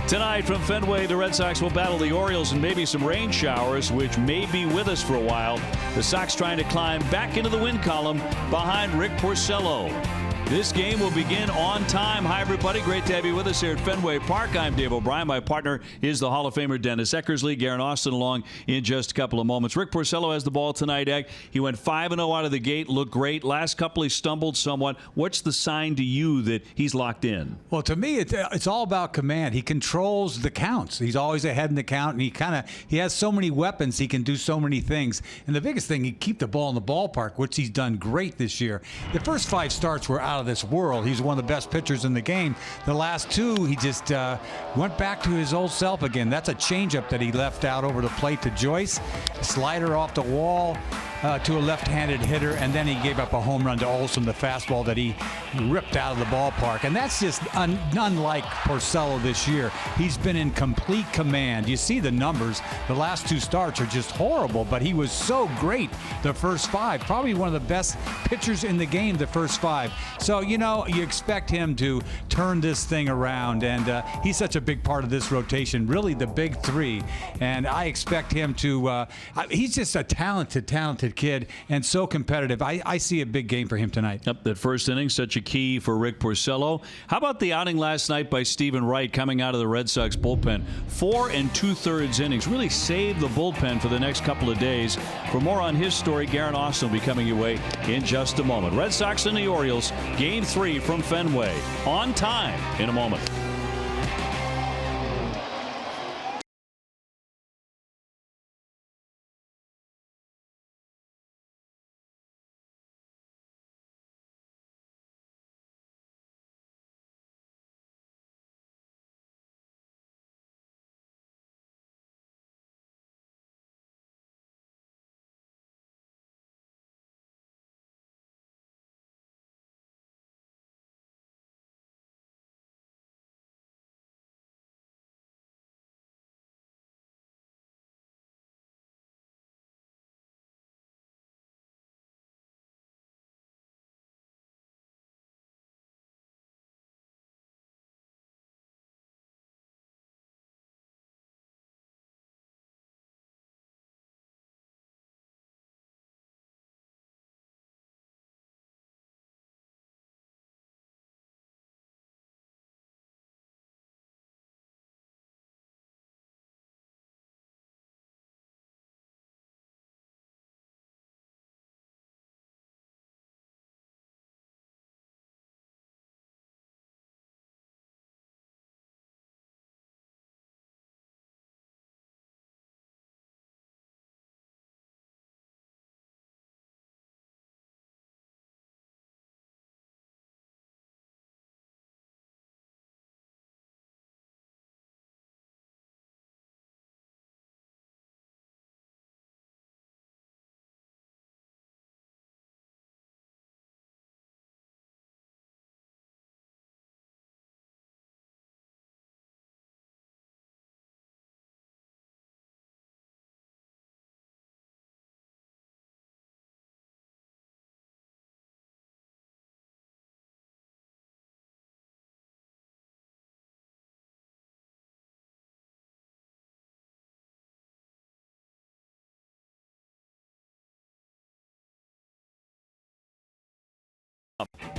Tonight from Fenway, the Red Sox will battle the Orioles and maybe some rain showers, which may be with us for a while. The Sox trying to climb back into the win column behind Rick Porcello. This game will begin on time. Hi, everybody. Great to have you with us here at Fenway Park. I'm Dave O'Brien. My partner is the Hall of Famer Dennis Eckersley. Garen Austin along in just a couple of moments. Rick Porcello has the ball tonight, Egg. He went 5-0 out of the gate, looked great. Last couple he stumbled somewhat. What's the sign to you that he's locked in? Well, to me, it's all about command. He controls the counts. He's always ahead in the count, and he has so many weapons. He can do so many things. And the biggest thing, he keep the ball in the ballpark, which he's done great this year. The first 5 starts were out of this world. He's one of the best pitchers in the game. The last 2, he just went back to his old self again. That's a changeup that he left out over the plate to Joyce. Slider off the wall to a left-handed hitter, and then he gave up a home run to Olsen, the fastball that he ripped out of the ballpark. And that's just unlike Porcello this year. He's been in complete command. You see the numbers. The last 2 starts are just horrible, but he was so great the first 5. Probably one of the best pitchers in the game the first 5. So, you know, you expect him to turn this thing around, and he's such a big part of this rotation, really the big 3. And I expect him to he's just a talented kid and so competitive. I see a big game for him tonight. Yep, that first inning, such a key for Rick Porcello. How about the outing last night by Stephen Wright coming out of the Red Sox bullpen? 4 2/3 innings. Really saved the bullpen for the next couple of days. For more on his story, Garen Austin will be coming your way in just a moment. Red Sox and the Orioles, Game 3 from Fenway. On time in a moment.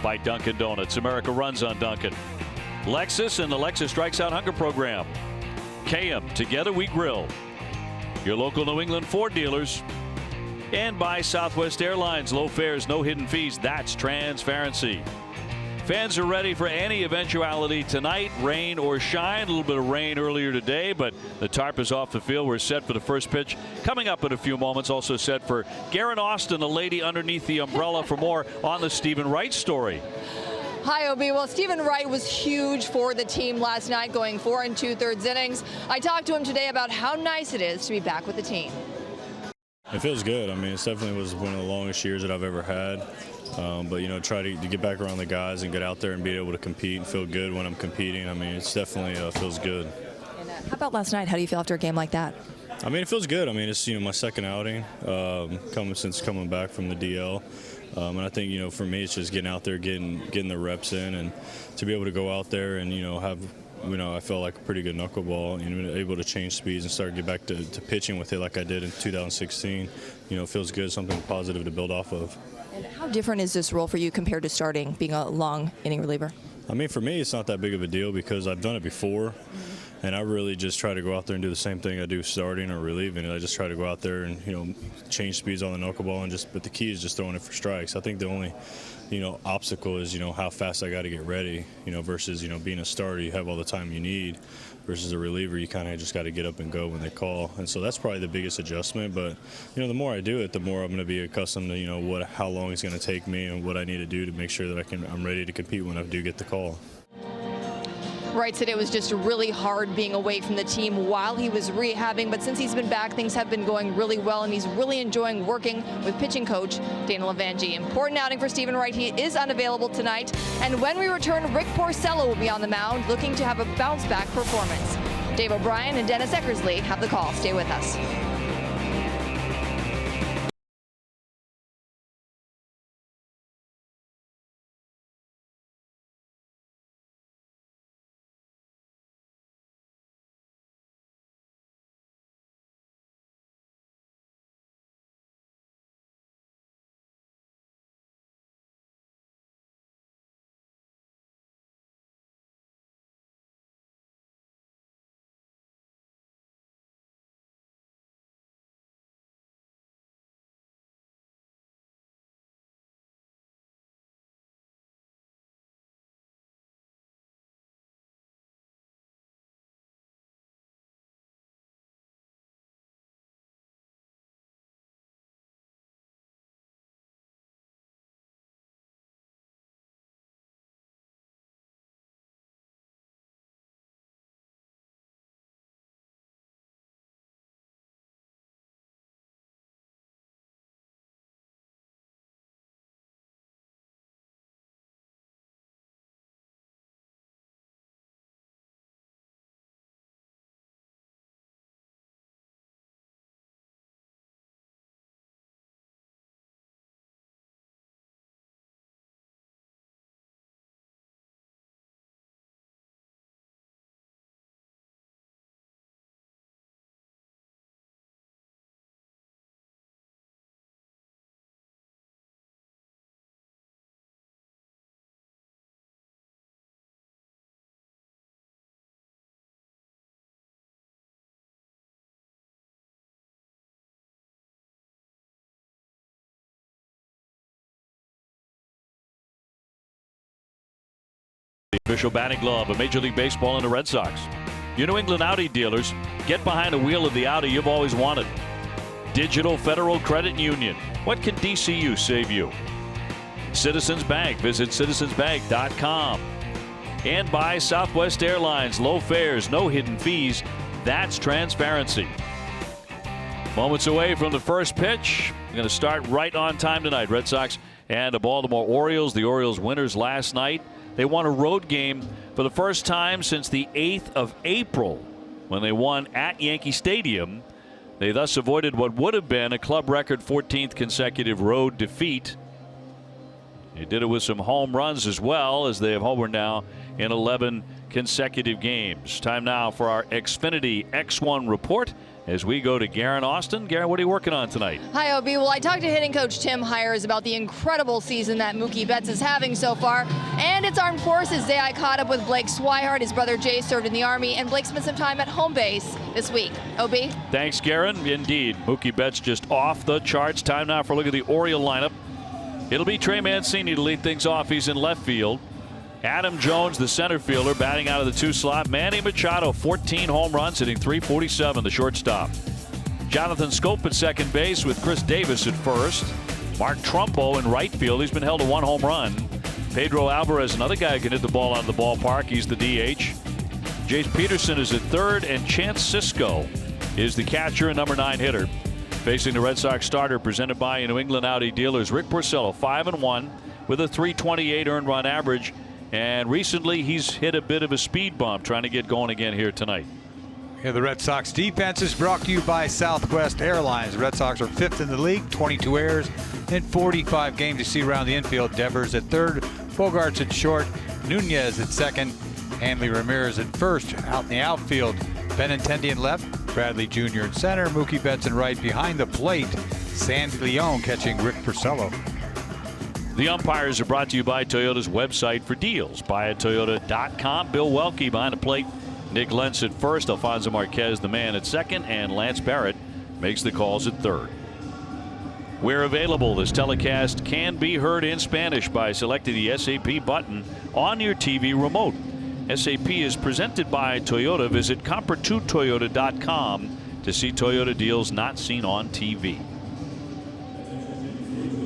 By Dunkin' Donuts. America runs on Dunkin'. Lexus and the Lexus Strikes Out Hunger Program. KM, together we grill. Your local New England Ford dealers. And by Southwest Airlines. Low fares, no hidden fees. That's transparency. Fans are ready for any eventuality tonight, rain or shine. A little bit of rain earlier today, but the tarp is off the field. We're set for the first pitch coming up in a few moments. Also set for Garen Austin, the lady underneath the umbrella, for more on the Stephen Wright story. Hi, Obi. Well, Stephen Wright was huge for the team last night, going 4 2/3 innings. I talked to him today about how nice it is to be back with the team. It feels good. I mean, it definitely was one of the longest years that I've ever had. But, you know, try to get back around the guys and get out there and be able to compete and feel good when I'm competing. I mean, it's definitely feels good. And, how about last night? How do you feel after a game like that? I mean, it feels good. I mean, it's, you know, my second outing since coming back from the DL. And I think, you know, for me, it's just getting out there, getting the reps in, and to be able to go out there and, you know, have you know, I felt like a pretty good knuckleball, and able to change speeds and start to get back to pitching with it like I did in 2016. You know, it feels good, something positive to build off of. And how different is this role for you compared to starting, being a long inning reliever? I mean, for me, it's not that big of a deal because I've done it before, and I really just try to go out there and do the same thing I do starting or relieving. I just try to go out there and, you know, change speeds on the knuckleball, but the key is just throwing it for strikes. I think the only, you know, obstacle is, you know, how fast I got to get ready, you know, versus, you know, being a starter, you have all the time you need, versus a reliever, you kind of just got to get up and go when they call. And so that's probably the biggest adjustment. But, you know, the more I do it, the more I'm going to be accustomed to, you know, how long it's going to take me and what I need to do to make sure that I'm ready to compete when I do get the call. Wright said it was just really hard being away from the team while he was rehabbing, but since he's been back, things have been going really well, and he's really enjoying working with pitching coach Dana Levangie. Important outing for Stephen Wright. He is unavailable tonight, and when we return, Rick Porcello will be on the mound, looking to have a bounce-back performance. Dave O'Brien and Dennis Eckersley have the call. Stay with us. The official batting glove of Major League Baseball and the Red Sox. Your New England Audi dealers, get behind the wheel of the Audi you've always wanted. Digital Federal Credit Union. What can DCU save you? Citizens Bank. Visit citizensbank.com. And by Southwest Airlines. Low fares, no hidden fees. That's transparency. Moments away from the first pitch. We're going to start right on time tonight. Red Sox and the Baltimore Orioles. The Orioles winners last night. They won a road game for the first time since the 8th of April when they won at Yankee Stadium. They thus avoided what would have been a club record 14th consecutive road defeat. They did it with some home runs as well, as they have homered now in 11 consecutive games. Time now for our Xfinity X1 report as we go to Garen Austin. Garen, what are you working on tonight? Hi, OB. Well, I talked to hitting coach Tim Hires about the incredible season that Mookie Betts is having so far. And it's Armed Forces Day. I caught up with Blake Swihart. His brother Jay served in the Army, and Blake spent some time at home base this week. OB? Thanks, Garen. Indeed, Mookie Betts just off the charts. Time now for a look at the Oriole lineup. It'll be Trey Mancini to lead things off. He's in left field. Adam Jones, the center fielder, batting out of the 2 slot. Manny Machado, 14 home runs, hitting .347, the shortstop. Jonathan Scope at second base with Chris Davis at first. Mark Trumbo in right field. He's been held to 1 home run. Pedro Alvarez, another guy who can hit the ball out of the ballpark. He's the DH. Jace Peterson is at third, and Chance Sisco is the catcher and number 9 hitter. Facing the Red Sox starter, presented by New England Audi dealers, Rick Porcello, 5-1 with a .328 earned run average. And recently he's hit a bit of a speed bump trying to get going again here tonight. Yeah, the Red Sox defense is brought to you by Southwest Airlines. The Red Sox are 5th in the league, 22 errors in 45 games. You see around the infield. Devers at third, Bogarts at short, Nunez at second, Hanley Ramirez at first. Out in the outfield, Benintendi in left, Bradley Jr. in center, Mookie Betts in right. Behind the plate, Sandy Leon catching Rick Porcello. The umpires are brought to you by Toyota's website for deals. BuyAToyota.com. Bill Welke behind the plate. Nick Lentz at first. Alfonso Marquez the man at second. And Lance Barrett makes the calls at third. We're available. This telecast can be heard in Spanish by selecting the SAP button on your TV remote. SAP is presented by Toyota. Visit compare2toyota.com to see Toyota deals not seen on TV.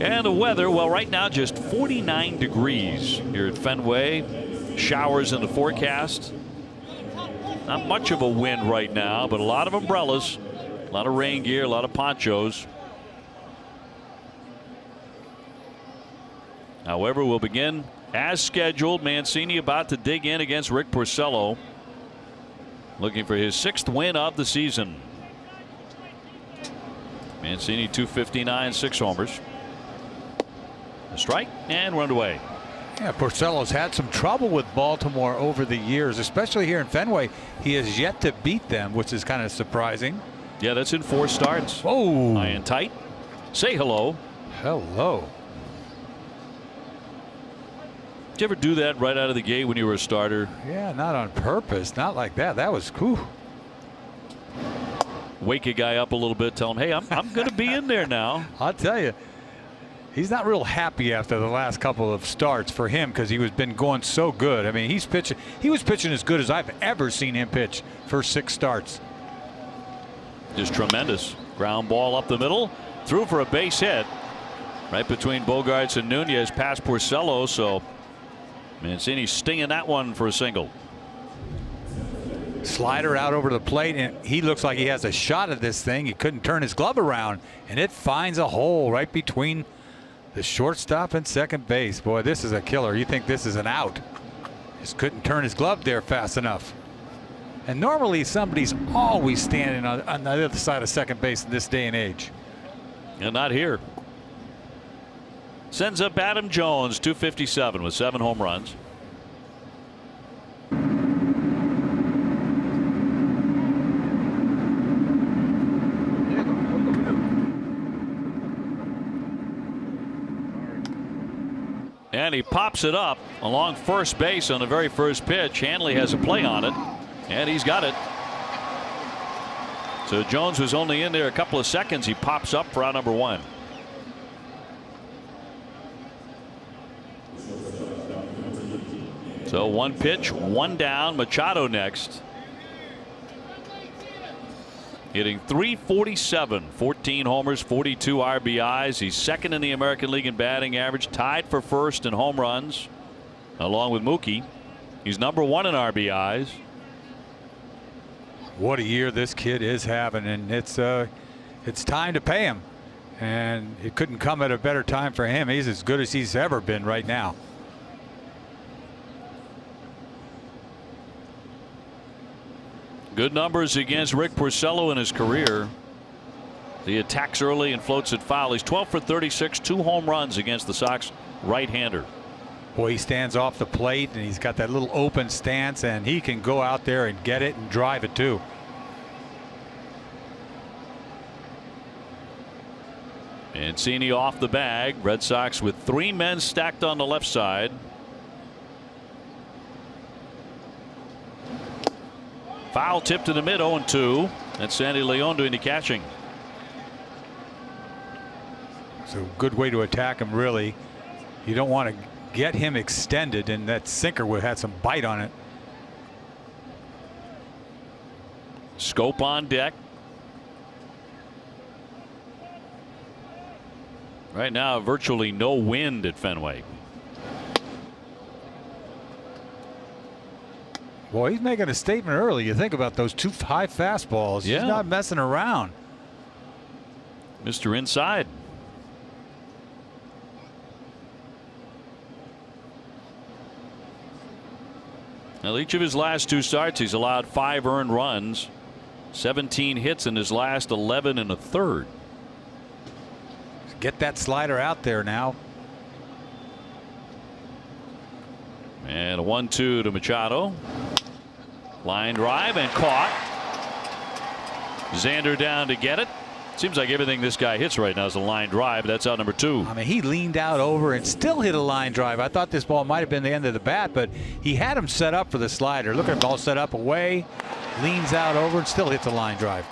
And the weather, well, right now just 49 degrees here at Fenway. Showers in the forecast. Not much of a wind right now, but a lot of umbrellas, a lot of rain gear, a lot of ponchos. However, we'll begin as scheduled. Mancini about to dig in against Rick Porcello, looking for his 6th win of the season. Mancini 259, 6 homers. A strike and run away. Yeah, Porcello's had some trouble with Baltimore over the years, especially here in Fenway. He has yet to beat them, which is kind of surprising. Yeah, that's in 4 starts. Oh, High and tight. Say hello. Hello. Did you ever do that right out of the gate when you were a starter? Yeah, not on purpose. Not like that. That was cool. Wake a guy up a little bit, tell him, hey, I'm going to be in there now. I'll tell you, he's not real happy after the last couple of starts for him because he was been going so good. I mean, he's pitching. He was pitching as good as I've ever seen him pitch for 6 starts. Just tremendous. Ground ball up the middle. Threw for a base hit. Right between Bogaerts and Nunez past Porcello. So Mancini stinging that one for a single. Slider out over the plate, and he looks like he has a shot at this thing. He couldn't turn his glove around, and it finds a hole right between the shortstop and second base. Boy, this is a killer. You think this is an out. Just couldn't turn his glove there fast enough. And normally somebody's always standing on the other side of second base in this day and age. And not here. Sends up Adam Jones, 257 with 7 home runs. And he pops it up along first base on the very first pitch. Hanley has a play on it, and he's got it. So Jones was only in there a couple of seconds. He pops up for out number 1. So 1 pitch, 1 down. Machado next. Hitting .347, 14 homers, 42 RBIs. He's second in the American League in batting average, tied for first in home runs, along with Mookie. He's number 1 in RBIs. What a year this kid is having, and it's time to pay him. And it couldn't come at a better time for him. He's as good as he's ever been right now. Good numbers against Rick Porcello in his career. He attacks early and floats it foul. He's 12 for 36, 2 home runs against the Sox right-hander. Boy, he stands off the plate and he's got that little open stance, and he can go out there and get it and drive it too. Mancini off the bag. Red Sox with 3 men stacked on the left side. Foul tip to the mid, 0-2. That's Sandy Leon doing the catching. It's a good way to attack him, really. You don't want to get him extended, and that sinker would have some bite on it. Scope on deck. Right now, virtually no wind at Fenway. Boy, he's making a statement early. You think about those 2 high fastballs. Yeah. He's not messing around. Mr. Inside. Now, each of his last 2 starts, he's allowed 5 earned runs, 17 hits in his last 11 1/3. Get that slider out there now. And a 1-2 to Machado. Line drive and caught. Xander down to get it. Seems like everything this guy hits right now is a line drive. That's out number 2. I mean, he leaned out over and still hit a line drive. I thought this ball might have been the end of the bat, but he had him set up for the slider. Look at the ball set up away, leans out over and still hits a line drive.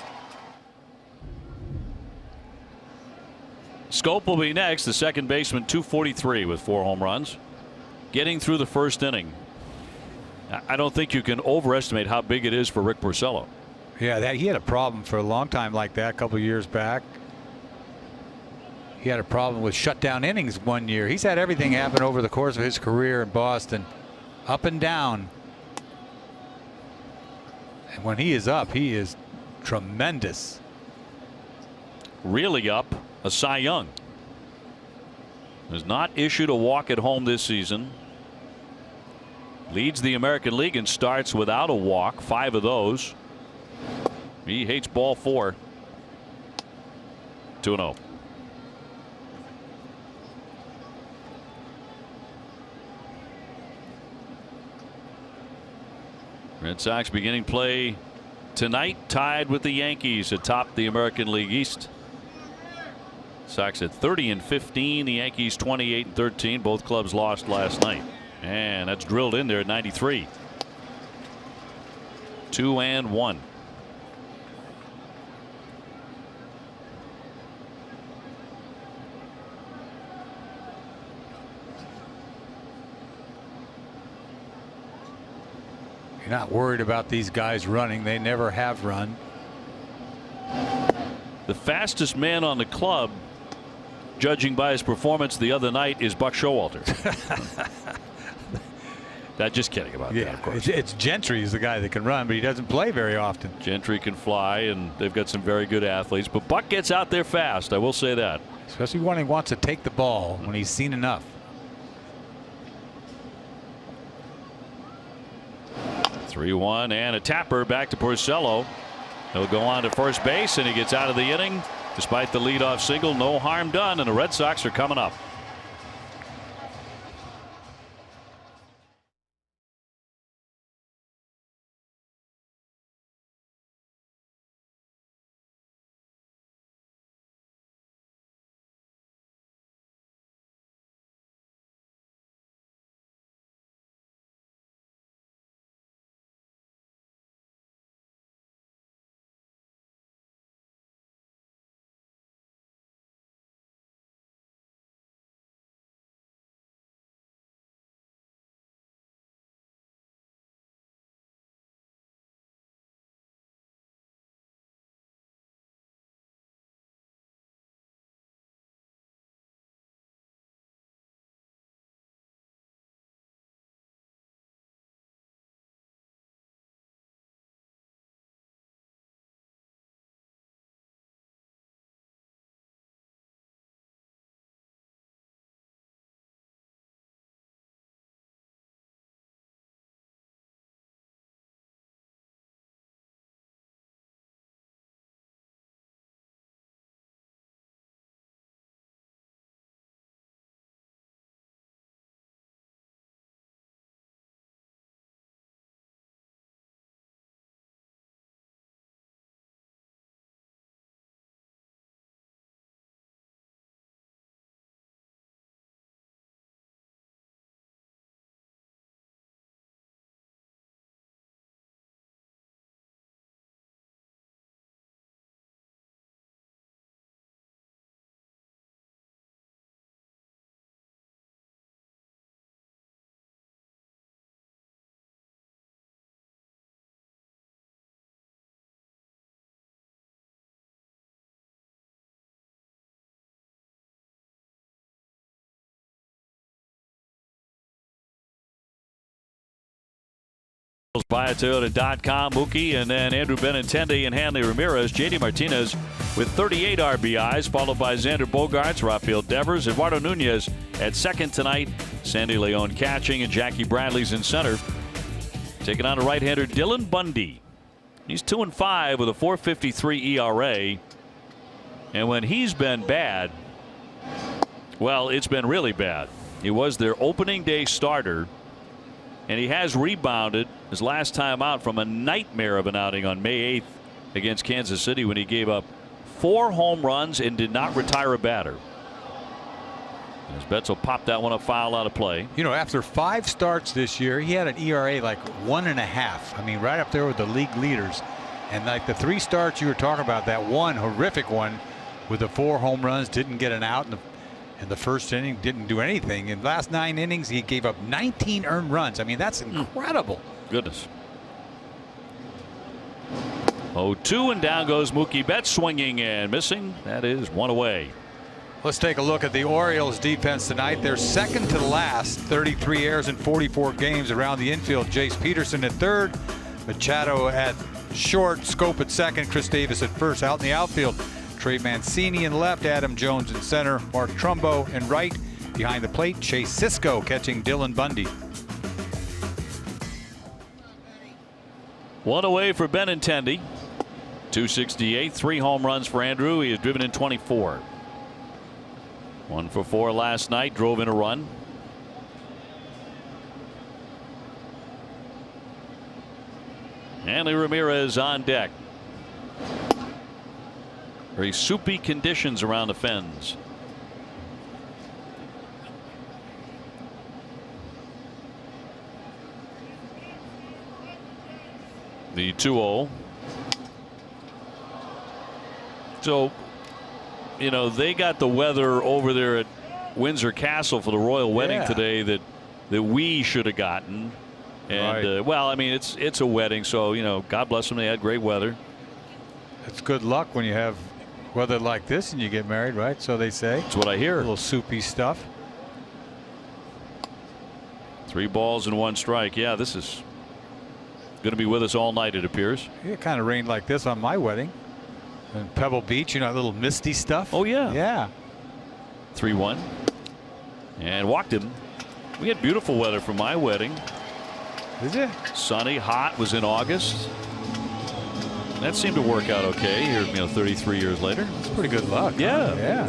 Scope will be next. The second baseman, 243 with 4 home runs. Getting through the first inning. I don't think you can overestimate how big it is for Rick Porcello. Yeah, he had a problem for a long time like that a couple of years back. He had a problem with shutdown innings one year. He's had everything happen over the course of his career in Boston, up and down. And when he is up, he is tremendous. Really up, a Cy Young. Has not issued a walk at home this season. Leads the American League and starts without a walk, 5 of those. He hates ball 4. 2-0. Red Sox beginning play tonight, tied with the Yankees atop the American League East. Sox at 30-15, the Yankees 28-13. Both clubs lost last night, and that's drilled in there at 93. 2-1. You're not worried about these guys running. They never have run. The fastest man on the club, judging by his performance the other night, is Buck Showalter. Just kidding about that, of course. It's Gentry is the guy that can run, but he doesn't play very often. Gentry can fly, and they've got some very good athletes. But Buck gets out there fast, I will say that. Especially when he wants to take the ball, when he's seen enough. 3-1 and a tapper back to Porcello. He'll go on to first base, and he gets out of the inning despite the leadoff single. No harm done, and the Red Sox are coming up. BuyAToyota.com, Mookie, and then Andrew Benintendi and Hanley Ramirez. JD Martinez with 38 RBIs, followed by Xander Bogaerts, Rafael Devers, Eduardo Nunez at second tonight. Sandy Leon catching, and Jackie Bradley's in center. Taking on a right-hander, Dylan Bundy. He's 2-5 with a 4.53 ERA. And when he's been bad, well, it's been really bad. He was their opening day starter And he has rebounded his last time out from a nightmare of an outing on May 8th against Kansas City when he gave up 4 home runs and did not retire a batter. As Betzel popped that one, a foul out of play. You know, after 5 starts this year, he had an ERA like 1.5. I mean, right up there with the league leaders. And like the 3 starts you were talking about, that one horrific one with the 4 home runs, didn't get an out in the first inning, didn't do anything. In the last 9 innings, he gave up 19 earned runs. I mean, that's incredible. Goodness. 0-2, and down goes Mookie Betts, swinging and missing. That is 1 away. Let's take a look at the Orioles defense tonight. They're second to last, 33 errors in 44 games around the infield. Jace Peterson at third, Machado at short, Scope at second, Chris Davis at first. Out in the outfield, Trey Mancini in left, Adam Jones in center, Mark Trumbo in right. Behind the plate, Chase Sisco catching Dylan Bundy. 1 away for Benintendi. 268, 3 home runs for Andrew. He has driven in 24. 1 for 4 last night, drove in a run. Hanley Ramirez on deck. Very soupy conditions around the Fens. The 2-0. So, you know, they got the weather over there at Windsor Castle for the royal wedding today that we should have gotten. And well, I mean, it's a wedding, so you know, God bless them, they had great weather. It's good luck when you have weather like this and you get married, right? So they say. That's what I hear. A little soupy stuff. 3 balls and 1 strike. Yeah, this is going to be with us all night, it appears. It kind of rained like this on my wedding. In Pebble Beach, you know, a little misty stuff. Oh, yeah. Yeah. 3-1. And walked him. We had beautiful weather for my wedding. Is it? Sunny, hot, was in August. That seemed to work out okay here, you know, 33 years later. That's pretty good luck. Yeah. Huh? Yeah.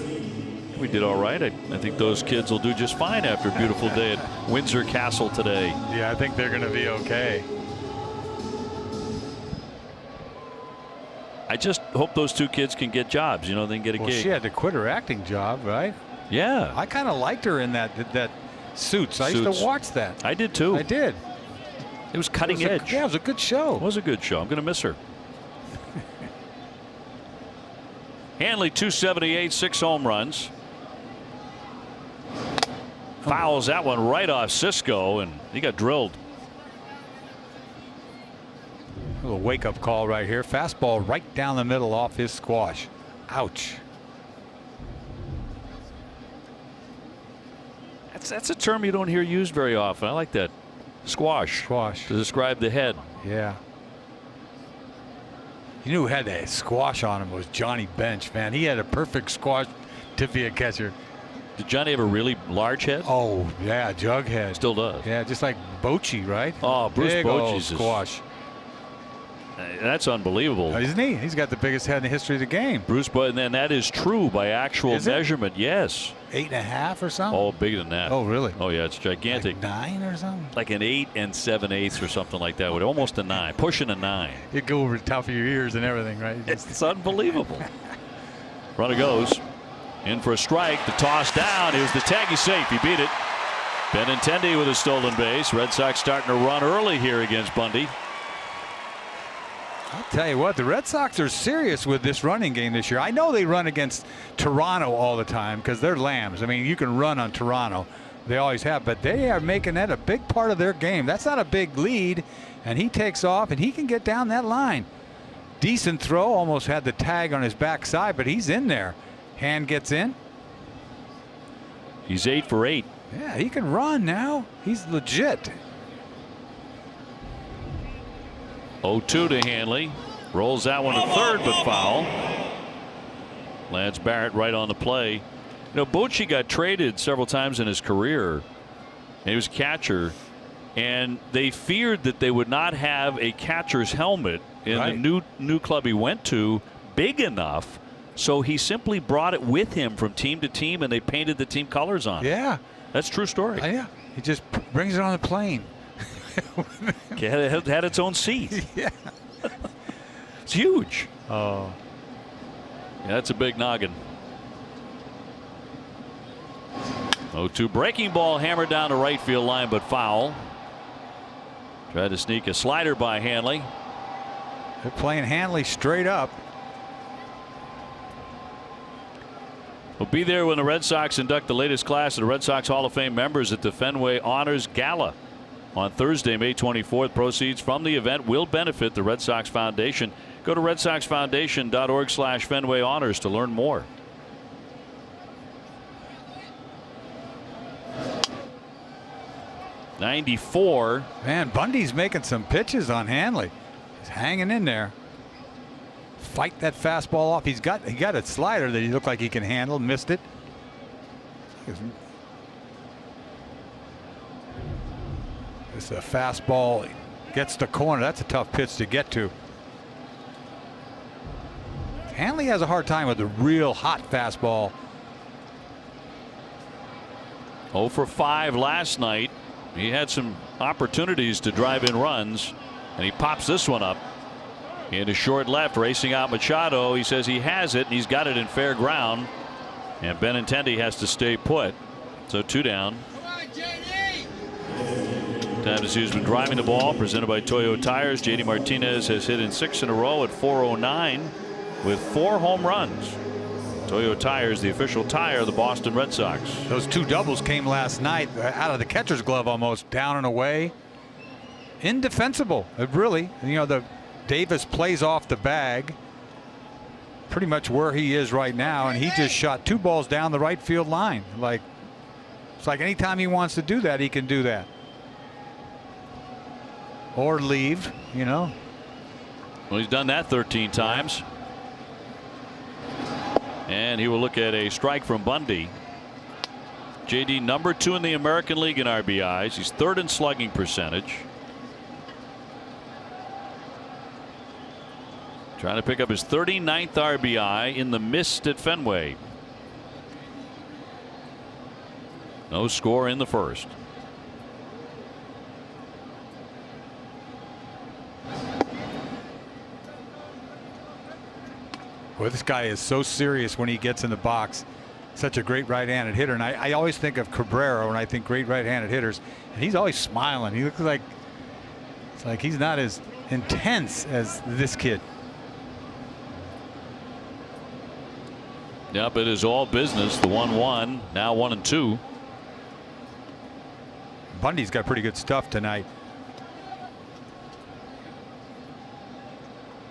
We did all right. I think those kids will do just fine after a beautiful day at Windsor Castle today. Yeah, I think they're going to be okay. I just hope those 2 kids can get jobs. You know, they can get a gig. She had to quit her acting job, right? Yeah. I kind of liked her in that Suits. I used to watch that. I did too. I did. It was cutting edge. Yeah, it was a good show. It was a good show. I'm going to miss her. Hanley 278, 6 home runs. Fouls that one right off Sisco, and he got drilled. A little wake-up call right here. Fastball right down the middle off his squash. Ouch. That's a term you don't hear used very often. I like that. Squash. Squash. To describe the head. Yeah. You knew who had that squash on him was Johnny Bench, man. He had a perfect squash to be a catcher. Did Johnny have a really large head? Oh, yeah, jug head. Still does. Yeah, just like Bochy, right? Oh, Bruce Bochy's squash. That's unbelievable. Isn't he? He's got the biggest head in the history of the game. Bruce, and then that is true by actual measurement. Yes. 8.5 or something? Oh, bigger than that. Oh, really? Oh, yeah, it's gigantic. Like 9 or something? Like an 8 7/8 or something like that. With almost a 9, pushing a 9. It'd go over the top of your ears and everything, right? It's unbelievable. Runner goes in for a strike. The toss down. Here's the tag. He's safe. He beat it. Benintendi with a stolen base. Red Sox starting to run early here against Bundy. I'll tell you what, the Red Sox are serious with this running game this year. I know they run against Toronto all the time because they're lambs. I mean, you can run on Toronto. They always have, but they are making that a big part of their game. That's not a big lead, and he takes off, and he can get down that line. Decent throw, almost had the tag on his backside, but he's in there. Hand gets in. He's 8 for 8. Yeah, he can run now. He's legit. 0-2 to Hanley. Rolls that one to third, but foul. Lance Barrett right on the play. You know, Bochy got traded several times in his career. He was a catcher, and they feared that they would not have a catcher's helmet in the new club he went to big enough, so he simply brought it with him from team to team, and they painted the team colors on it. Yeah. That's a true story. Yeah. He just brings it on the plane. It had its own seat. Yeah. It's huge. Oh. Yeah, that's a big noggin. 0-2 breaking ball hammered down the right field line, but foul. Tried to sneak a slider by Hanley. They're playing Hanley straight up. We'll be there when the Red Sox induct the latest class of the Red Sox Hall of Fame members at the Fenway Honors Gala on Thursday, May 24th. Proceeds from the event will benefit the Red Sox Foundation. Go to redsoxfoundation.org/Fenway Honors to learn more. '94. Man, Bundy's making some pitches on Hanley. He's hanging in there. Fight that fastball off. He got a slider that he looked like he can handle. Missed it. It's a fastball. Gets the corner. That's a tough pitch to get to. Hanley has a hard time with the real hot fastball. 0 for 5 last night. He had some opportunities to drive in runs, and he pops this one up into short left, racing out Machado. He says he has it, and he's got it in fair ground, and Benintendi has to stay put. So 2 down. Tavis has been driving the ball, presented by Toyo Tires. JD Martinez has hit in 6 in a row at .409 with 4 home runs. Toyo Tires, the official tire of the Boston Red Sox. Those 2 doubles came last night out of the catcher's glove, almost down and away. Indefensible. It really, the Davis plays off the bag pretty much where he is right now, and he just shot 2 balls down the right field line. It's like anytime he wants to do that, he can do that. Or leave, Well, he's done that 13 times. And he will look at a strike from Bundy. JD number 2 in the American League in RBIs. He's 3rd in slugging percentage. Trying to pick up his 39th RBI in the mist at Fenway. No score in the first. Boy, this guy is so serious when he gets in the box. Such a great right-handed hitter. And I always think of Cabrera when I think great right-handed hitters. And he's always smiling. He looks like he's not as intense as this kid. Yep, it is all business. The 1-1, now 1-2. Bundy's got pretty good stuff tonight.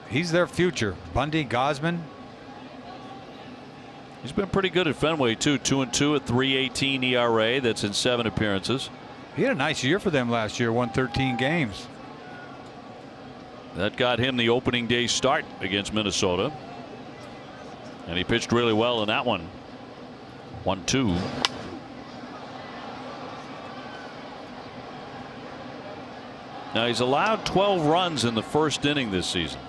He's their future. Bundy, Gausman. He's been pretty good at Fenway too. 2-2 at .318 ERA. That's in 7 appearances. He had a nice year for them last year. Won 13 games. That got him the opening day start against Minnesota. And he pitched really well in that one. 1-2. Now he's allowed 12 runs in the first inning this season.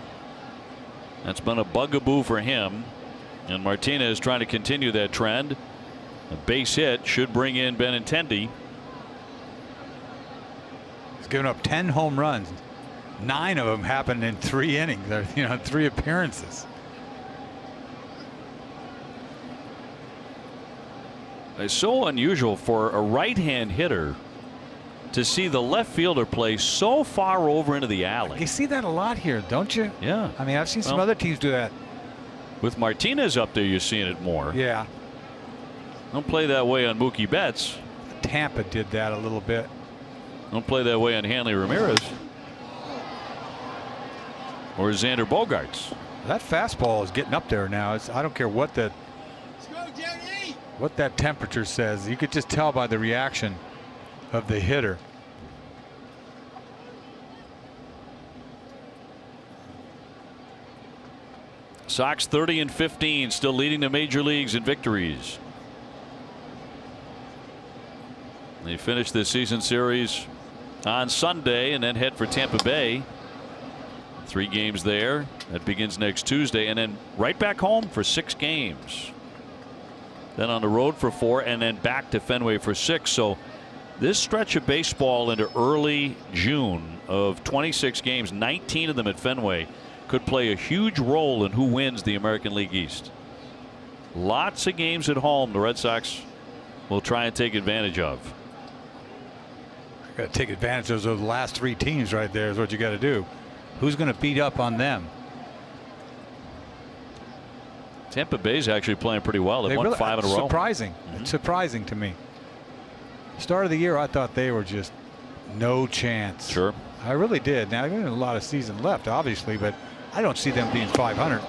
That's been a bugaboo for him. And Martinez trying to continue that trend. A base hit should bring in Benintendi. He's given up 10 home runs. 9 of them happened in 3 innings. 3 appearances. It's so unusual for a right-hand hitter to see the left fielder play so far over into the alley. You see that a lot here, don't you? Yeah. I mean, I've seen some other teams do that. With Martinez up there, you're seeing it more. Yeah. Don't play that way on Mookie Betts. Tampa did that a little bit. Don't play that way on Hanley Ramirez. Or Xander Bogaerts. That fastball is getting up there now. I don't care what that temperature says. You could just tell by the reaction of the hitter. Sox 30-15, still leading the major leagues in victories. They finish this season series on Sunday and then head for Tampa Bay. 3 games there. That begins next Tuesday, and then right back home for 6 games. Then on the road for 4, and then back to Fenway for 6. So This stretch of baseball into early June of 26 games, 19 of them at Fenway, could play a huge role in who wins the American League East. Lots of games at home the Red Sox will try and take advantage of. Got to take advantage of those last 3 teams right there is what you got to do. Who's going to beat up on them? Tampa Bay's actually playing pretty well. They've won really, 5 in a row. Surprising. It's surprising to me. Start of the year, I thought they were just no chance. Sure. I really did. Now, there's a lot of season left, obviously, but I don't see them being 500.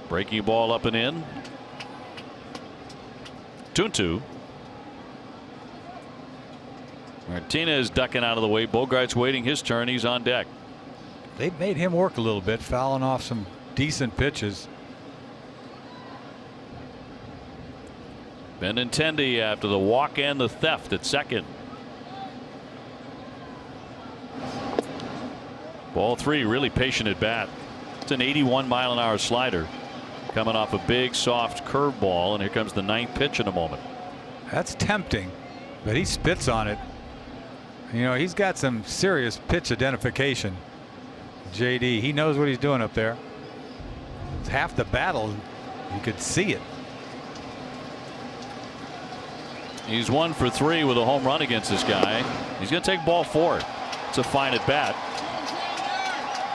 Breaking ball up and in. 2-2. Martinez ducking out of the way. Bogart's waiting his turn. He's on deck. They've made him work a little bit, fouling off some decent pitches. Benintendi after the walk and the theft at second. Ball 3, really patient at bat. It's an 81-mile-an-hour slider coming off a big soft curveball, and here comes the 9th pitch in a moment. That's tempting, but he spits on it. You know, he's got some serious pitch identification. JD, he knows what he's doing up there. It's half the battle. You could see it. He's 1 for 3 with a home run against this guy. He's going to take ball 4. It's a fine at bat.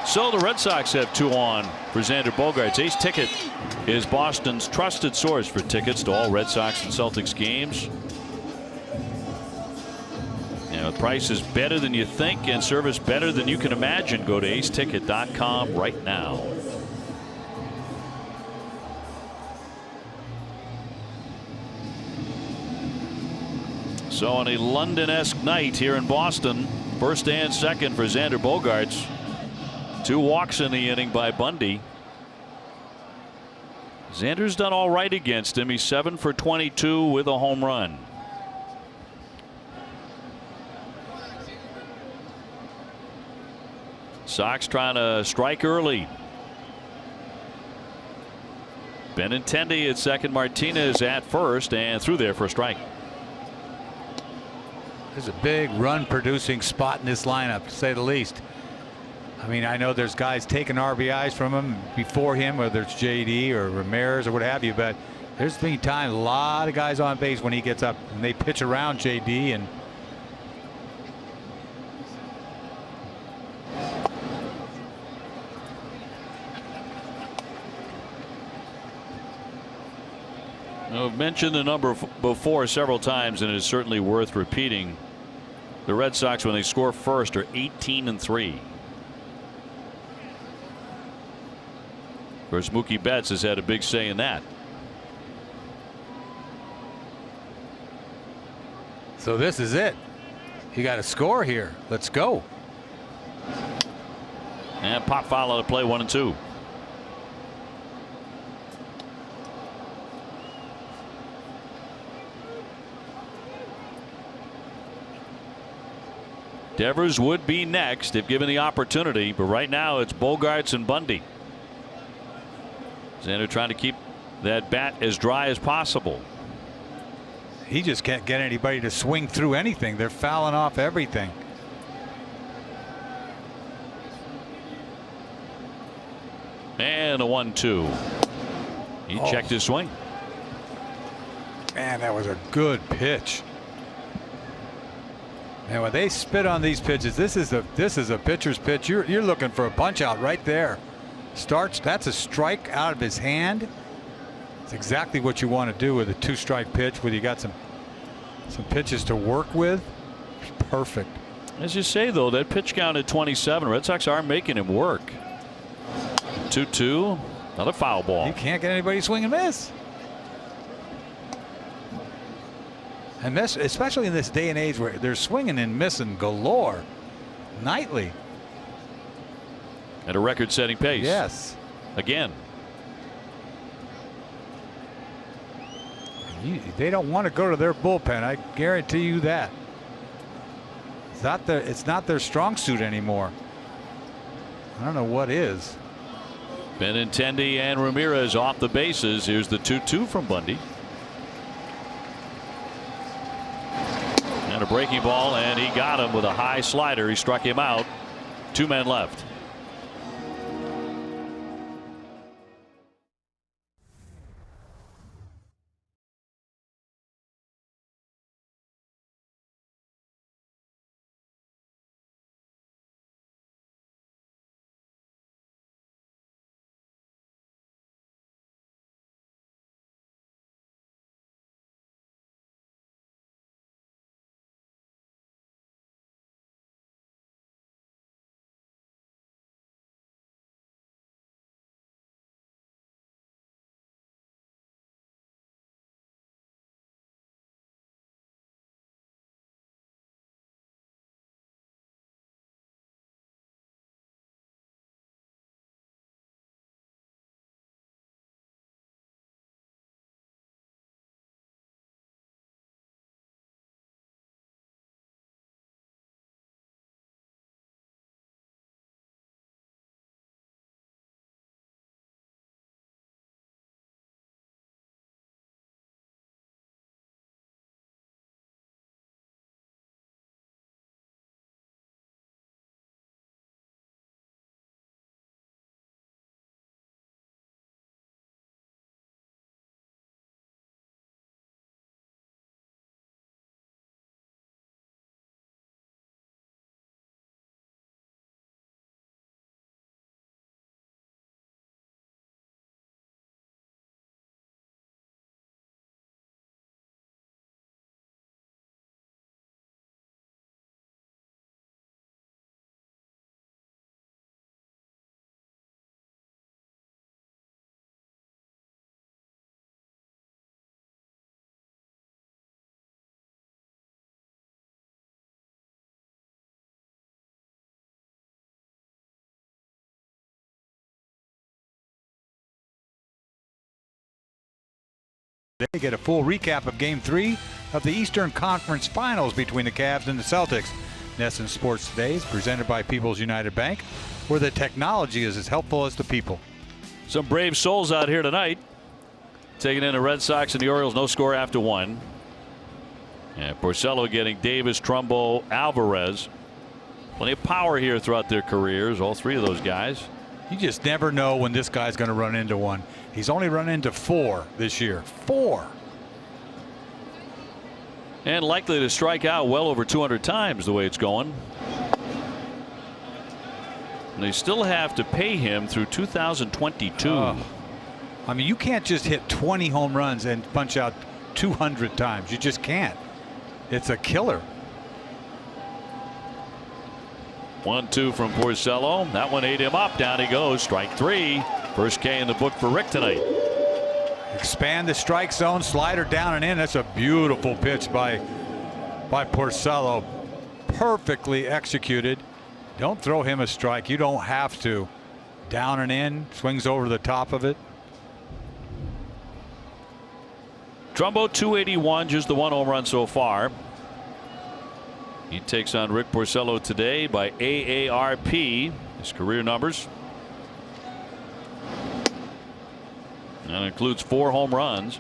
So the Red Sox have 2 on for Xander Bogaerts. Ace Ticket is Boston's trusted source for tickets to all Red Sox and Celtics games. You know, the price is better than you think and service better than you can imagine. Go to aceticket.com right now. So on a London-esque night here in Boston, first and second for Xander Bogaerts. 2 walks in the inning by Bundy. Xander's done all right against him. He's 7 for 22 with a home run. Sox trying to strike early. Benintendi at second, Martinez at first, and through there for a strike. There's a big run producing spot in this lineup, to say the least. I mean, I know there's guys taking RBIs from him before him, whether it's JD or Ramirez or what have you, but there's been times a lot of guys on base when he gets up and they pitch around JD. And I've mentioned the number before several times, and it is certainly worth repeating. The Red Sox, when they score first, are 18-3. Of course, Mookie Betts has had a big say in that. so this is it. You got to score here. Let's go. And pop foul out of play, 1-2. Devers would be next if given the opportunity, but right now it's Bogaerts and Bundy. Xander trying to keep that bat as dry as possible. He just can't get anybody to swing through anything. They're fouling off everything. And a 1-2. He checked his swing. Man, that was a good pitch. And when they spit on these pitches, this is a pitcher's pitch. You're looking for a punch out right there. Starts. That's a strike out of his hand. It's exactly what you want to do with a 2-strike pitch, where you got some pitches to work with. It's perfect. As you say, though, that pitch count at 27. Red Sox are making him work. 2-2. Another foul ball. You can't get anybody swing and miss. And this, especially in this day and age where they're swinging and missing galore nightly. At a record-setting pace. Yes. Again. They don't want to go to their bullpen. I guarantee you that. It's not their strong suit anymore. I don't know what is. Benintendi and Ramirez off the bases. Here's the 2-2 from Bundy. And a breaking ball, and he got him with a high slider. He struck him out. 2 men left. They get a full recap of Game 3 of the Eastern Conference Finals between the Cavs and the Celtics. NESN Sports Today is presented by People's United Bank, where the technology is as helpful as the people. Some brave souls out here tonight. Taking in the Red Sox and the Orioles. No score after 1. And Porcello getting Davis, Trumbo, Alvarez. Plenty of power here throughout their careers, all 3 of those guys. You just never know when this guy's going to run into one. He's only run into 4 this year. 4. And likely to strike out well over 200 times the way it's going. And they still have to pay him through 2022. I mean, you can't just hit 20 home runs and punch out 200 times. You just can't. It's a killer. 1-2 from Porcello. That one ate him up. Down he goes. Strike 3. First K in the book for Rick tonight. Expand the strike zone. Slider down and in. That's a beautiful pitch by Porcello. Perfectly executed. Don't throw him a strike. You don't have to. Down and in. Swings over the top of it. Trumbo 281, just the 1 home run so far. He takes on Rick Porcello today by AARP, his career numbers. And includes 4 home runs.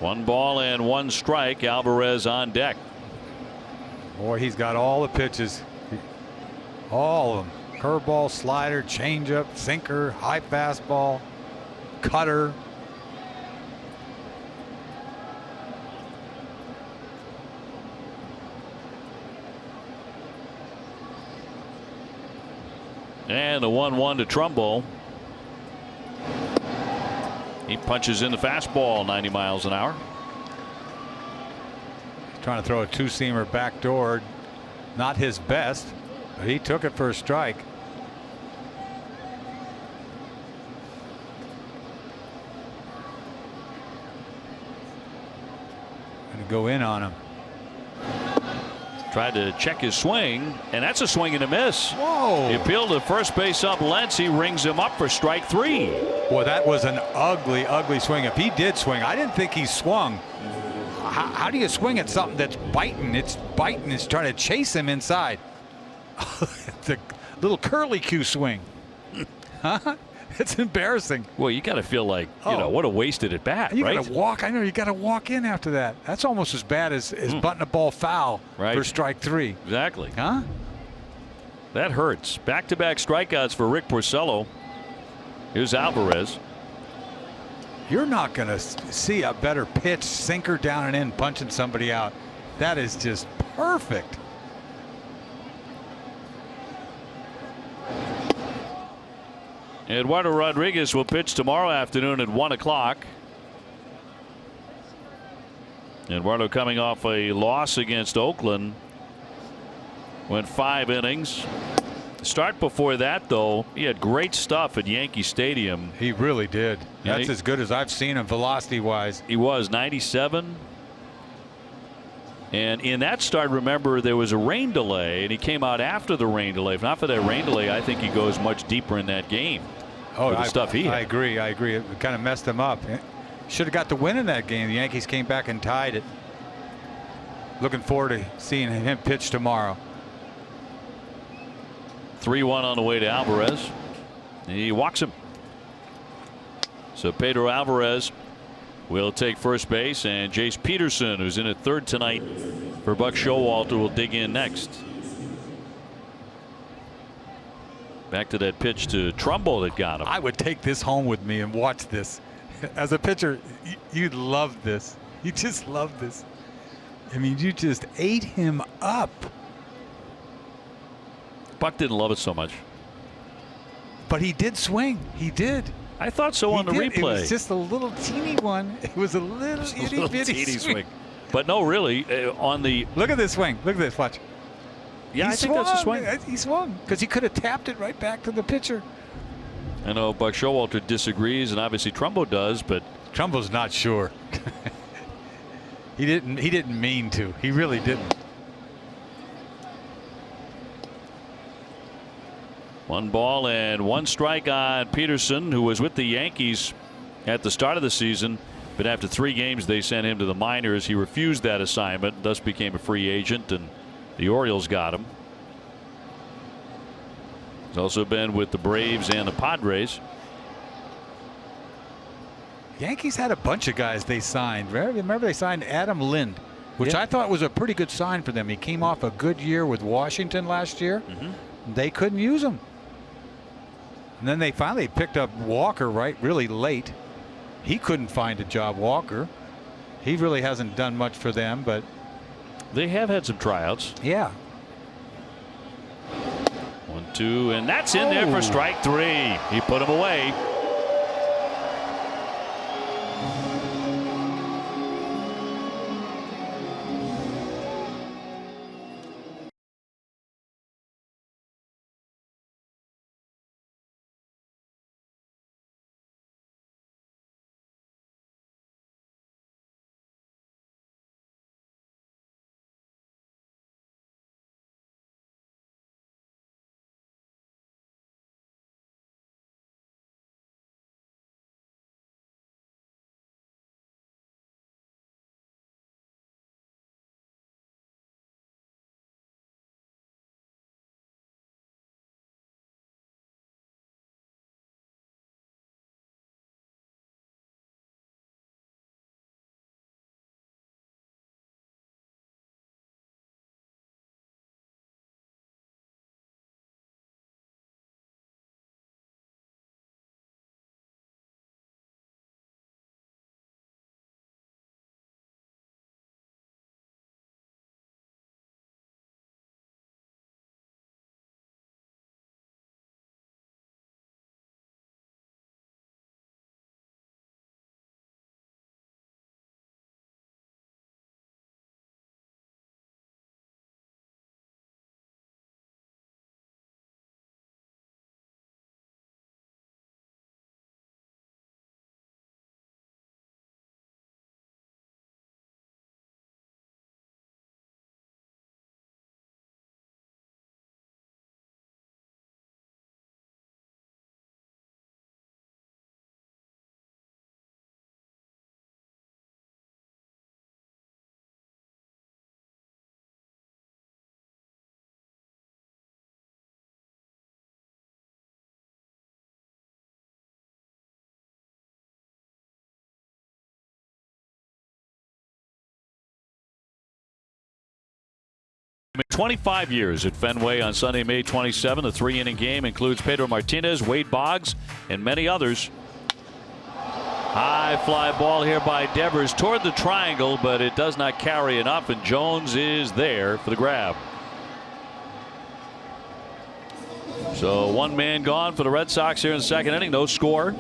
One ball and 1 strike. Alvarez on deck. Boy, he's got all the pitches. All of them. Curveball, slider, changeup, sinker, high fastball, cutter. And the 1-1 to Trumbo. He punches in the fastball 90 miles an hour. He's trying to throw a 2-seamer backdoor. Not his best, but he took it for a strike. Going to go in on him. Tried to check his swing, and that's a swing and a miss. Whoa. He appealed to first base up Lentz. He rings him up for strike 3. Boy, that was an ugly, ugly swing. If he did swing, I didn't think he swung. How do you swing at something that's biting? It's biting. It's trying to chase him inside. The little curly Q swing. Huh? It's embarrassing. Well, you got to feel like, what a wasted at bat, You right? got to walk. I know you got to walk in after that. That's almost as bad as butting a ball foul for strike 3. Exactly. Huh? That hurts. Back-to-back strikeouts for Rick Porcello. Here's Alvarez. You're not going to see a better pitch, sinker down and in, punching somebody out. That is just perfect. Eduardo Rodriguez will pitch tomorrow afternoon at 1 o'clock. Eduardo coming off a loss against Oakland. Went 5 innings. Start before that, though, he had great stuff at Yankee Stadium. He really did. That's as good as I've seen him velocity-wise. He was 97. And in that start, remember, there was a rain delay, and he came out after the rain delay. If not for that rain delay, I think he goes much deeper in that game. Oh, the stuff he had. I agree. It kind of messed him up. Should have got the win in that game. The Yankees came back and tied it. Looking forward to seeing him pitch tomorrow. 3-1 on the way to Alvarez. He walks him. So Pedro Alvarez will take first base, and Jace Peterson, who's in at third tonight for Buck Showalter, will dig in next. Back to that pitch to Trumbo that got him. I would take this home with me and watch this. As a pitcher, you'd love this. You just love this. I mean, you just ate him up. Buck didn't love it so much. But he did swing. He did. I thought so on the replay. It was just a little teeny one. It was a little itty bitty swing. But no, really, on the. Look at this swing. Look at this. Watch. Yeah, I think that's a swing. He swung because he could have tapped it right back to the pitcher. I know Buck Showalter disagrees, and obviously Trumbo does, but Trumbo's not sure. He didn't mean to. He really didn't. 1 ball and 1 strike on Peterson, who was with the Yankees at the start of the season, but after 3 games they sent him to the minors. He refused that assignment, thus became a free agent, and the Orioles got him. He's also been with the Braves and the Padres. Yankees had a bunch of guys they signed. Remember they signed Adam Lind, which I thought was a pretty good sign for them. He came off a good year with Washington last year. They couldn't use him. And then they finally picked up Walker really late. He couldn't find a job, Walker. He really hasn't done much for them, but they have had some tryouts. Yeah. 1-2, and that's in there for strike 3. He put him away. 25 years at Fenway on Sunday, May 27. The 3-inning game includes Pedro Martinez, Wade Boggs, and many others. High fly ball here by Devers toward the triangle, but it does not carry enough, and Jones is there for the grab. So one man gone for the Red Sox here in the second inning. No score.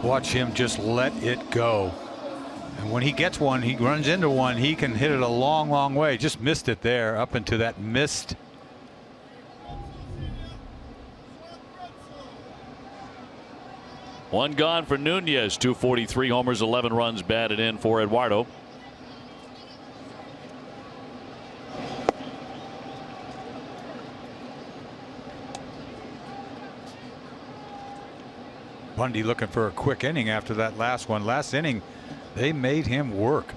Watch him just let it go. And when he gets one, he runs into one, he can hit it a long, long way. Just missed it there, up into that mist. One gone for Nunez. 243 homers, 11 runs batted in for Eduardo. Bundy looking for a quick inning after that last one. Last inning, they made him work.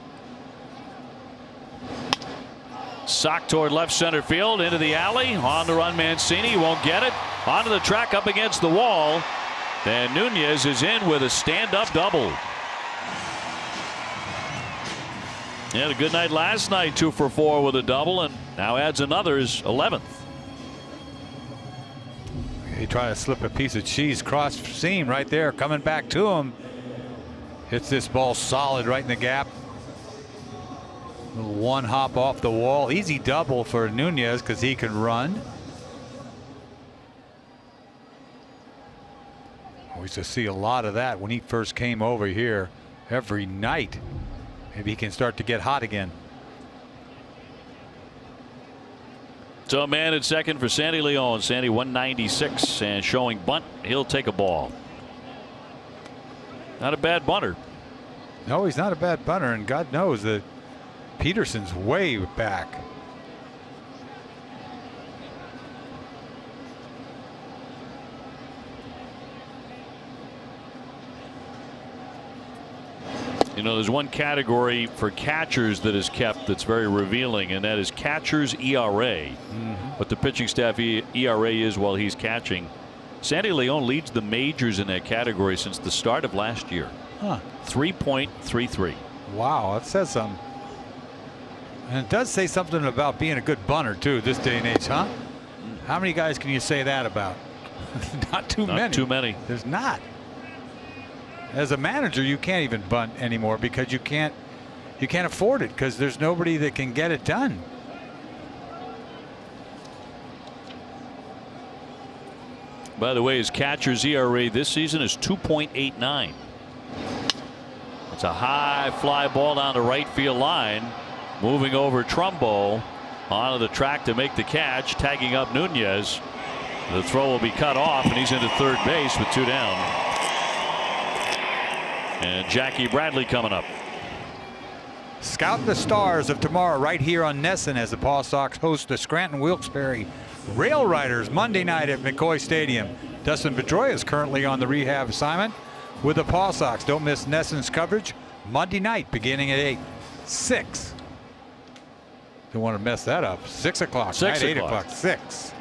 Sock toward left center field, into the alley. On the run, Mancini won't get it. Onto the track, up against the wall. And Nunez is in with a stand-up double. He had a good night last night, 2 for 4 with a double, and now adds another's 11th. He tried to slip a piece of cheese cross seam right there, coming back to him. Hits this ball solid right in the gap. Little one hop off the wall. Easy double for Nunez because he can run. We used to see a lot of that when he first came over here every night. Maybe he can start to get hot again. So a man at second for Sandy Leon. Sandy 196 and showing bunt. He'll take a ball. Not a bad bunter. No, he's not a bad bunter, and God knows that Peterson's way back. You know, there's one category for catchers that is kept that's very revealing, and that is catcher's ERA. What the pitching staff ERA is while he's catching. Sandy Leon leads the majors in that category since the start of last year. 3.33. Wow, that says something. And it does say something about being a good bunter too this day and age, huh? How many guys can you say that about? Not too many. Not too many. There's not. As a manager, you can't even bunt anymore because you can't afford it because there's nobody that can get it done. By the way, his catcher's ERA this season is 2.89. It's a high fly ball down the right field line, moving over Trumbo onto the track to make the catch, tagging up Nunez. The throw will be cut off, and he's into third base with 2 down. And Jackie Bradley coming up. Scout the stars of tomorrow right here on NESN as the Paw Sox host the Scranton Wilkes-Barre Rail Riders Monday night at McCoy Stadium. Dustin Pedroia is currently on the rehab assignment with the Paw Sox. Don't miss NESN's coverage Monday night beginning at 8. 6. Don't want to mess that up. 6 o'clock. 6 8 o'clock. 6.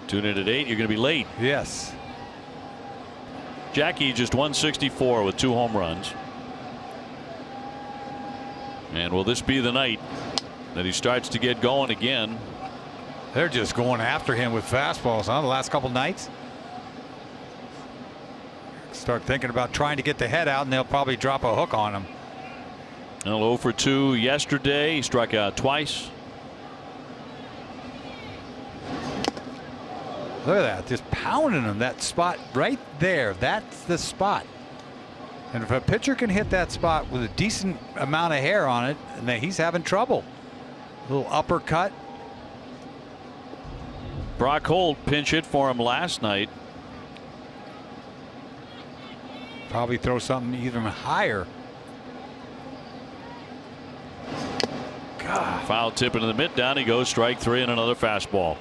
Tune in at 8. You're going to be late. Yes. Jackie just 164 with 2 home runs. And will this be the night that he starts to get going again? They're just going after him with fastballs, huh? The last couple nights. Start thinking about trying to get the head out, and they'll probably drop a hook on him. Well, 0 for 2 yesterday. He struck out twice. Look at that, just pounding him. That spot right there, that's the spot. And if a pitcher can hit that spot with a decent amount of hair on it, then he's having trouble. A little uppercut. Brock Holt pinch hit for him last night. Probably throw something even higher. God. Foul tip into the mid down. He goes strike 3 and another fastball.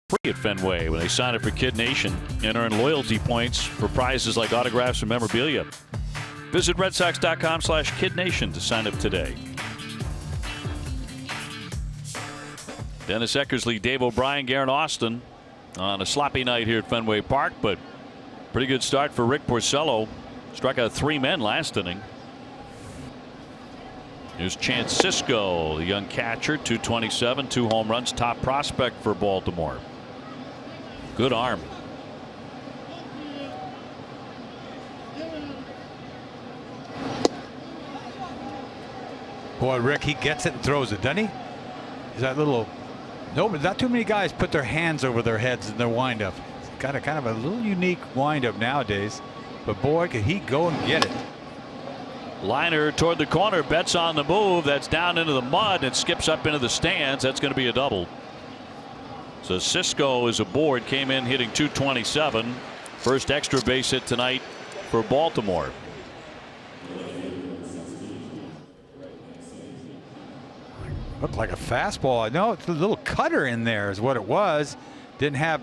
free at Fenway when they sign up for Kid Nation and earn loyalty points for prizes like autographs and memorabilia. Visit RedSox.com/KidNation to sign up today. Dennis Eckersley, Dave O'Brien, Garen Austin on a sloppy night here at Fenway Park, but pretty good start for Rick Porcello. Struck out 3 men last inning. Here's Chance Sisco, the young catcher, 227, 2 home runs, top prospect for Baltimore. Good arm. Boy, Rick, he gets it and throws it, doesn't he? Is that little? No, but not too many guys put their hands over their heads in their windup. It's got a kind of a little unique windup nowadays. But boy, could he go and get it. Liner toward the corner, Betts on the move. That's down into the mud and skips up into the stands. That's going to be a double. So Sisco is aboard, came in hitting 227. First extra base hit tonight for Baltimore. Looked like a fastball. No, it's a little cutter in there is what it was. Didn't have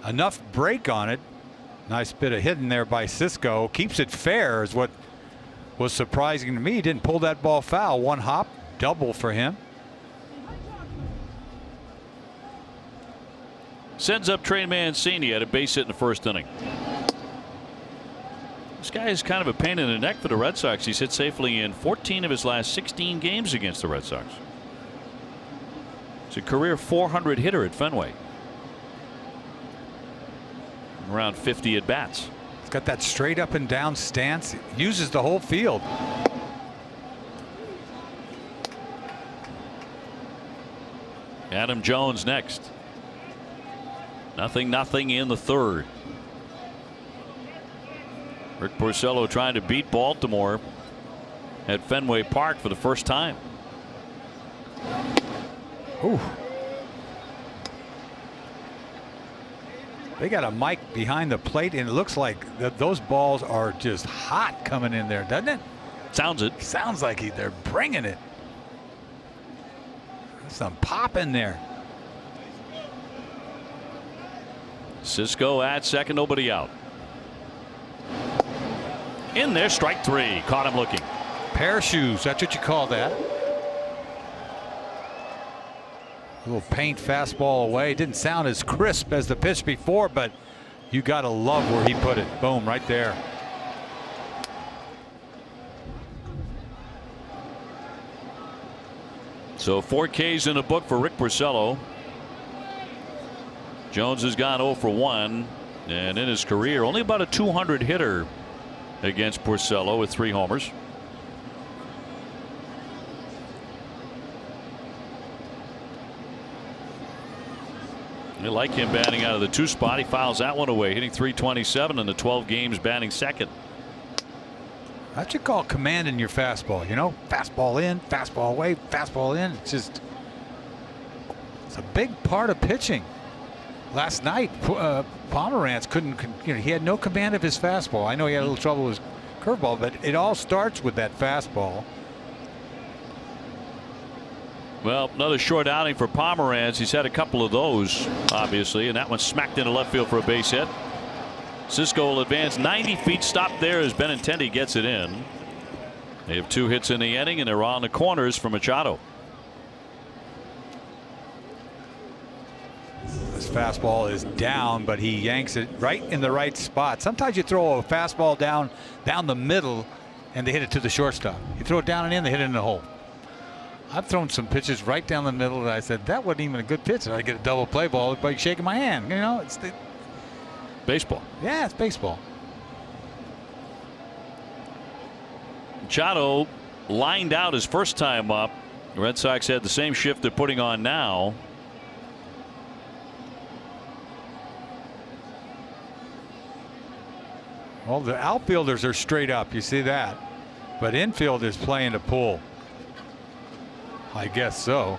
enough break on it. Nice bit of hitting there by Sisco. Keeps it fair is what was surprising to me. Didn't pull that ball foul. 1 hop, double for him. Sends up Trey Mancini at a base hit in the first inning. This guy is kind of a pain in the neck for the Red Sox. He's hit safely in 14 of his last 16 games against the Red Sox. He's a career .400 hitter at Fenway. Around 50 at bats. He's got that straight up and down stance. Uses the whole field. Adam Jones next. 0-0 in the third. Rick Porcello trying to beat Baltimore at Fenway Park for the first time. Ooh. They got a mic behind the plate, and it looks like those balls are just hot coming in there, doesn't it? Sounds it. Sounds like they're bringing it. There's some pop in there. Sisco at second, nobody out. In there, strike 3. Caught him looking. Pair of shoes, that's what you call that. A little paint fastball away. Didn't sound as crisp as the pitch before, but you got to love where he put it. Boom, right there. So 4 Ks in the book for Rick Porcello. Jones has gone 0 for 1, and in his career only about a .200 hitter against Porcello with 3 homers. They like him batting out of the 2 spot. He fouls that one away, hitting .327 in the 12 games, batting second. That's what you call commanding your fastball. You know, fastball in, fastball away, fastball in. It's just, it's a big part of pitching. Last night, Pomerantz couldn't, you know, he had no command of his fastball. I know he had a little trouble with his curveball, but it all starts with that fastball. Well, another short outing for Pomerantz. He's had a couple of those, obviously, and that one smacked into left field for a base hit. Sisco will advance 90 feet. Stop there as Benintendi gets it in. They have 2 hits in the inning, and they're on the corners for Machado. This fastball is down, but he yanks it right in the right spot. Sometimes you throw a fastball down the middle, and they hit it to the shortstop. You throw it down and in, they hit it in the hole. I've thrown some pitches right down the middle, and I said that wasn't even a good pitch. And I get a double play ball by shaking my hand. You know, it's baseball. Yeah, it's baseball. Machado lined out his first time up. The Red Sox had the same shift they're putting on now. Well, the outfielders are straight up. You see that. But infield is playing to pull. I guess so.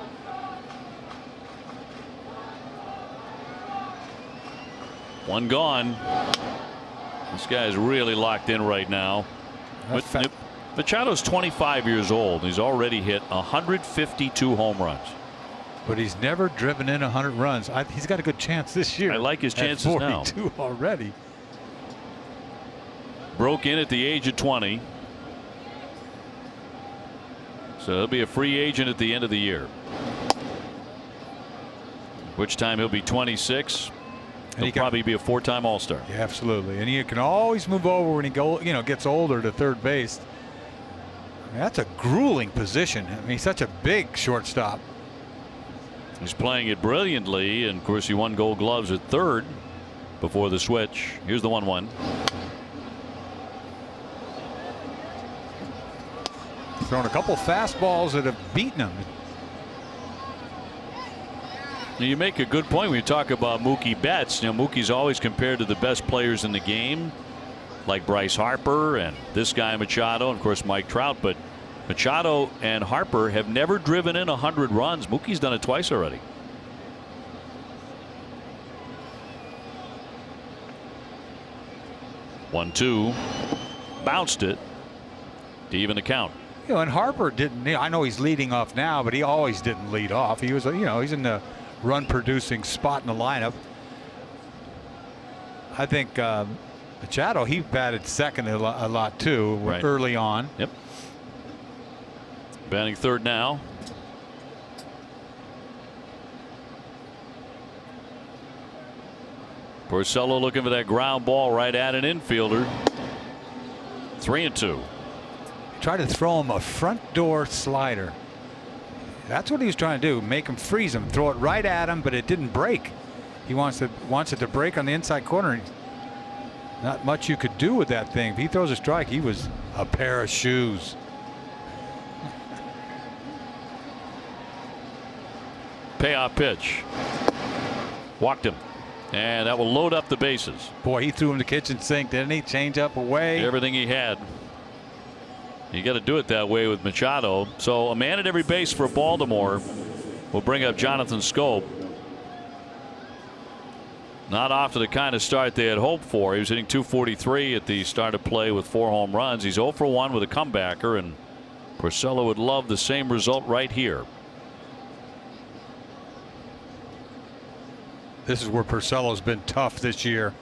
One gone. This guy's really locked in right now. Machado's 25 years old. He's already hit 152 home runs. but he's never driven in 100 runs. He's got a good chance this year. I like his chances at now. 42 already. Broke in at the age of 20. So he'll be a free agent at the end of the year. Which time he'll be 26. And He'll probably be a 4-time All-Star. Yeah, absolutely. And he can always move over when he gets older to third base. I mean, that's a grueling position. I mean, he's such a big shortstop. He's playing it brilliantly, and of course he won Gold Gloves at third before the switch. Here's the 1-1. Thrown a couple fastballs that have beaten him. Now you make a good point when you talk about Mookie Betts. You know, Mookie's always compared to the best players in the game, like Bryce Harper and this guy Machado, and of course Mike Trout. But Machado and Harper have never driven in 100 runs. Mookie's done it twice already. One-two, bounced it to even the count. You know, and Harper didn't. I know he's leading off now, but he always didn't lead off. He was, he's in the run-producing spot in the lineup. I think Machado, he batted second a lot too, right, early on. Yep. Batting third now. Porcello looking for that ground ball right at an infielder. 3-2. Tried to throw him a front door slider. That's what he was trying to do. Make him freeze him. Throw it right at him, but it didn't break. He wants it to break on the inside corner. Not much you could do with that thing. If he throws a strike, he was a pair of shoes. Payoff pitch. Walked him. And that will load up the bases. Boy, he threw him the kitchen sink, didn't he? Change up away. Everything he had. You got to do it that way with Machado. So a man at every base for Baltimore will bring up Jonathan Scope. Not off to the kind of start they had hoped for. He was hitting .243 at the start of play with 4 home runs. He's 0 for 1 with a comebacker, and Porcello would love the same result right here. This is where Porcello's been tough this year.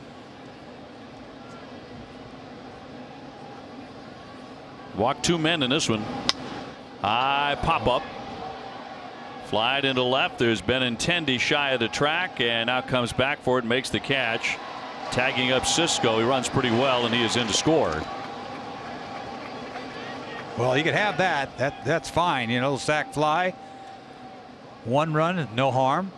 Walked 2 men in this one. High pop up. Flied into left. There's Benintendi shy of the track, and now comes back for it and makes the catch. Tagging up Cisco. He runs pretty well, and he is in to score. Well, you could have that. That's fine. You know, sac fly. 1 run, no harm.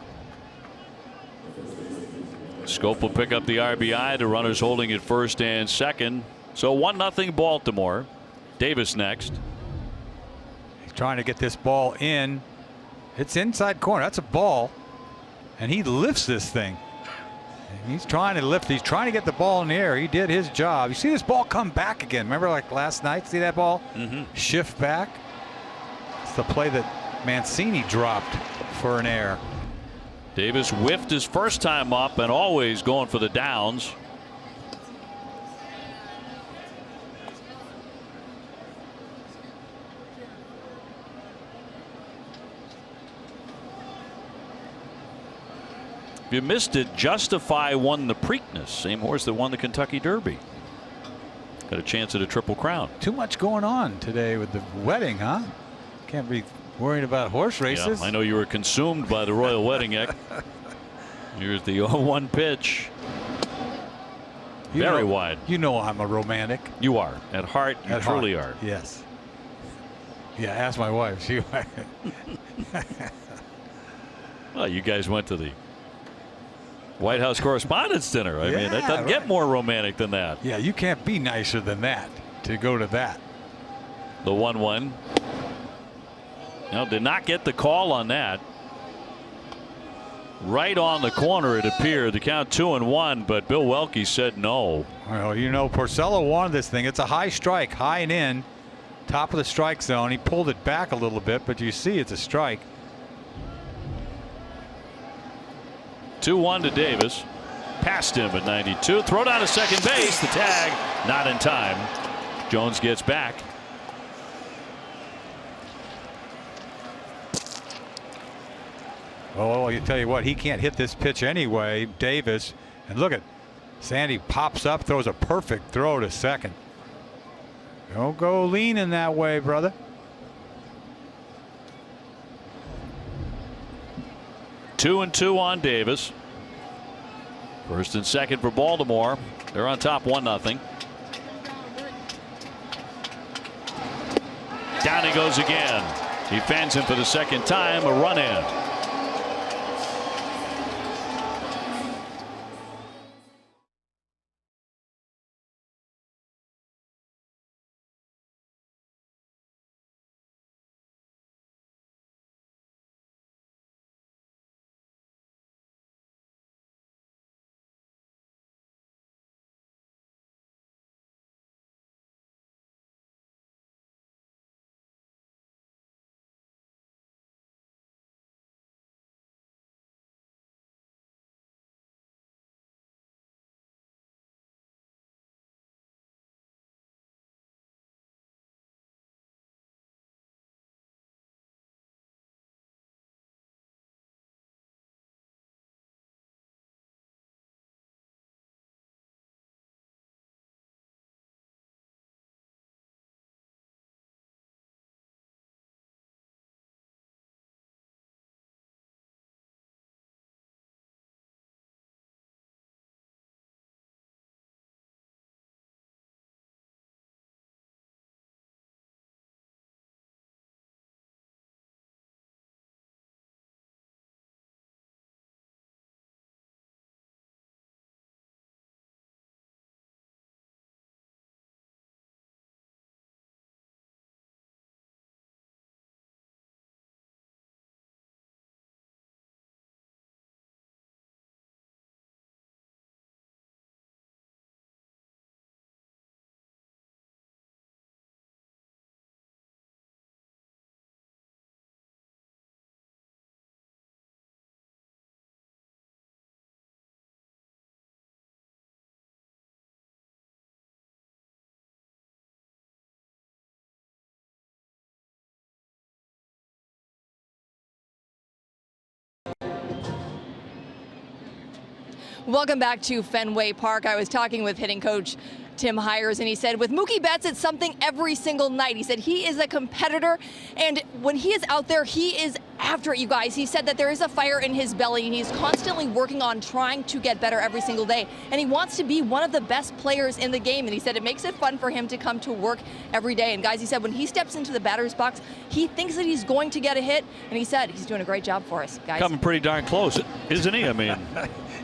Scope will pick up the RBI. The runners holding at first and second. So 1-0 Baltimore. Davis next. He's trying to get this ball in. It's inside corner. That's a ball. And he lifts this thing. He's trying to lift. He's trying to get the ball in the air. He did his job. You see this ball come back again. Remember like last night? See that ball? Shift back. It's the play that Mancini dropped for an error. Davis whiffed his first time up and always going for the downs. If you missed it, Justify won the Preakness. Same horse that won the Kentucky Derby. Got a chance at a Triple Crown. Too much going on today with the wedding, huh? Can't be worrying about horse races. Yeah, I know you were consumed by the Royal Wedding, Eck. Here's the 0-1 pitch. Very wide. You know I'm a romantic. You are. At heart, you truly are. Yes. Yeah, ask my wife. She. Well, you guys went to the White House Correspondents' Dinner. I mean, that doesn't get more romantic than that. Yeah, you can't be nicer than that to go to that. The 1-1. Now, did not get the call on that. Right on the corner, it appeared. The count 2-1, but Bill Welke said no. Well, you know, Porcello wanted this thing. It's a high strike, high and in, top of the strike zone. He pulled it back a little bit, but you see it's a strike. 2-1 to Davis. Past him at 92. Throw down to second base. The tag not in time. Jones gets back. Oh, you tell you what, he can't hit this pitch anyway, Davis. And look at Sandy pops up, throws a perfect throw to second. Don't go leaning that way, brother. 2-2 on Davis. First and second for Baltimore. They're on top 1-0. Down he goes again. He fans him for the second time. A run in. Welcome back to Fenway Park. I was talking with hitting coach Tim Hires, and he said with Mookie Betts, it's something every single night. He said he is a competitor, and when he is out there, he is after it, you guys. He said that there is a fire in his belly, and he's constantly working on trying to get better every single day, and he wants to be one of the best players in the game, and he said it makes it fun for him to come to work every day. And guys, he said when he steps into the batter's box, he thinks that he's going to get a hit, and he said he's doing a great job for us, guys. Coming pretty darn close, isn't he? I mean,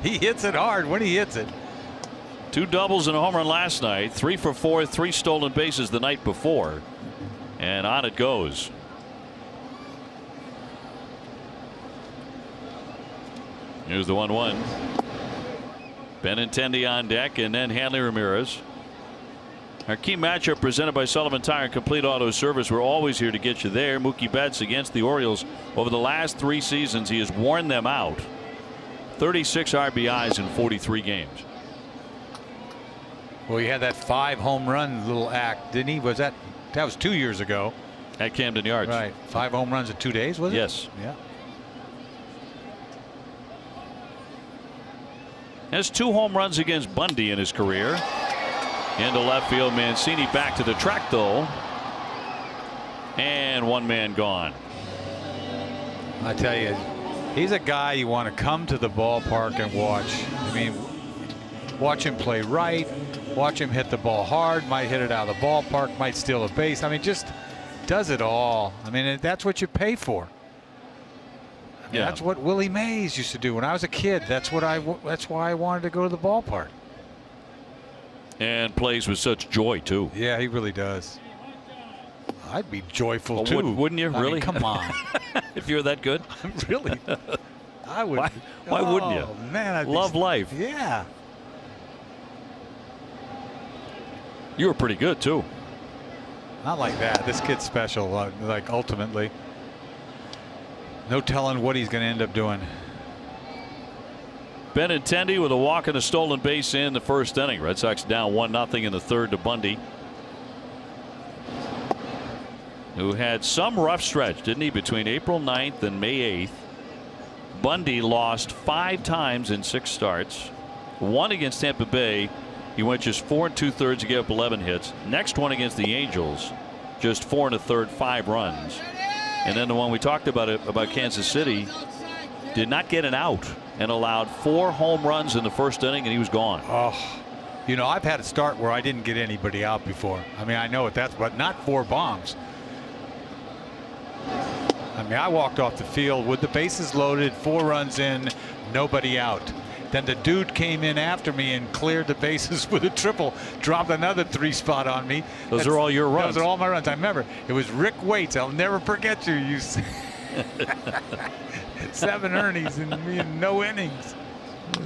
he hits it hard when he hits it. 2 doubles and a home run last night, 3 for 4, 3 stolen bases the night before, and on it goes. Here's the 1-1. Benintendi on deck, and then Hanley Ramirez. Our key matchup presented by Sullivan Tire and Complete Auto Service. We're always here to get you there. Mookie Betts against the Orioles. Over the last 3 seasons, he has worn them out. 36 RBIs in 43 games. Well, he had that 5 home run little act, didn't he? That was 2 years ago at Camden Yards. Right. 5 home runs in 2 days, was it? Yes. Yeah. Has 2 home runs against Bundy in his career. Into left field, Mancini back to the track though, and 1 man gone. I tell you, he's a guy you want to come to the ballpark and watch. I mean, watch him play right. Watch him hit the ball hard, might hit it out of the ballpark, might steal a base. I mean, just does it all. I mean, that's what you pay for. I mean, that's what Willie Mays used to do when I was a kid. That's why I wanted to go to the ballpark. And plays with such joy too. Yeah, he really does. I'd be joyful too. Wouldn't you? Really? I mean, come on. If you're that good. Really? I would. Why wouldn't you? Man, I'd love life. Yeah. You were pretty good too. Not like that. This kid's special. Like ultimately, no telling what he's going to end up doing. Benintendi with a walk and a stolen base in the first inning. Red Sox down 1-0 in the third to Bundy, who had some rough stretch, didn't he, between April 9th and May 8th. Bundy lost 5 times in 6 starts. One against Tampa Bay, he went just 4 2/3. He gave up 11 hits. Next one against the Angels, just 4 1/3, 5 runs. And then the one we talked about Kansas City, did not get an out and allowed 4 home runs in the first inning, and he was gone. Oh, you know, I've had a start where I didn't get anybody out before. I mean, I know what that's, but not 4 bombs. I mean, I walked off the field with the bases loaded, 4 runs in, nobody out. Then the dude came in after me and cleared the bases with a triple, dropped another 3 spot on me. Those are all your runs. Those are all my runs. I remember it was Rick Waits. I'll never forget you. You 7 earnings and no innings.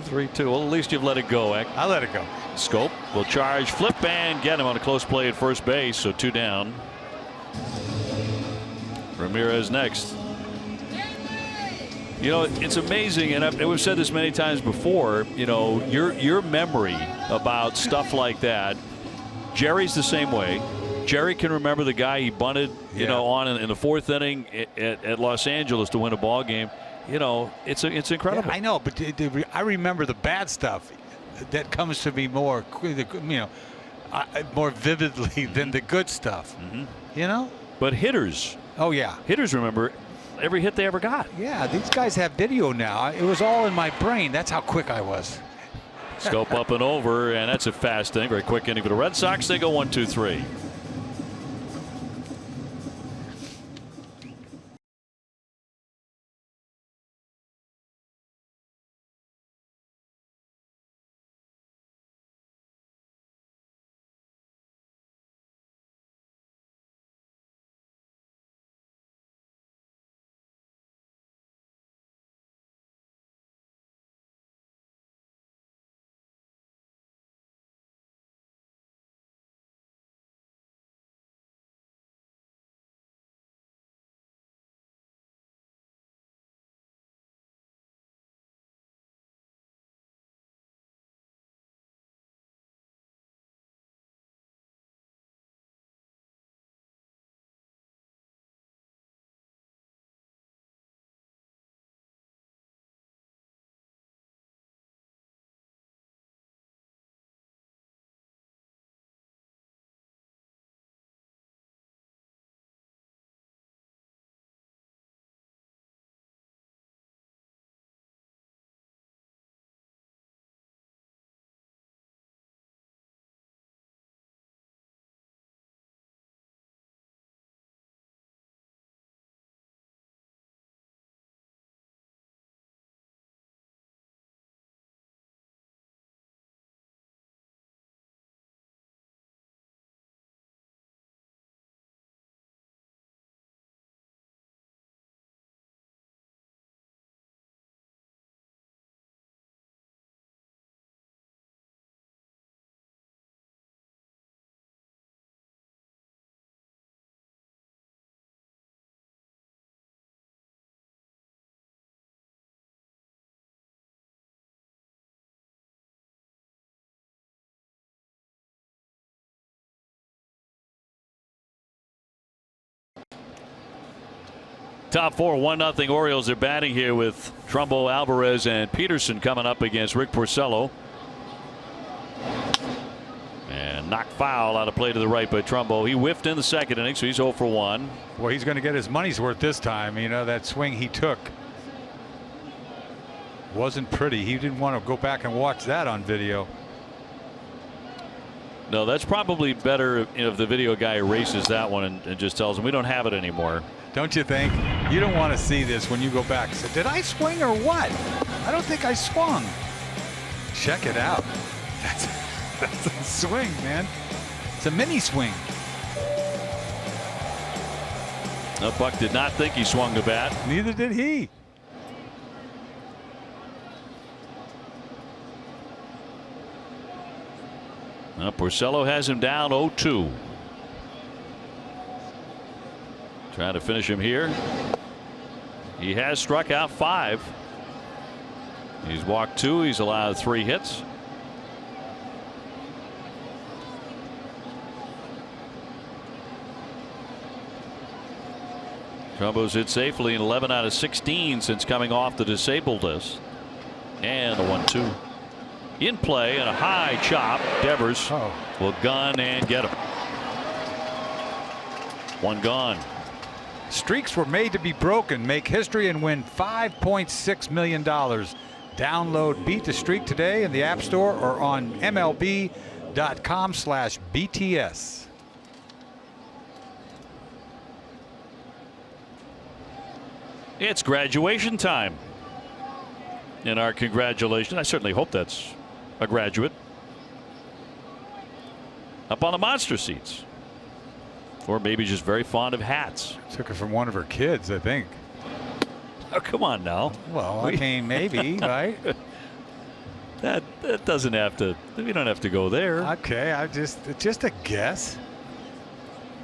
3-2. Well, at least you've let it go, Eck. I let it go. Scope will charge, flip, and get him on a close play at first base. So 2 down. Ramirez next. You know, it's amazing, and we've said this many times before. You know, your memory about stuff like that. Jerry's the same way. Jerry can remember the guy he bunted, you know, on in the 4th inning at Los Angeles to win a ball game. You know, it's incredible. Yeah, I know, but I remember the bad stuff that comes to me more, you know, more vividly than the good stuff. Mm-hmm. You know. But hitters. Oh yeah. Hitters remember every hit they ever got. Yeah, these guys have video now. It was all in my brain. That's how quick I was. Scope up and over, and that's a fast inning. Very quick inning for the Red Sox. They go 1-2-3. Top 4, 1-0 Orioles are batting here with Trumbo, Alvarez, and Peterson coming up against Rick Porcello. And knocked foul out of play to the right by Trumbo. He whiffed in the 2nd inning, so he's 0 for 1. Well, he's going to get his money's worth this time. You know, that swing he took wasn't pretty. He didn't want to go back and watch that on video. No, that's probably better if the video guy erases that one and just tells him we don't have it anymore. Don't you think? You don't want to see this when you go back. So, did I swing or what? I don't think I swung. Check it out. That's a swing, man. It's a mini swing. No, Buck did not think he swung the bat. Neither did he. Now Porcello has him down 0-2. Trying to finish him here. He has struck out 5. He's walked 2. He's allowed 3 hits. Trumbo's hit safely in 11 out of 16 since coming off the disabled list. And the 1-2 in play and a high chop. Devers will gun and get him. One gone. Streaks were made to be broken. Make history and win $5.6 million. Download Beat the Streak today in the App Store or on MLB.com/BTS. It's graduation time. And our congratulations. I certainly hope that's a graduate. Up on the monster seats. Or maybe just very fond of hats. Took it from one of her kids, I think. Oh, come on now. Well, I mean, maybe, right? That doesn't have to. We don't have to go there. Okay, it's just a guess.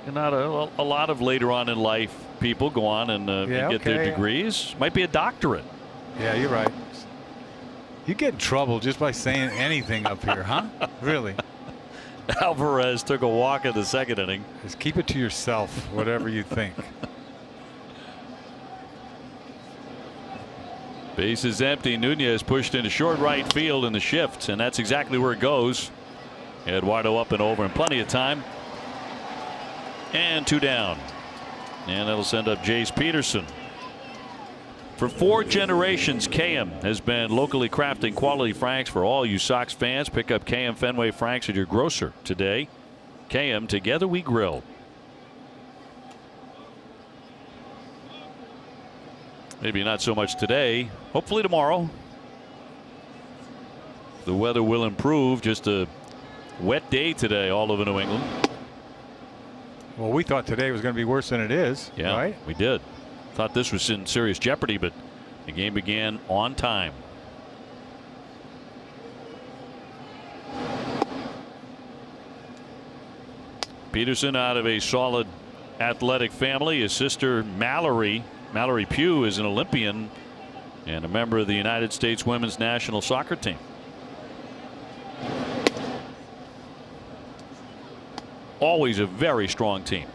And not a lot of later on in life people go on and get their degrees. Might be a doctorate. Yeah, you're right. You get in trouble just by saying anything up here, huh? Really? Alvarez took a walk in the second inning. Just keep it to yourself, whatever you think. Base is empty. Nunez pushed into short right field in the shift, and that's exactly where it goes. Eduardo up and over in plenty of time. And 2 down. And that'll send up Jace Peterson. For 4 generations, KM has been locally crafting quality Franks for all you Sox fans. Pick up KM Fenway Franks at your grocer today. KM, together we grill. Maybe not so much today. Hopefully tomorrow. The weather will improve. Just a wet day today all over New England. Well, we thought today was going to be worse than it is. Yeah, right? We did. Thought this was in serious jeopardy, but the game began on time. Peterson out of a solid athletic family. His sister Mallory Pugh is an Olympian and a member of the United States women's national soccer team. Always a very strong team.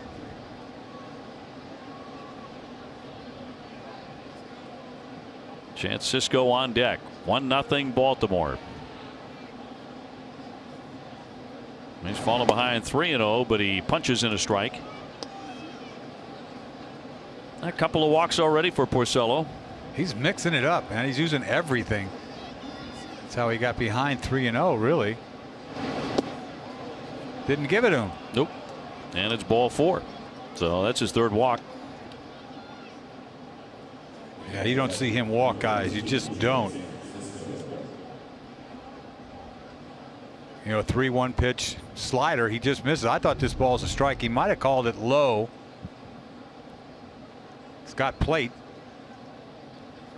Chance Cisco on deck. 1-0 Baltimore. He's fallen behind 3-0, but he punches in a strike. A couple of walks already for Porcello. He's mixing it up, man. He's using everything. That's how he got behind 3-0, really. Didn't give it to him. Nope. And it's ball 4. So that's his 3rd walk. Yeah, you don't see him walk guys. You just don't. You know, 3-1 pitch slider. He just misses. I thought this ball's a strike. He might have called it low. It's got plate.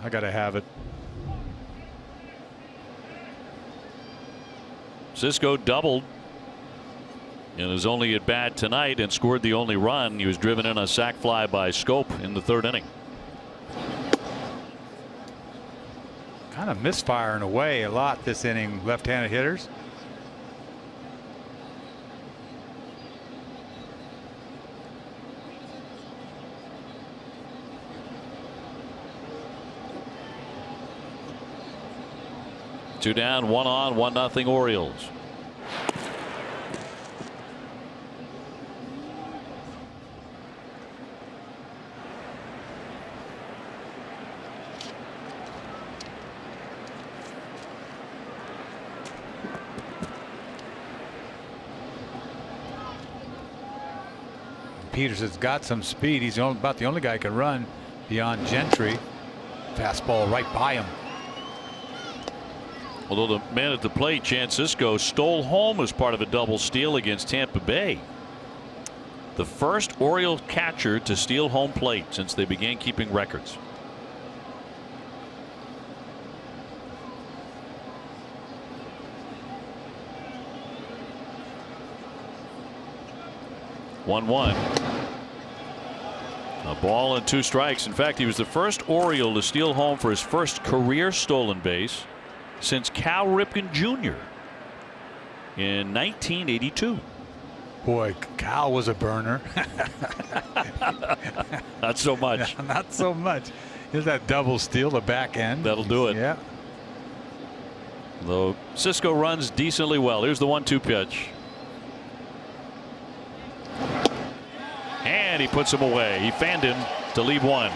I got to have it. Cisco doubled in his only at bat tonight and scored the only run. He was driven in a sac fly by Scope in the 3rd inning. Kind of misfiring away a lot this inning, left-handed hitters. Two down, 1 on, 1-0 Orioles. Peterson's got some speed. He's about the only guy who can run beyond Gentry. Fastball right by him. Although the man at the plate, Chance Cisco, stole home as part of a double steal against Tampa Bay. The first Oriole catcher to steal home plate since they began keeping records. One. A ball and 2 strikes. In fact, he was the first Oriole to steal home for his first career stolen base since Cal Ripken Jr. in 1982. Boy, Cal was a burner. Not so much. Not so much. Here's that double steal, the back end. That'll do it. Yeah. Though Cisco runs decently well. Here's the 1-2 pitch. And he puts him away. He fanned him to leave one.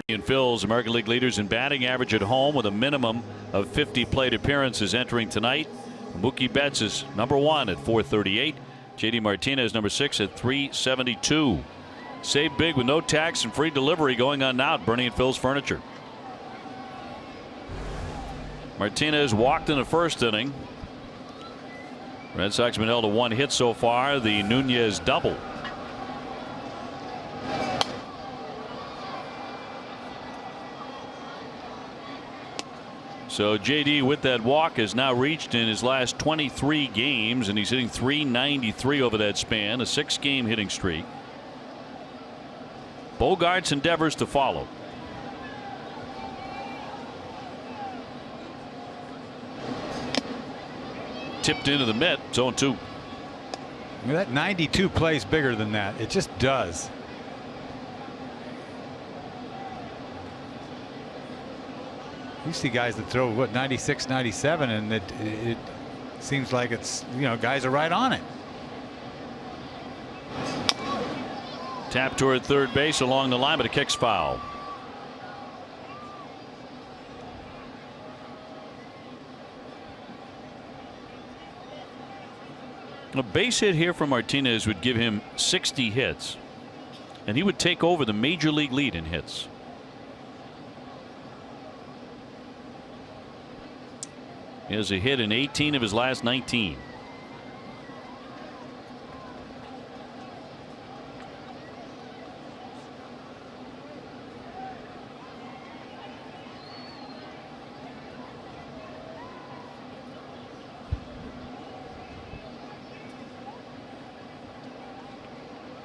And Phil's American League leaders in batting average at home with a minimum of 50 plate appearances entering tonight. Mookie Betts is #1 at 438. JD Martinez #6 at 372. Save big with no tax and free delivery going on now at Bernie and Phil's Furniture. Martinez walked in the first inning. Red Sox have been held to 1 hit so far. The Nunez double. So JD with that walk has now reached in his last 23 games, and he's hitting .393 over that span, a 6-game hitting streak. Bogart's endeavors to follow. Tipped into the mitt. It's 0-2. That 92 plays bigger than that. It just does. You see guys that throw what 96, 97, and it seems like it's, you know, guys are right on it. Tap toward third base along the line, but it kicks foul. A base hit here from Martinez would give him 60 hits, and he would take over the major league lead in hits. He has a hit in 18 of his last 19.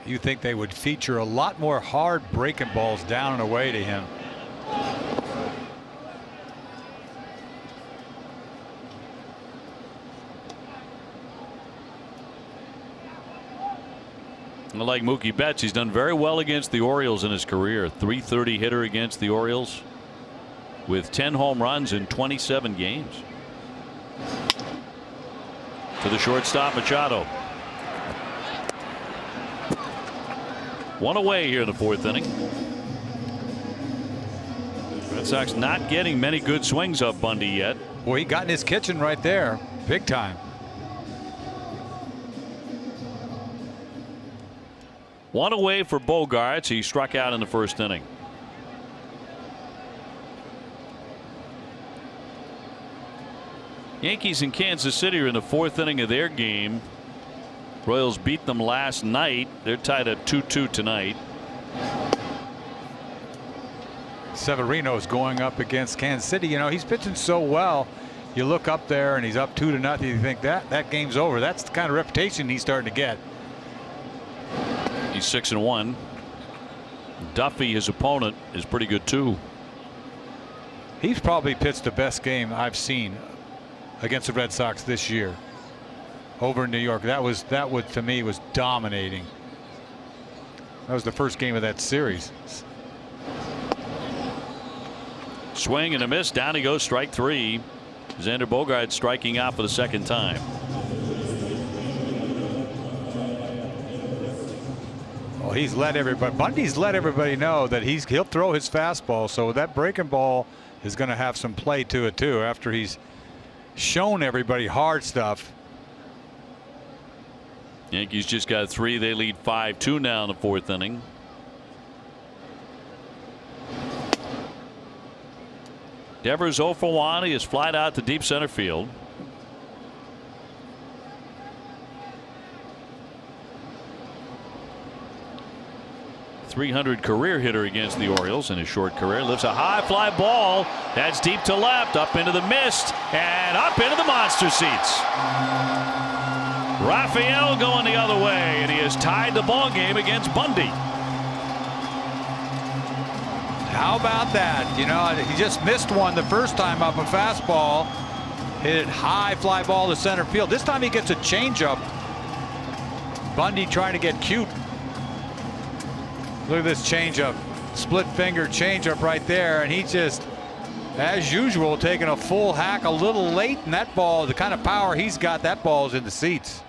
You think they would feature a lot more hard breaking balls down and away to him. Like Mookie Betts, he's done very well against the Orioles in his career. .330 hitter against the Orioles with 10 home runs in 27 games. To the shortstop, Machado. One away here in the 4th inning. Red Sox not getting many good swings up Bundy yet. Boy, he got in his kitchen right there, big time. One away for Bogaerts. He struck out in the first inning. Yankees in Kansas City are in the fourth inning of their game. Royals beat them last night. They're tied at 2-2 tonight. Severino's going up against Kansas City. You know, he's pitching so well. You look up there and he's up 2-0. You think that game's over. That's the kind of reputation he's starting to get. He's 6-1. Duffy, his opponent, is pretty good too. He's probably pitched the best game I've seen against the Red Sox this year over in New York. That would to me was dominating. That was the first game of that series. Swing and a miss. Down he goes, strike three. Xander Bogaerts striking out for the second time. Well, he's let everybody. Bundy's let everybody know that he'll throw his fastball. So that breaking ball is going to have some play to it too. After he's shown everybody hard stuff. Yankees just got three. They lead 5-2 now in the fourth inning. Devers 0 for 1. He is flied out to deep center field. .300 career hitter against the Orioles in his short career. Lifts a high fly ball. That's deep to left, up into the mist, and up into the monster seats. Raphael going the other way, and he has tied the ball game against Bundy. How about that? You know, he just missed one the first time up a fastball. Hit it high fly ball to center field. This time he gets a changeup. Bundy trying to get cute. Look at this changeup. Split finger changeup right there. And he just, as usual, taking a full hack a little late. And that ball, the kind of power he's got, that ball is in the seats.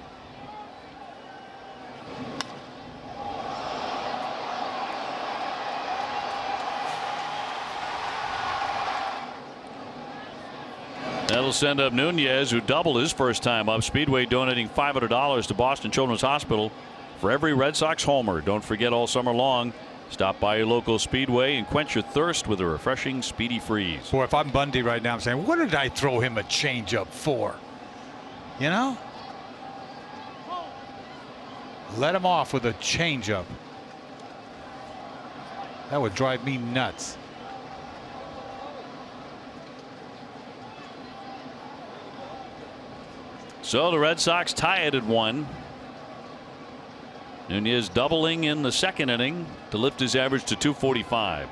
That'll send up Nunez, who doubled his first time up. Speedway donating $500 to Boston Children's Hospital for every Red Sox homer. Don't forget, all summer long, stop by your local Speedway and quench your thirst with a refreshing Speedy Freeze. Boy, if I'm Bundy right now, I'm saying, what did I throw him a changeup for? You know? Let him off with a changeup. That would drive me nuts. So the Red Sox tie it at 1. Nunez doubling in the second inning to lift his average to 245.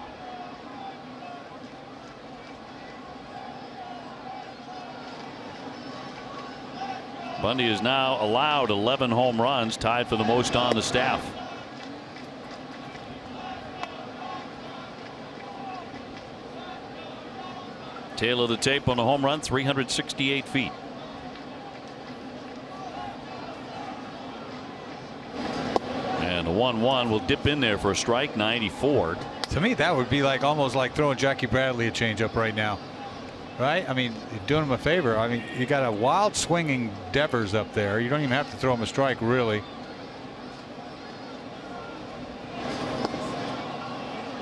Bundy is now allowed 11 home runs, tied for the most on the staff. Tail of the tape on the home run, 368 feet. And a 1-1 will dip in there for a strike, 94. To me, that would be like almost like throwing Jackie Bradley a changeup right now. Right? I mean, you're doing him a favor. I mean, you got a wild swinging Devers up there. You don't even have to throw him a strike, really.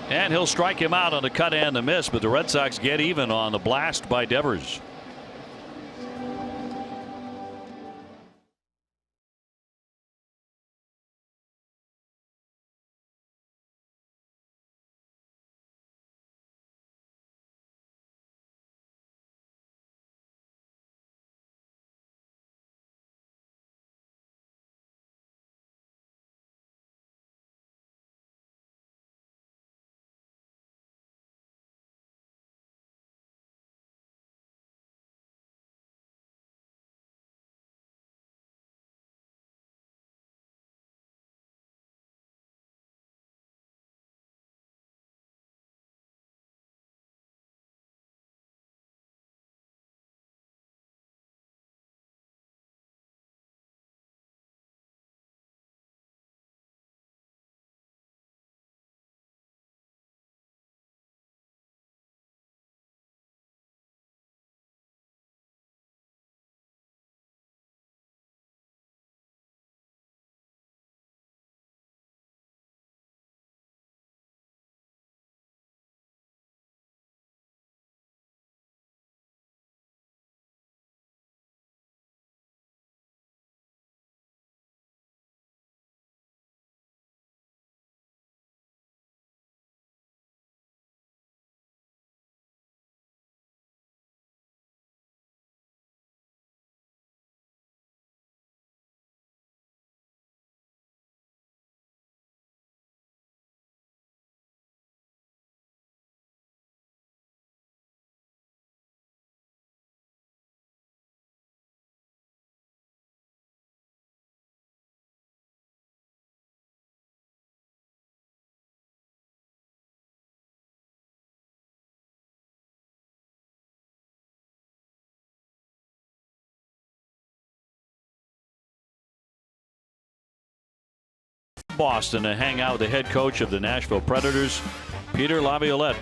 And he'll strike him out on the cut and the miss, but the Red Sox get even on the blast by Devers. Boston to hang out with the head coach of the Nashville Predators, Peter Laviolette.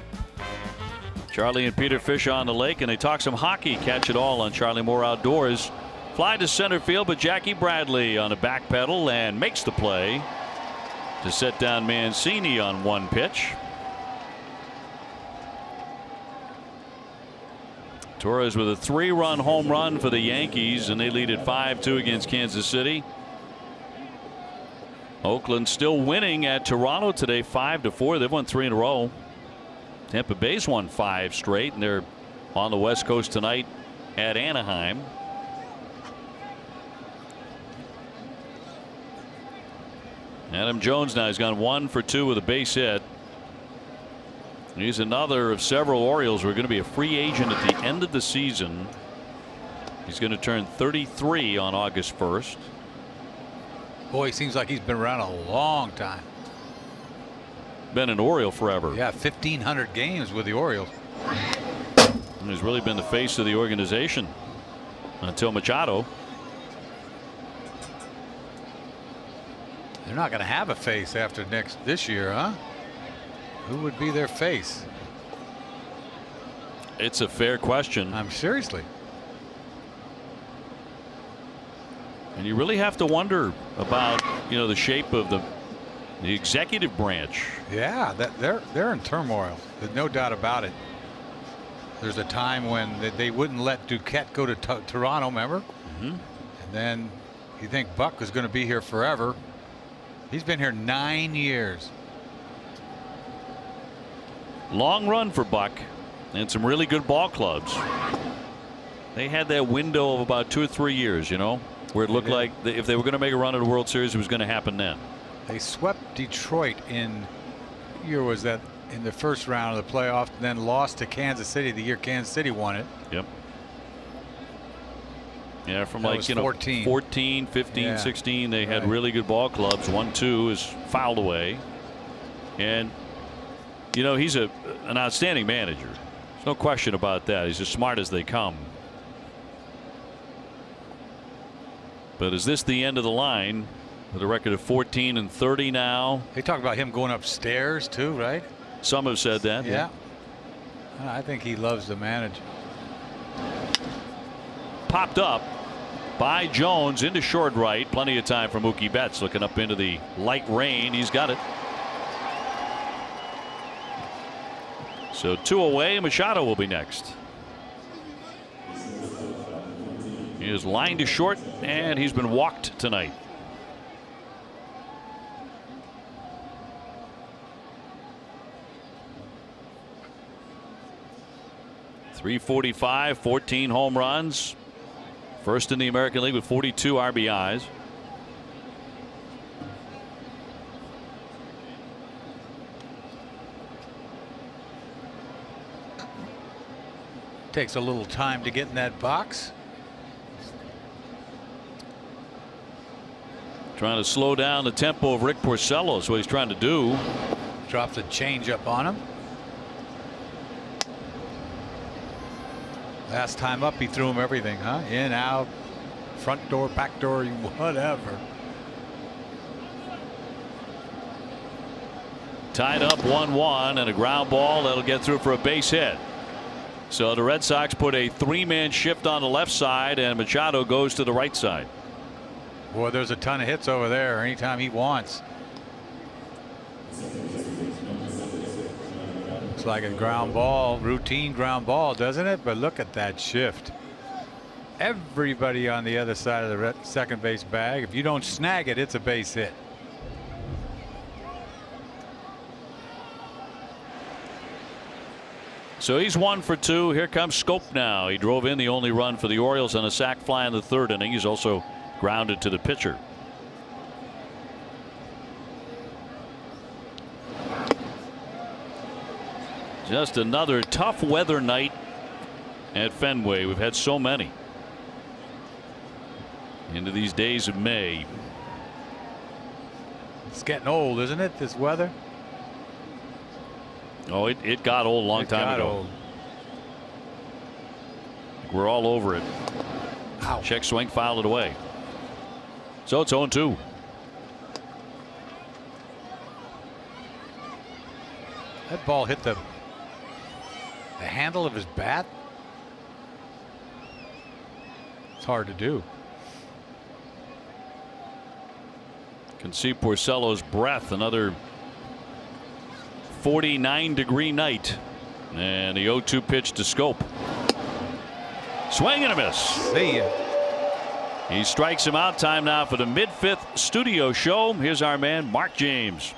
Charlie and Peter fish on the lake, and they talk some hockey. Catch it all on Charlie Moore Outdoors. Fly to center field, but Jackie Bradley on a back pedal and makes the play to set down Mancini on one pitch. Torres with a 3-run home run for the Yankees, and they lead at 5-2 against Kansas City. Oakland still winning at Toronto today, 5-4. They've won 3 in a row. Tampa Bay's won 5 straight, and they're on the West Coast tonight at Anaheim. Adam Jones now has gone 1 for 2 with a base hit. He's another of several Orioles who are going to be a free agent at the end of the season. He's going to turn 33 on August 1st. Boy, he seems like he's been around a long time. Been an Oriole forever. Yeah, 1,500 games with the Orioles. And he's really been the face of the organization until Machado. They're not going to have a face after this year, huh? Who would be their face? It's a fair question. I'm seriously. And you really have to wonder about, the shape of the executive branch. Yeah, they're in turmoil. There's no doubt about it. There's a time when they wouldn't let Duquette go to Toronto, remember? Mm-hmm. And then you think Buck was going to be here forever. He's been here 9 years. Long run for Buck and some really good ball clubs. They had that window of about 2 or 3 years, where it looked like if they were going to make a run at the World Series, it was going to happen then. They swept Detroit in the first round of the playoffs, and then lost to Kansas City the year Kansas City won it. Yep. Yeah, from 14, 15, 16, they had really good ball clubs. 1-2 is fouled away. And he's an outstanding manager. There's no question about that. He's as smart as they come. But is this the end of the line with a record of 14-30 now? They talk about him going upstairs too, right? Some have said that. Yeah. I think he loves the manager. Popped up by Jones into short right. Plenty of time for Mookie Betts looking up into the light rain. He's got it. So 2 away. Machado will be next. He is lined to short, and he's been walked tonight. .345, 14 home runs. First in the American League with 42 RBIs. Takes a little time to get in that box. Trying to slow down the tempo of Rick Porcello is what he's trying to do. Dropped the changeup on him. Last time up, he threw him everything, huh? In, out, front door, back door, whatever. Tied up 1-1 and a ground ball that'll get through for a base hit. So the Red Sox put a 3-man shift on the left side, and Machado goes to the right side. Boy, there's a ton of hits over there anytime he wants. Looks like a ground ball, routine ground ball, doesn't it? But look at that shift. Everybody on the other side of the second base bag. If you don't snag it, it's a base hit. So he's 1 for 2. Here comes Scope now. He drove in the only run for the Orioles on a sac fly in the 3rd inning. He's also grounded to the pitcher. Just another tough weather night at Fenway. We've had so many into these days of May. It's getting old, isn't it, this weather? Oh, it got old a long time ago. Old. We're all over it. Ow. Check swing, fouled it away. So it's 0-2. That ball hit the handle of his bat. It's hard to do. Can see Porcello's breath. Another 49-degree night. And the 0-2 pitch to Scope. Swing and a miss. See ya. He strikes him out. Time now for the mid-fifth studio show. Here's our man, Mark James.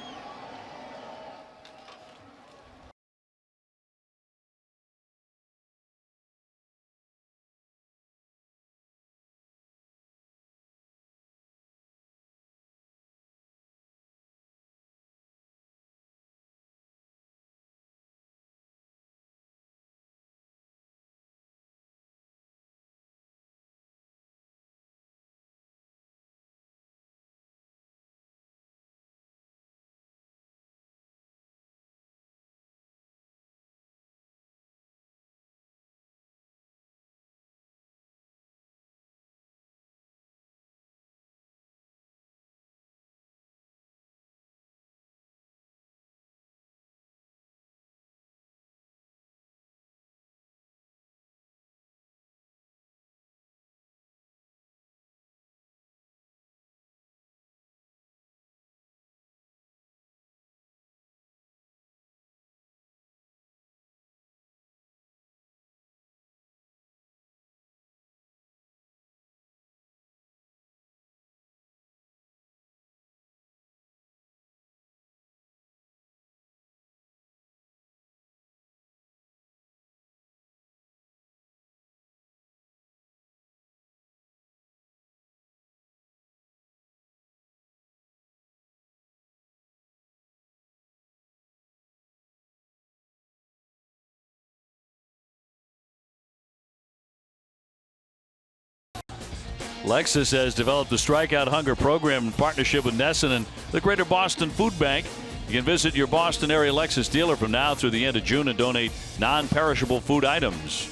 Lexus has developed a strikeout hunger program in partnership with Nesson and the Greater Boston Food Bank. You can visit your Boston area Lexus dealer from now through the end of June and donate non-perishable food items.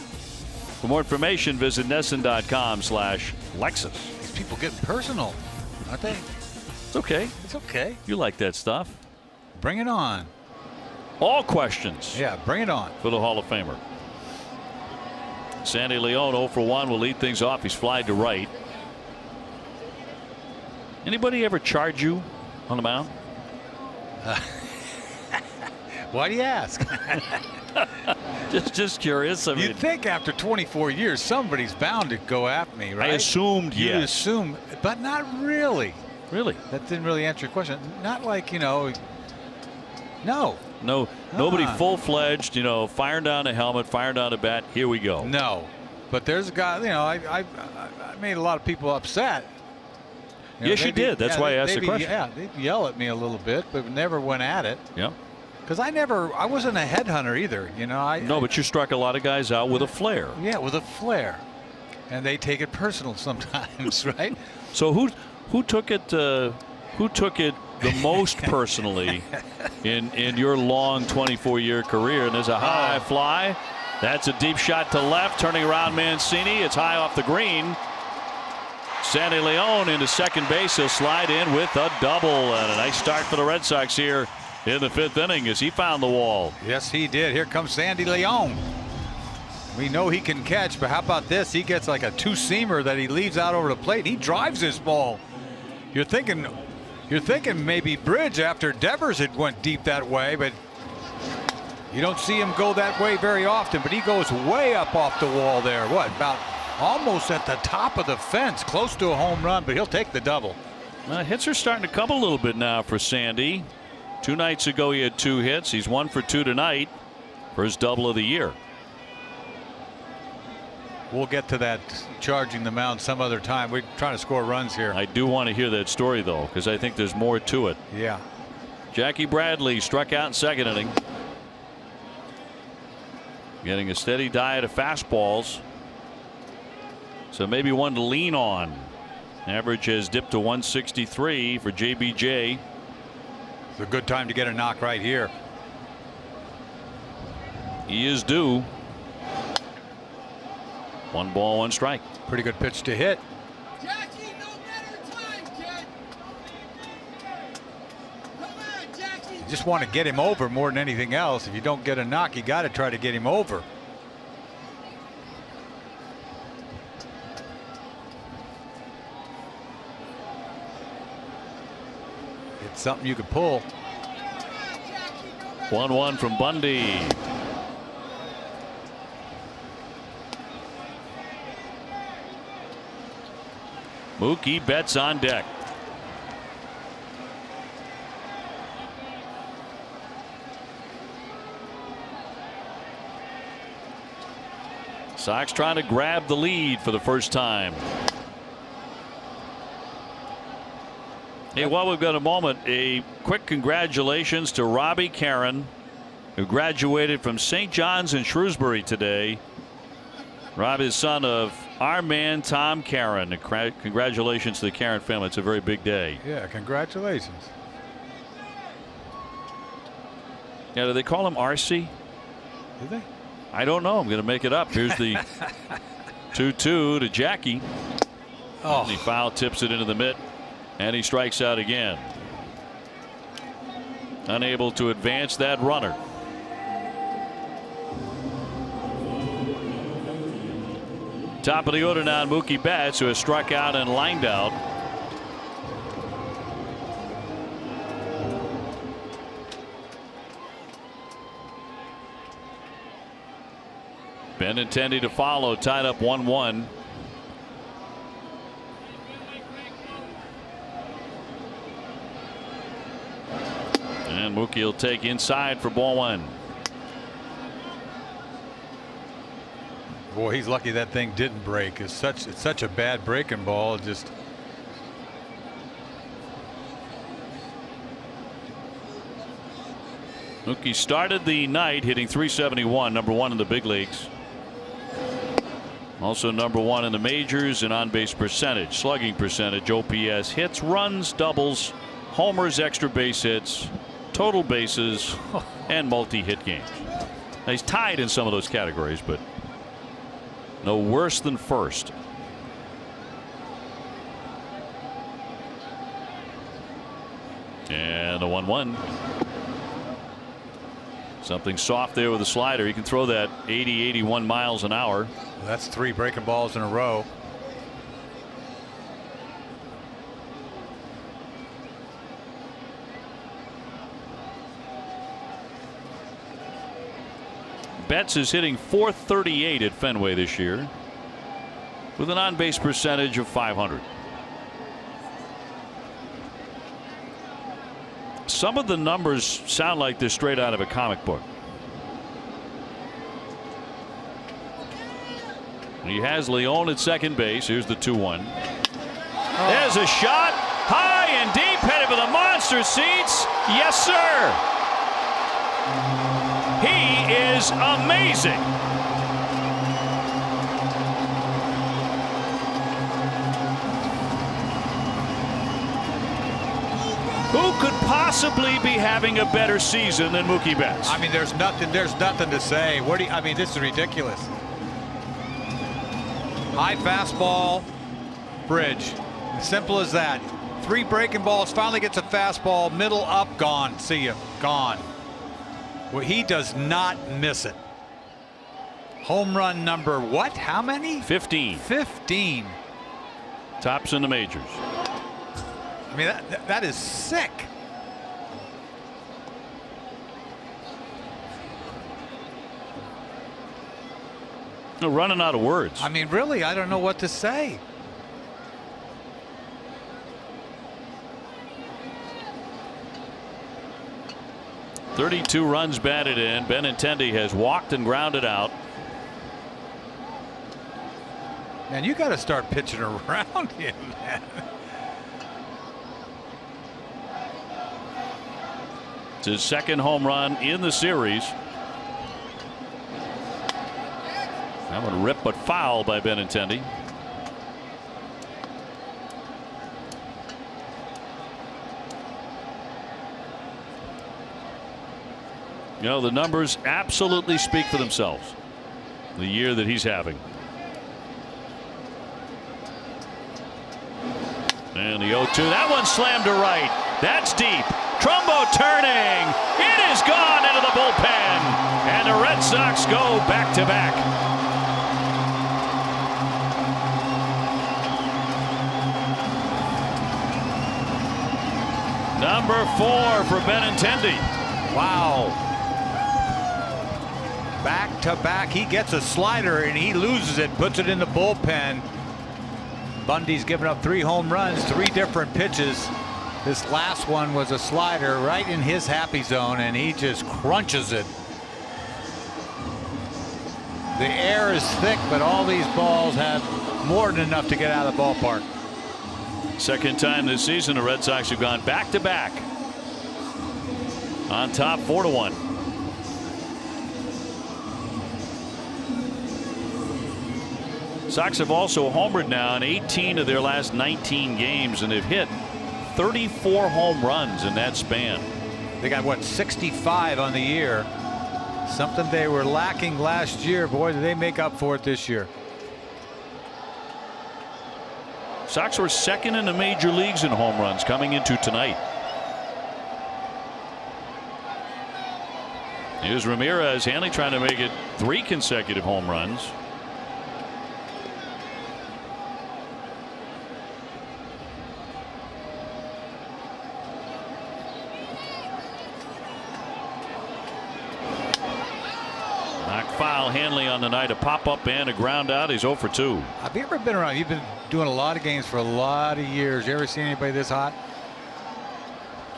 For more information, visit Nesson.com/Lexus. These people getting personal, aren't they? It's okay. It's okay. You like that stuff. Bring it on. All questions. Yeah, bring it on. For the Hall of Famer. Sandy Leon 0 for 1 will lead things off. He's flied to right. Anybody ever charge you on the mound? Why do you ask? just curious. I mean, You'd think after 24 years somebody's bound to go at me, right? I assumed you yes. assume, but not really. Really? That didn't really answer your question. Not like, you know, no. No, nobody full-fledged, you know, firing down the helmet, firing down the bat. Here we go. No, but there's a guy. You know, I made a lot of people upset. Yes, you did. That's why I asked the question. Yeah, they'd yell at me a little bit, but never went at it. Yeah. Because I wasn't a headhunter either. You know, No, but you struck a lot of guys out with a flair. Yeah, with a flair, and they take it personal sometimes, right? So who took it? Who took it the most personally in your long 24-year career? And there's a high fly. That's a deep shot to left, turning around Mancini. It's high off the green. Sandy Leon into second base. He'll slide in with a double, and a nice start for the Red Sox here in the 5th inning as he found the wall. Yes, he did. Here comes Sandy Leon. We know he can catch, but how about this? He gets like a two-seamer that he leaves out over the plate. He drives this ball. You're thinking maybe Bridge after Devers had went deep that way, but you don't see him go that way very often. But he goes way up off the wall there. What, about almost at the top of the fence, close to a home run, but he'll take the double. Hits are starting to come a little bit now for Sandy. 2 nights ago he had 2 hits. He's 1 for 2 tonight for his double of the year. We'll get to that charging the mound some other time. We're trying to score runs here. I do want to hear that story though, because I think there's more to it. Yeah. Jackie Bradley struck out in 2nd inning. Getting a steady diet of fastballs. So maybe one to lean on. Average has dipped to 163 for JBJ. It's a good time to get a knock right here. He is due. 1 ball, 1 strike. Pretty good pitch to hit. Jackie, no better time, kid. Come on, Jackie. You just want to get him over more than anything else. If you don't get a knock, you got to try to get him over. It's something you could pull. 1-1 from Bundy. Mookie Betts on deck. Sox trying to grab the lead for the first time. Hey, while we've got a moment, a quick congratulations to Robbie Karen, who graduated from St. John's in Shrewsbury today. Rob is son of our man Tom Karen. Congratulations to the Karen family. It's a very big day. Yeah, congratulations. Yeah, do they call him RC? Do they? I don't know. I'm going to make it up. Here's the 2-2 to Jackie. Oh. And he foul tips it into the mitt, and he strikes out again. Unable to advance that runner. Top of the order now, Mookie Betts, who has struck out and lined out. Benintendi to follow, tied up 1-1. And Mookie will take inside for ball one. Boy, he's lucky that thing didn't break. It's such a bad breaking ball. Just Mookie started the night hitting .371, number one in the big leagues. Also number one in the majors in on-base percentage, slugging percentage, OPS, hits, runs, doubles, homers, extra base hits, total bases, and multi-hit games. Now, he's tied in some of those categories, but no worse than first. And the 1-1. Something soft there with a slider. He can throw that 80, 81 miles an hour. That's 3 breaking balls in a row. Betts is hitting .438 at Fenway this year with an on-base percentage of .500. Some of the numbers sound like they're straight out of a comic book. He has Leon at second base. Here's the 2-1. There's a shot high and deep, headed for the monster seats. Yes, sir. He is amazing. Who could possibly be having a better season than Mookie Betts? I mean, there's nothing to say. I mean, this is ridiculous. High fastball, bridge. Simple as that. 3 breaking balls, finally gets a fastball, middle up, gone. See ya, gone. Well, he does not miss it. Home run number what? How many? 15. 15. Tops in the majors. I mean, that is sick. No, running out of words. I mean, really, I don't know what to say. .32 runs batted in. Benintendi has walked and grounded out. Man, you got to start pitching around him, man. It's his second home run in the series. That one ripped but foul by Benintendi. You know, the numbers absolutely speak for themselves. The year that he's having. And the 0-2. That one slammed to right. That's deep. Trumbo turning. It is gone into the bullpen. And the Red Sox go back-to-back. Number 4 for Benintendi. Wow. Back to back. He gets a slider and he loses it, puts it in the bullpen. Bundy's given up 3 home runs, 3 different pitches. This last one was a slider right in his happy zone, and he just crunches it. The air is thick, but all these balls have more than enough to get out of the ballpark. Second time this season the Red Sox have gone back-to-back. On top 4-1. Sox have also homered now in 18 of their last 19 games, and they've hit 34 home runs in that span. They got, what, 65 on the year. Something they were lacking last year. Boy, did they make up for it this year. Sox were second in the major leagues in home runs coming into tonight. Here's Ramirez. Hanley trying to make it 3 consecutive home runs. Foul. Hanley on the night, a pop-up and a ground out. He's 0 for 2. Have you ever been around? You've been doing a lot of games for a lot of years. You ever seen anybody this hot?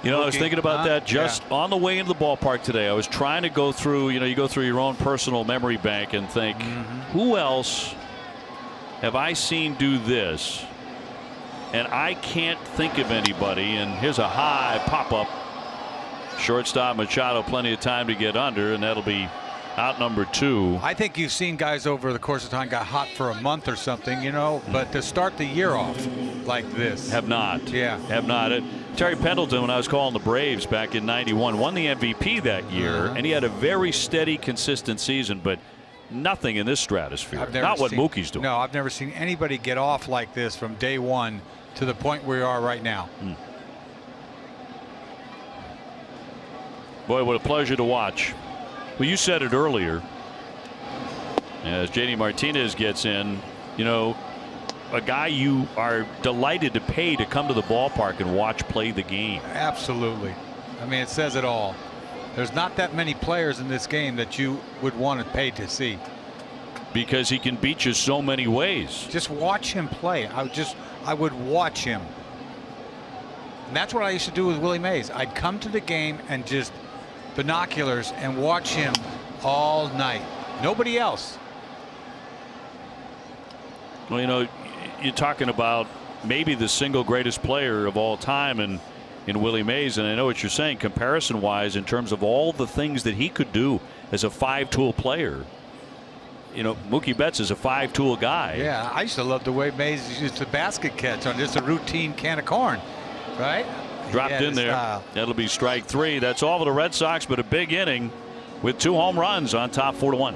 You know, I was thinking about that just on the way into the ballpark today. I was trying to go through, you go through your own personal memory bank and think, who else have I seen do this? And I can't think of anybody. And here's a high pop-up. Shortstop Machado, plenty of time to get under, and that'll be out number 2. I think you've seen guys over the course of time got hot for a month or something, but to start the year off like this. Have not. Yeah. Have not. Terry Pendleton, when I was calling the Braves back in '91, won the MVP that year, and he had a very steady, consistent season, but nothing in this stratosphere. Not what Mookie's doing. No, I've never seen anybody get off like this from day one to the point where we are right now. Boy, what a pleasure to watch. Well, you said it earlier. As JD Martinez gets in, a guy you are delighted to pay to come to the ballpark and watch play the game. Absolutely. I mean, it says it all. There's not that many players in this game that you would want to pay to see. Because he can beat you so many ways. Just watch him play. I would watch him. And that's what I used to do with Willie Mays. I'd come to the game and just binoculars and watch him all night. Nobody else. Well, you're talking about maybe the single greatest player of all time in Willie Mays, and I know what you're saying comparison wise in terms of all the things that he could do as a 5-tool player. Mookie Betts is a 5-tool guy. Yeah, I used to love the way Mays used to basket catch on just a routine can of corn, right? Dropped in there. Style. That'll be strike 3. That's all for the Red Sox, but a big inning with 2 home runs on top 4-1.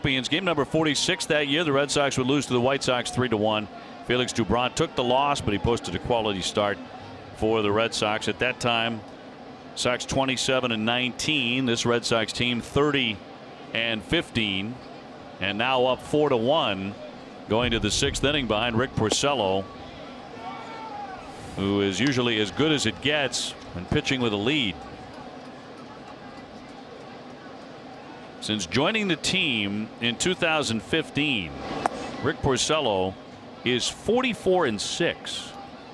Game number 46 that year. The Red Sox would lose to the White Sox 3-1. Felix Dubron took the loss, but he posted a quality start for the Red Sox. At that time, Sox 27-19. This Red Sox team 30-15, and now up 4-1, going to the 6th inning behind Rick Porcello, who is usually as good as it gets when pitching with a lead. Since joining the team in 2015, Rick Porcello is 44-6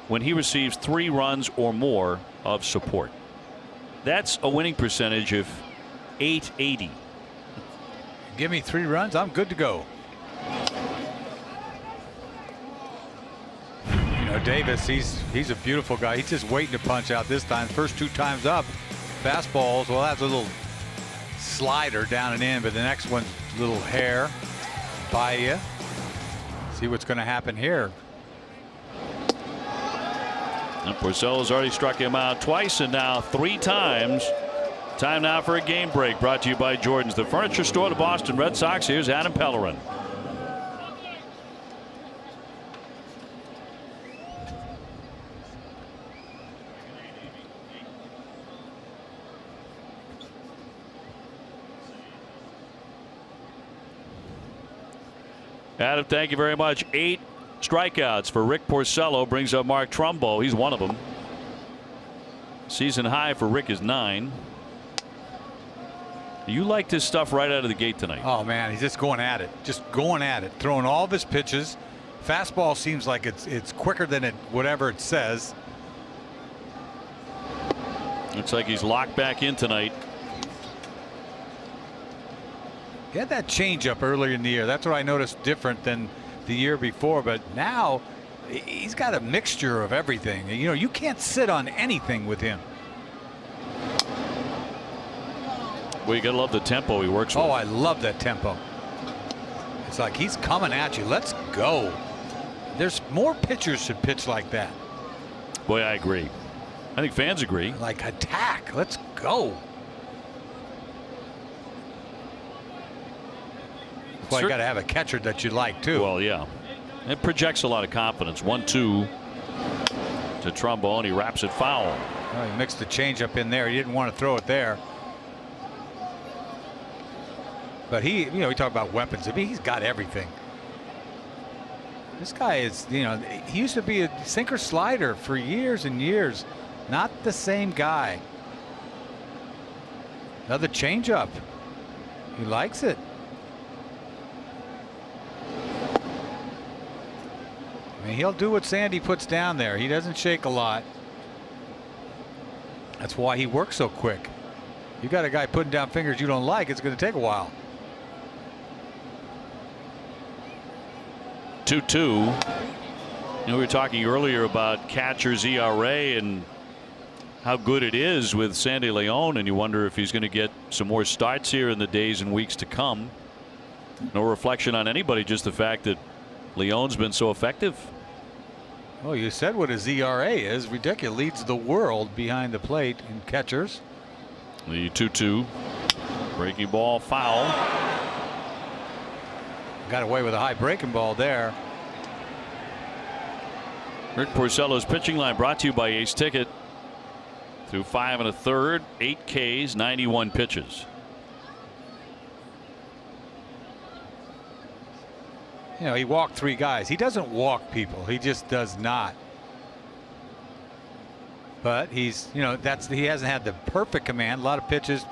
when he receives 3 runs or more of support. That's a winning percentage of .880. Give me 3 runs, I'm good to go. You know, Davis, he's a beautiful guy. He's just waiting to punch out this time. First 2 times up, fastballs. Well, that's a little slider down and in, but the next one's a little hair by you. See what's going to happen here. And Porcello's already struck him out twice and now 3 times. Time now for a game break, brought to you by Jordan's, the furniture store, the Boston Red Sox. Here's Adam Pellerin. Adam, thank you very much. 8 strikeouts for Rick Porcello brings up Mark Trumbo. He's one of them. Season high for Rick is 9. You liked his stuff right out of the gate tonight. Oh man, he's just going at it, throwing all of his pitches. Fastball seems like it's quicker than whatever it says. Looks like he's locked back in tonight. He had that changeup earlier in the year. That's what I noticed different than the year before. But now he's got a mixture of everything. You know, you can't sit on anything with him. Well, you gotta love the tempo he works with. Oh, I love that tempo. It's like he's coming at you. Let's go. There's more pitchers should pitch like that. Boy, I agree. I think fans agree. Like attack. Let's go. Well, you got to have a catcher that you like too. Well, yeah, it projects a lot of confidence. 1-2 to Trumbo, and he wraps it foul. Well, he mixed the changeup in there. He didn't want to throw it there. But he talk about weapons. I mean, he's got everything. This guy is, he used to be a sinker slider for years and years. Not the same guy. Another changeup. He likes it. I mean, he'll do what Sandy puts down there. He doesn't shake a lot. That's why he works so quick. You got a guy putting down fingers you don't like, it's going to take a while. 2-2. We were talking earlier about catcher's ERA and how good it is with Sandy Leon, and you wonder if he's going to get some more starts here in the days and weeks to come. No reflection on anybody, just the fact that Leon's been so effective. Well, you said what his ERA is. Ridiculous. Leads the world behind the plate in catchers. The 2-2. Breaking ball foul. Got away with a high breaking ball there. Rick Porcello's pitching line brought to you by Ace Ticket. Through 5 1/3, 8 Ks, 91 pitches. He walked 3 guys. He doesn't walk people. He just does not. But he hasn't had the perfect command. A lot of pitches.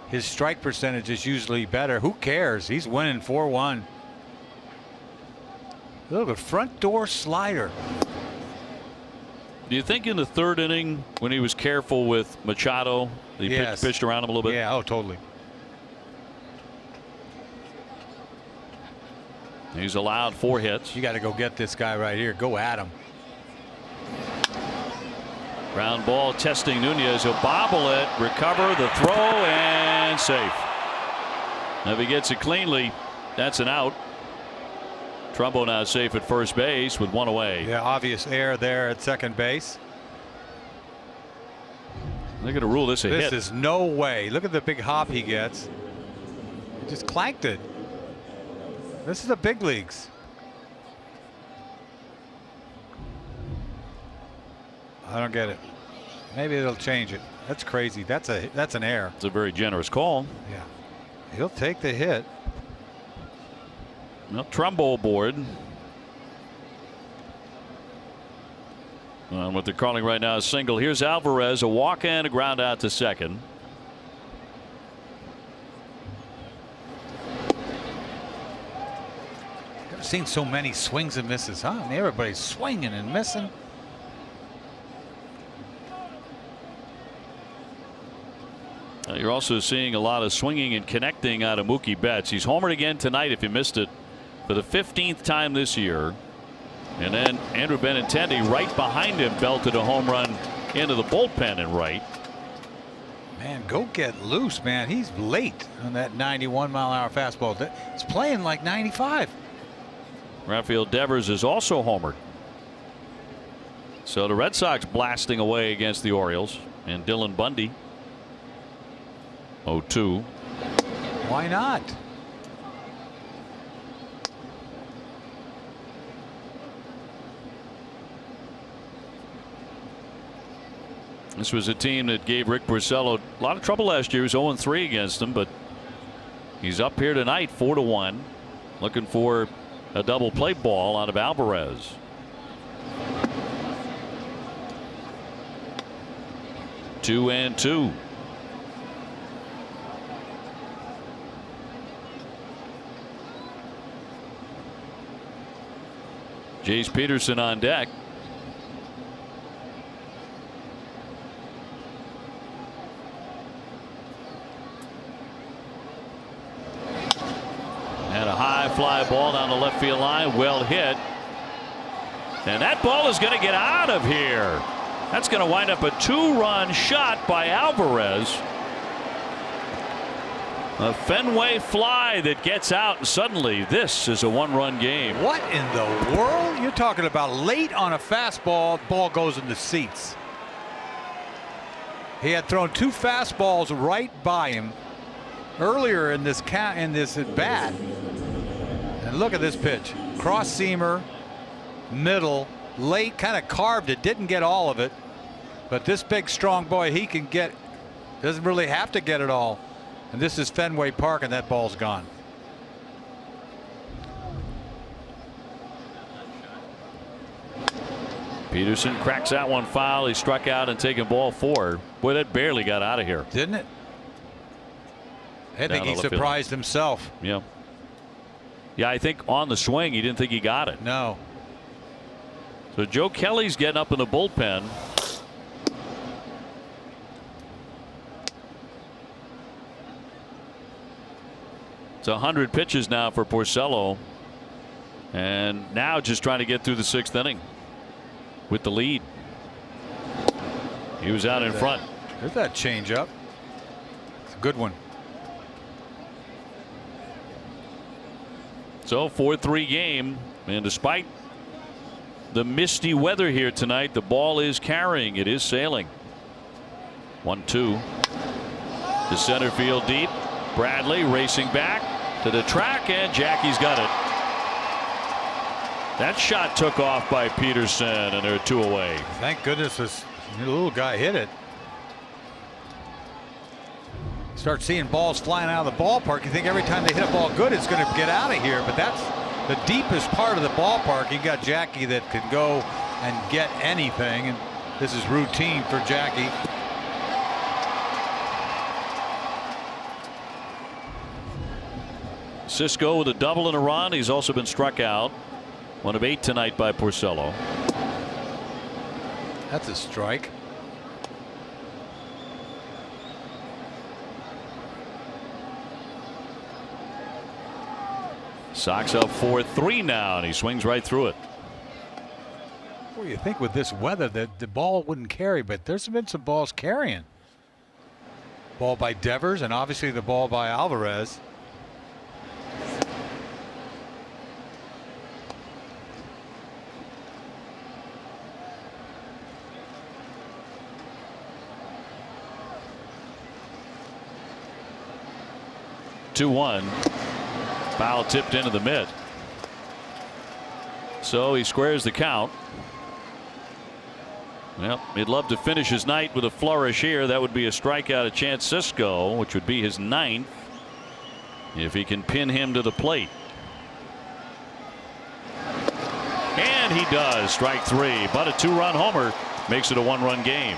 His strike percentage is usually better. Who cares? He's winning 4-1. Look at front door slider. Do you think in the 3rd inning, when he was careful with Machado, he pitched around him a little bit? Yeah, oh, totally. He's allowed 4 hits. You got to go get this guy right here. Go at him. Ground ball testing Nunez. He'll bobble it, recover the throw, and safe. Now if he gets it cleanly, that's an out. Trumbo now safe at first base with 1 away. Yeah, obvious error there at second base. They're going to rule this a hit. This is no way. Look at the big hop he gets. He just clanked it. This is the big leagues. I don't get it. Maybe it'll change it. That's crazy. That's an error. It's a very generous call. Yeah. He'll take the hit. Well, Trumbo aboard. What they're calling right now is single. Here's Alvarez, a walk and a ground out to second. Never seen so many swings and misses, huh? I mean, everybody's swinging and missing. You're also seeing a lot of swinging and connecting out of Mookie Betts. He's homered again tonight if you missed it for the 15th time this year. And then Andrew Benintendi right behind him belted a home run into the bullpen in right. Man, go get loose, man. He's late on that 91-mile-an-hour fastball. It's playing like 95. Rafael Devers is also homered. So the Red Sox blasting away against the Orioles. And Dylan Bundy 0-2. Why not? This was a team that gave Rick Porcello a lot of trouble last year. He was 0-3 against him, but he's up here tonight 4-1, looking for a double play ball out of Alvarez. Two and two. Jace Peterson on deck. And a high fly ball down the left field line, well hit. And that ball is going to get out of here. That's going to wind up a 2-run shot by Alvarez. A Fenway fly that gets out, and suddenly this is a 1-run game. What in the world? You're talking about late on a fastball, ball goes in the seats. He had thrown 2 fastballs right by him earlier in this at bat. And look at this pitch. Cross seamer, middle, late, kind of carved it, didn't get all of it. But this big strong boy, he can get, doesn't really have to get it all. And this is Fenway Park, and that ball's gone. Peterson cracks that one foul. He struck out and taken ball 4. Boy, that barely got out of here. Didn't it? I think he surprised himself. Yeah. Yeah, I think on the swing, he didn't think he got it. No. So Joe Kelly's getting up in the bullpen. It's 100 pitches now for Porcello. And now just trying to get through the 6th inning with the lead. He was out in front. There's that changeup. It's a good one. So 4-3 game, and despite the misty weather here tonight, the ball is carrying. It is sailing. 1-2 to center field deep. Bradley racing back to the track, and Jackie's got it. That shot took off by Peterson, and they're 2 away. Thank goodness this little guy hit it. Start seeing balls flying out of the ballpark. You think every time they hit a ball good, it's going to get out of here. But that's the deepest part of the ballpark. You got Jackie that can go and get anything, and this is routine for Jackie. Cisco with a double and a run. He's also been struck out. 1 of 8 tonight by Porcello. That's a strike. Sox up 4-3 now, and he swings right through it. Well, you think with this weather that the ball wouldn't carry, but there's been some balls carrying. Ball by Devers, and obviously the ball by Alvarez. Foul tipped into the mid. So he squares the count. Well, he'd love to finish his night with a flourish here. That would be a strikeout at Chance Sisco, which would be his 9th if he can pin him to the plate. And he does. Strike 3, but a 2-run homer makes it a 1-run game.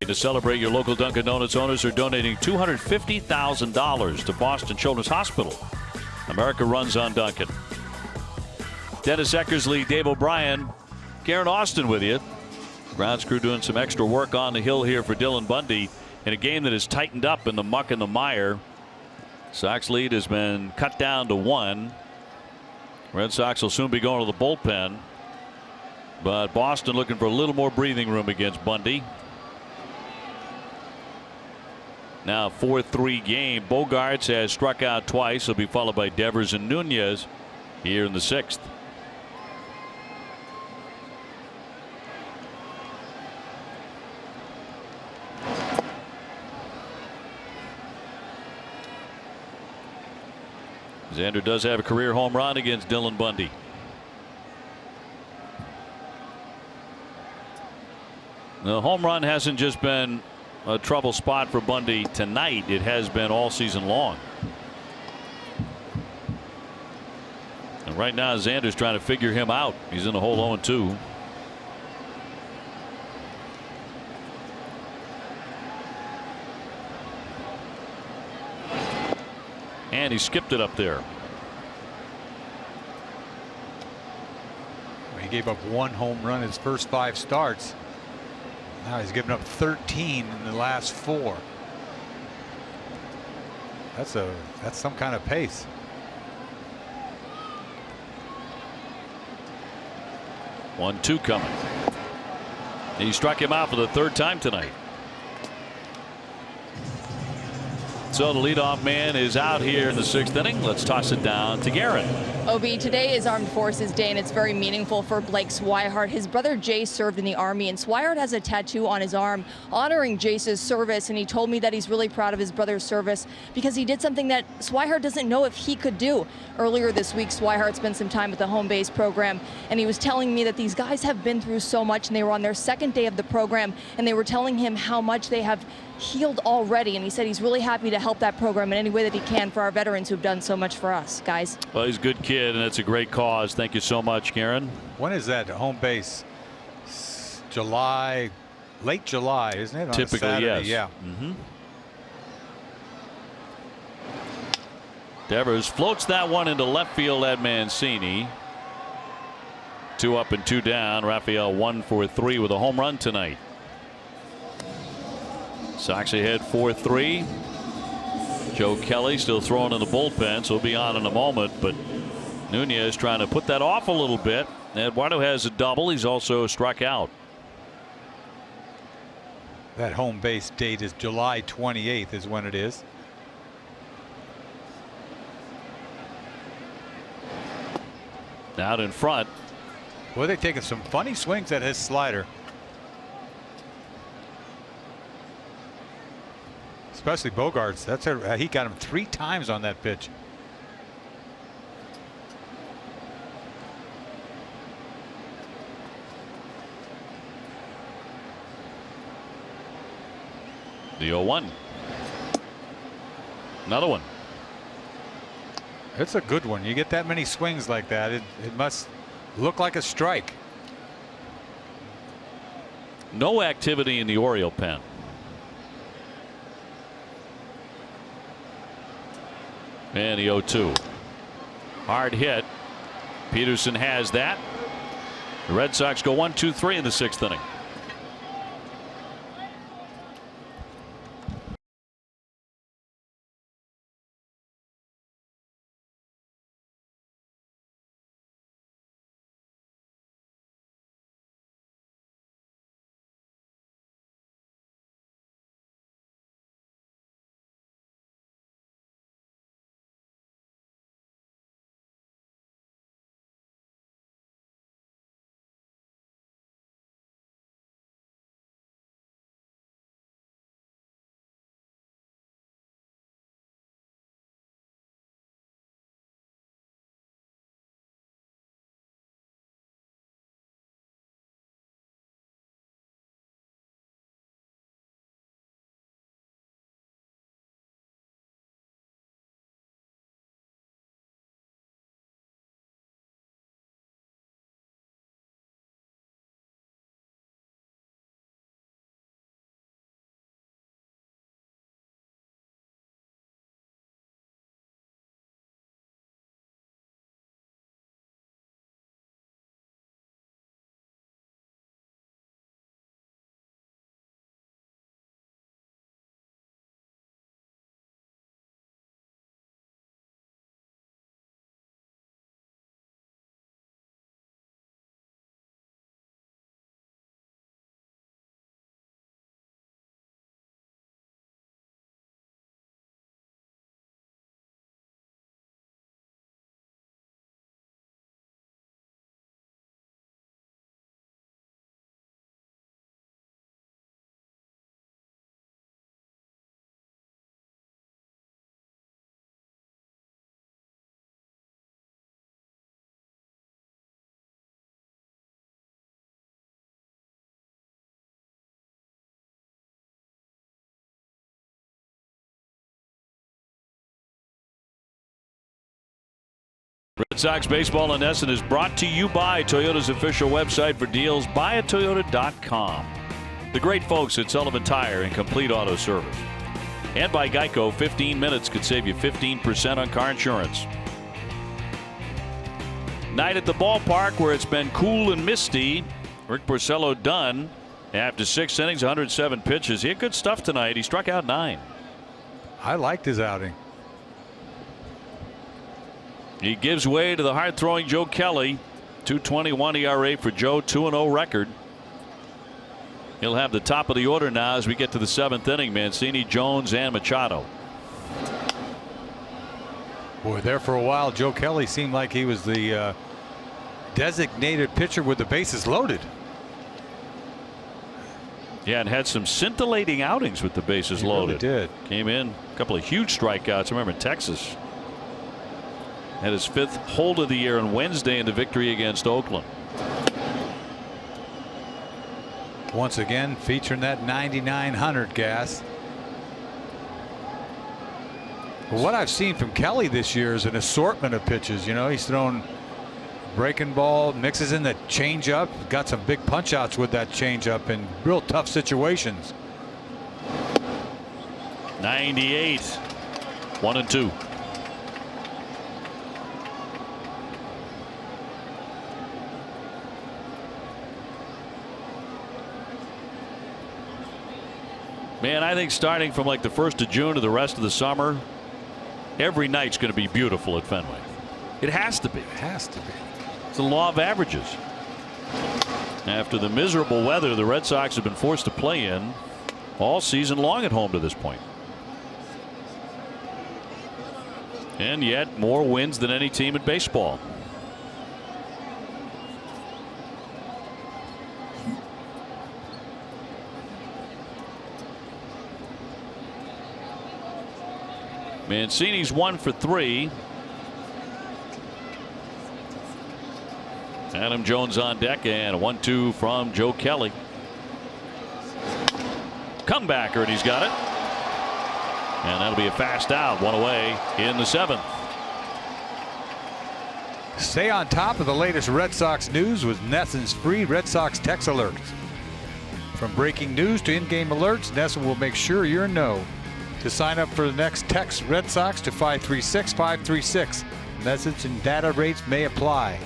To celebrate, your local Dunkin' Donuts owners are donating $250,000 to Boston Children's Hospital. America runs on Dunkin'. Dennis Eckersley, Dave O'Brien, Karen Austin with you. Grounds crew doing some extra work on the hill here for Dylan Bundy in a game that has tightened up in the muck and the mire. Sox lead has been cut down to 1. Red Sox will soon be going to the bullpen, but Boston looking for a little more breathing room against Bundy. Now 4-3 game. Bogarts has struck out twice. He'll be followed by Devers and Nunez here in the 6th. Xander does have a career home run against Dylan Bundy. The home run hasn't just been a trouble spot for Bundy tonight. It has been all season long. And right now Xander's trying to figure him out. He's in the hole 0-2. And he skipped it up there. He gave up 1 home run his first 5 starts. Now he's given up 13 in the last 4. That's some kind of pace. One, 2 coming. He struck him out for the 3rd time tonight. So the leadoff man is out here in the 6th inning. Let's toss it down to Guerin. OB, today is Armed Forces Day, and it's very meaningful for Blake Swihart. His brother Jay served in the Army, and Swihart has a tattoo on his arm honoring Jace's service, and he told me that he's really proud of his brother's service because he did something that Swihart doesn't know if he could do. Earlier this week, Swihart spent some time at the home base program, and he was telling me that these guys have been through so much, and they were on their 2nd day of the program, and they were telling him how much they have healed already, and he said he's really happy to help that program in any way that he can for our veterans who've done so much for us, guys. Well, he's a good kid, and it's a great cause. Thank you so much, Karen. When is that home base? July late July, isn't it? On Typically, a Saturday, yes. Yeah. Devers floats that one into left field at Mancini. 2 up and 2 down. Raphael 1 for 3 with a home run tonight. Sox ahead 4-3. Joe Kelly still throwing in the bullpen, so he'll be on in a moment. But Nunez trying to put that off a little bit. Eduardo has a double. He's also struck out. That home base date is July 28th is when it is. Out in front. Boy, they're taking some funny swings at his slider. Especially Bogarts. He got him 3 times on that pitch. The 0-1. Another one. It's a good one. You get that many swings like that, it must look like a strike. No activity in the Oriole pen. And the 0-2. Hard hit. Peterson has that. The Red Sox go 1-2-3 in the 6th inning. Red Sox baseball in Essen is brought to you by Toyota's official website for deals, buyatoyota.com. The great folks at Sullivan Tire and Complete Auto Service. And by Geico, 15 minutes could save you 15% on car insurance. Night at the ballpark where it's been cool and misty. Rick Porcello done after 6 innings, 107 pitches. He had good stuff tonight. He struck out 9. I liked his outing. He gives way to the hard-throwing Joe Kelly. 2.21 ERA for Joe, 2-0 record. He'll have the top of the order now as we get to the 7th inning. Mancini, Jones, and Machado. Boy, there for a while, Joe Kelly seemed like he was the designated pitcher with the bases loaded. Yeah, and had some scintillating outings with the bases loaded. Really did. Came in a couple of huge strikeouts. I remember in Texas. Had his 5th hold of the year on Wednesday in the victory against Oakland. Once again featuring that 9900 gas. What I've seen from Kelly this year is an assortment of pitches. You know, he's thrown breaking ball, mixes in the changeup. Got some big punch outs with that changeup in real tough situations. 98. 1-2. Man, I think starting from like the 1st of June to the rest of the summer, every night's going to be beautiful at Fenway. It has to be. It has to be. It's the law of averages. After the miserable weather the Red Sox have been forced to play in all season long at home to this point. And yet more wins than any team in baseball. Mancini's 1 for 3. Adam Jones on deck, and a 1-2 from Joe Kelly. Comebacker, and he's got it. And that'll be a fast out, 1 away in the 7th. Stay on top of the latest Red Sox news with NESN's free Red Sox text alerts. From breaking news to in-game alerts, NESN will make sure you're in know. To sign up for the next, text Red Sox to 536-536. Message and data rates may apply.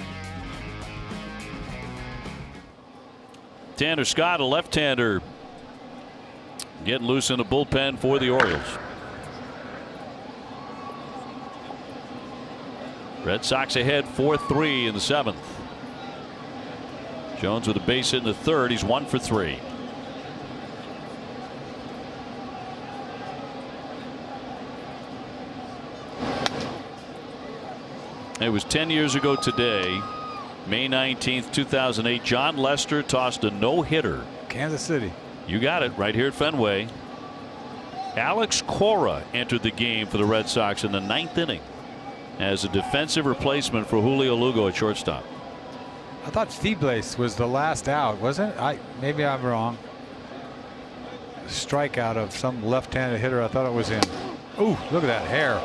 Tanner Scott, a left-hander, getting loose in the bullpen for the Orioles. Red Sox ahead 4-3 in the 7th. Jones with a base hit in the 3rd. He's 1 for 3. It was 10 years ago today, May 19th, 2008. John Lester tossed a no-hitter. Kansas City. You got it, right here at Fenway. Alex Cora entered the game for the Red Sox in the 9th inning as a defensive replacement for Julio Lugo at shortstop. I thought Febles was the last out, wasn't it? Maybe I'm wrong. Strikeout of some left-handed hitter. I thought it was him. Ooh, look at that hair.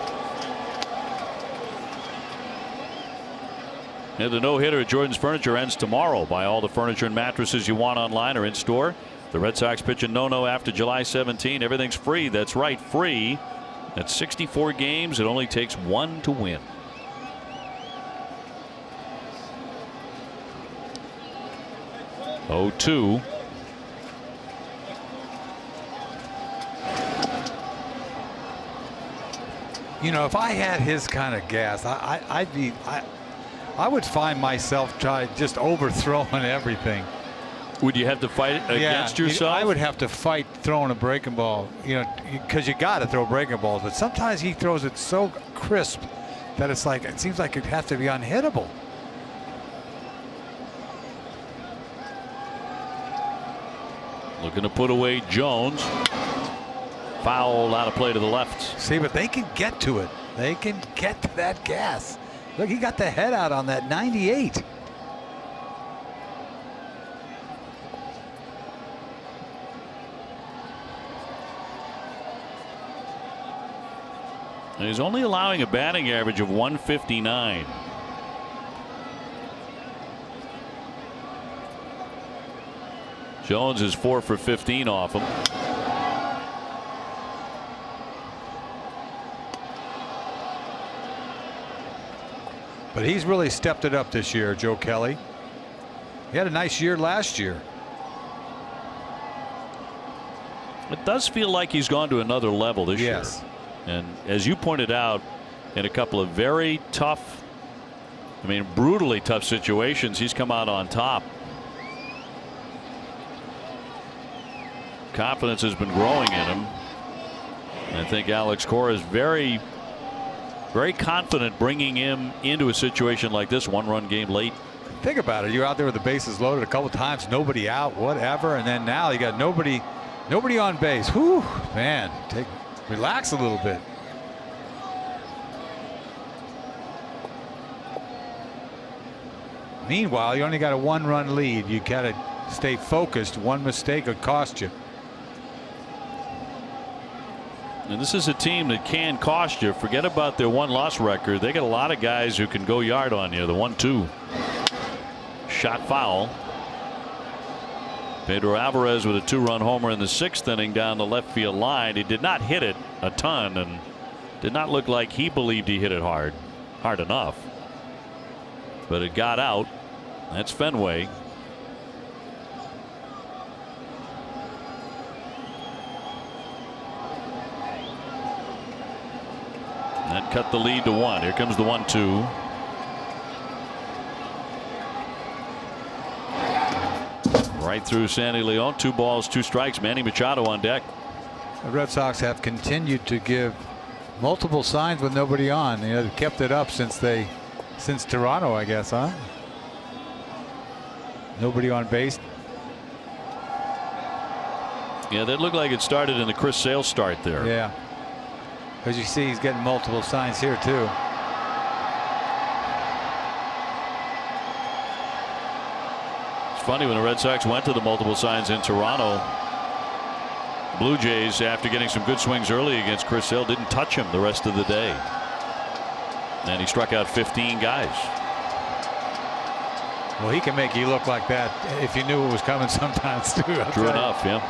And the no-hitter at Jordan's Furniture ends tomorrow. Buy all the furniture and mattresses you want online or in store. The Red Sox pitch a no-no after July 17. Everything's free. That's right, free. That's 64 games. It only takes 1 to win. Oh, 2. You know, if I had his kind of gas, I would find myself just overthrowing everything. Would you have to fight against yourself? I would have to fight throwing a breaking ball, because you got to throw breaking balls. But sometimes he throws it so crisp that it's like, it seems like it has to be unhittable. Looking to put away Jones. Foul out of play to the left. See, but they can get to it. They can get to that gas. Look, he got the head out on that 98. He's only allowing a batting average of 159. Jones is 4 for 15 off him. But he's really stepped it up this year, Joe Kelly. He had a nice year last year. It does feel like he's gone to another level this year. And as you pointed out, in a couple of very tough, brutally tough situations, he's come out on top. Confidence has been growing in him. I think Alex Cora is very confident bringing him into a situation like this, 1-run game late. Think about it. You're out there with the bases loaded a couple times, nobody out, whatever, and then now you got nobody on base. Whew, man, relax a little bit. Meanwhile, you only got a 1-run lead. You got to stay focused. One mistake could cost you. And this is a team that can cost you. Forget about their 1-loss record. They got a lot of guys who can go yard on you. The 1-2. shot foul. Pedro Alvarez with a 2-run homer in the 6th inning down the left field line. He did not hit it a ton and did not look like he believed he hit it hard enough. But it got out. That's Fenway. That cut the lead to 1. Here comes the 1-2. Right through Sandy Leon. 2 balls, 2 strikes. Manny Machado on deck. The Red Sox have continued to give multiple signs with nobody on. You know, they've kept it up since Toronto, I guess, huh? Nobody on base. Yeah, that looked like it started in the Chris Sale start there. Yeah. As you see, he's getting multiple signs here too. It's funny, when the Red Sox went to the multiple signs in Toronto, Blue Jays, after getting some good swings early against Chris Sale, didn't touch him the rest of the day. And he struck out 15 guys. Well, he can make you look like that if you knew it was coming sometimes too. True enough, yeah.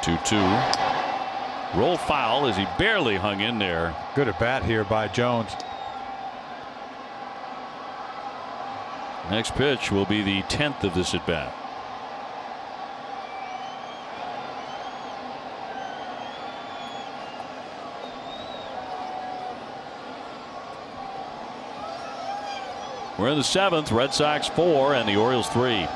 2-2. Roll foul as he barely hung in there. Good at bat here by Jones. Next pitch will be the 10th of this at bat. We're in the 7th. Red Sox 4 and the Orioles 3.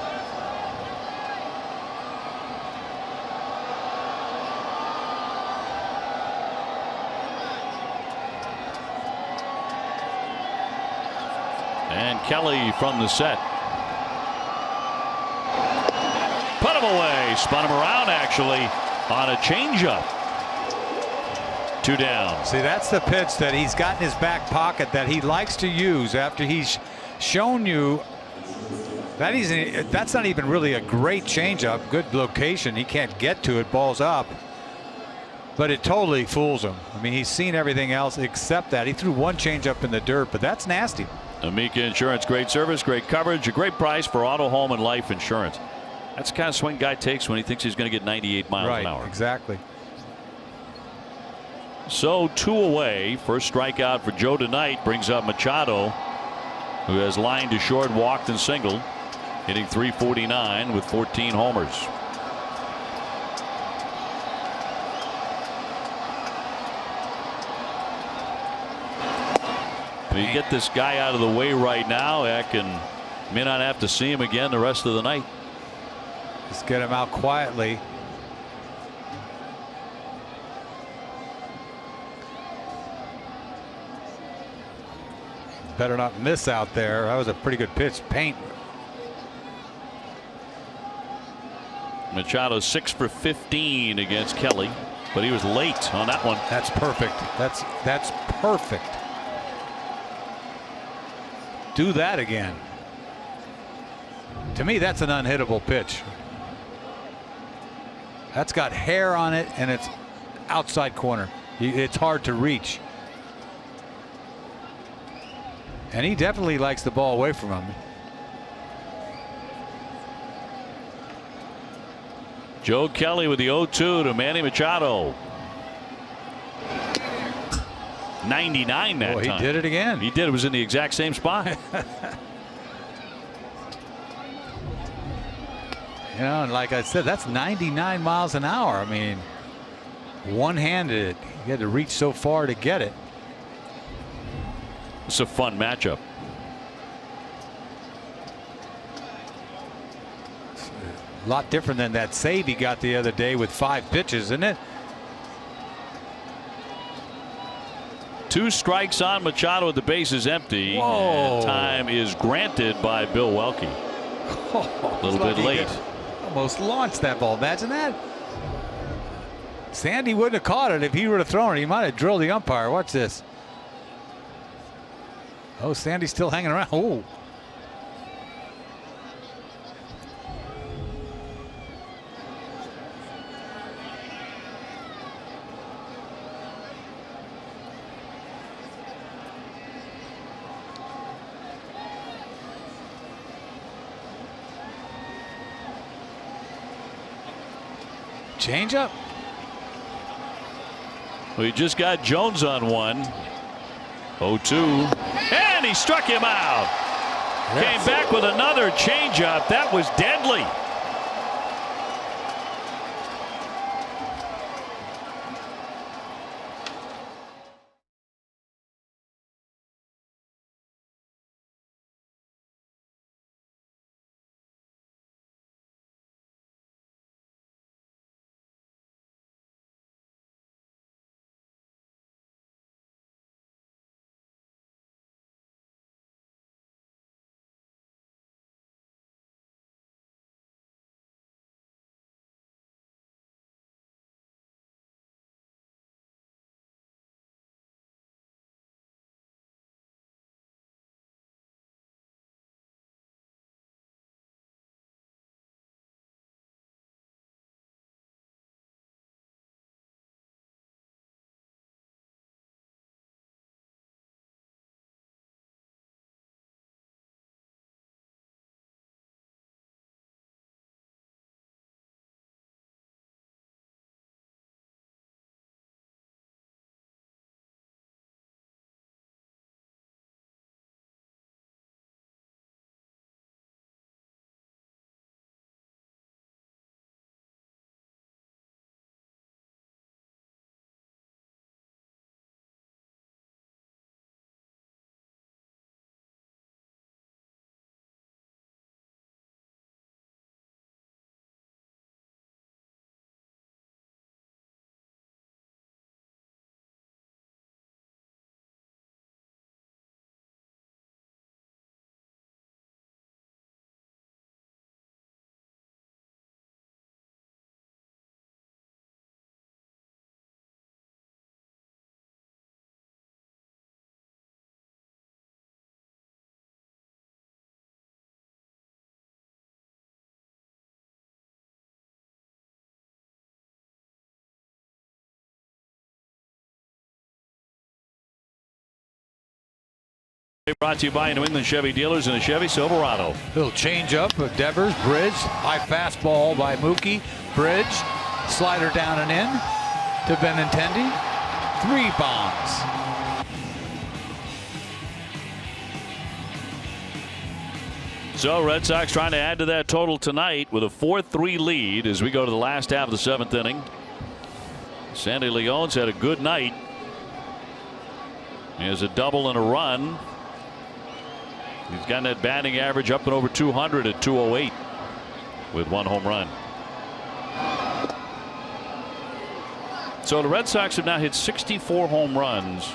And Kelly from the set. Put him away. Spun him around actually on a changeup. 2 down. See, that's the pitch that he's got in his back pocket that he likes to use after he's shown you that that's not even really a great changeup. Good location. He can't get to it. Ball's up. But it totally fools him. I mean, he's seen everything else except that. He threw one changeup in the dirt, but that's nasty. Amica Insurance, great service, great coverage, a great price for auto, home, and life insurance. That's the kind of swing guy takes when he thinks he's going to get 98 miles an hour. Exactly. So 2 away. First strikeout for Joe tonight brings up Machado, who has lined to short, walked, and singled, hitting .349 with 14 homers. If you get this guy out of the way right now, Eck, and may not have to see him again the rest of the night. Just get him out quietly. Better not miss out there. That was a pretty good pitch. Paint. Machado 6 for 15 against Kelly, but he was late on that one. That's perfect. That's perfect. Do that again. To me, that's an unhittable pitch. That's got hair on it, and it's outside corner. It's hard to reach. And he definitely likes the ball away from him. Joe Kelly with the 0-2 to Manny Machado. 99 that time. He did it again. He did. It was in the exact same spot. You know, and like I said, that's 99 miles an hour. I mean, one-handed. You had to reach so far to get it. It's a fun matchup. A lot different than that save he got the other day with 5 pitches, isn't it? 2 strikes on Machado with the bases empty. Whoa. And time is granted by Bill Welke. A little bit late. Almost launched that ball. Imagine that. Sandy wouldn't have caught it if he would have thrown it. He might have drilled the umpire. Watch this. Oh, Sandy's still hanging around. Oh. Change up. We just got Jones on one. 0-2. And he struck him out. Yes. Came back with another changeup. That was deadly. Brought to you by New England Chevy Dealers and a Chevy Silverado. Little change up of Devers, bridge, high fastball by Mookie, bridge, slider down and in to Benintendi. 3 bombs. So Red Sox trying to add to that total tonight with a 4-3 lead as we go to the last half of the 7th inning. Sandy Leon's had a good night. He has a double and a run. He's gotten that batting average up and over 200 at 208 with 1 home run. So the Red Sox have now hit 64 home runs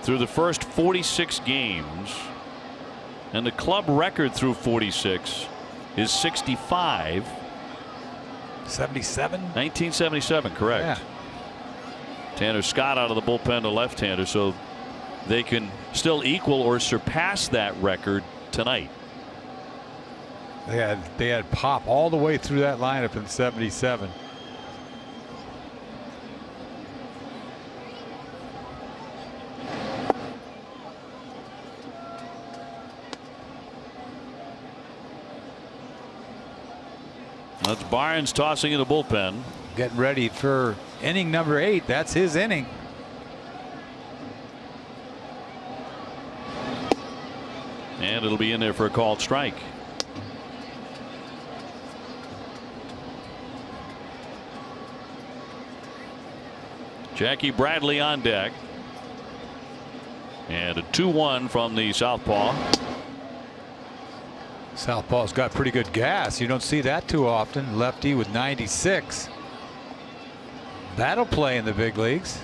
through the first 46 games. And the club record through 46 is 65. 77? 1977, correct. Yeah. Tanner Scott out of the bullpen, the left-hander, so they can still equal or surpass that record tonight. They had pop all the way through that lineup in 77. That's Barnes tossing in the bullpen. Getting ready for inning number 8. That's his inning. And it'll be in there for a called strike. Jackie Bradley on deck. And a 2-1 from the southpaw. Southpaw's got pretty good gas. You don't see that too often. Lefty with 96. That'll play in the big leagues.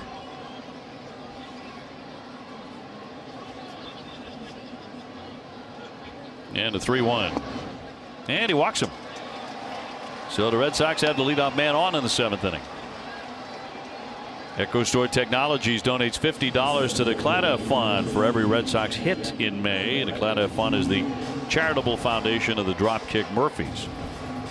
And a 3-1. And he walks him. So the Red Sox have the leadoff man on in the 7th inning. Echo Store Technologies donates $50 to the Clada Fund for every Red Sox hit in May. And the Clada Fund is the charitable foundation of the Dropkick Murphys.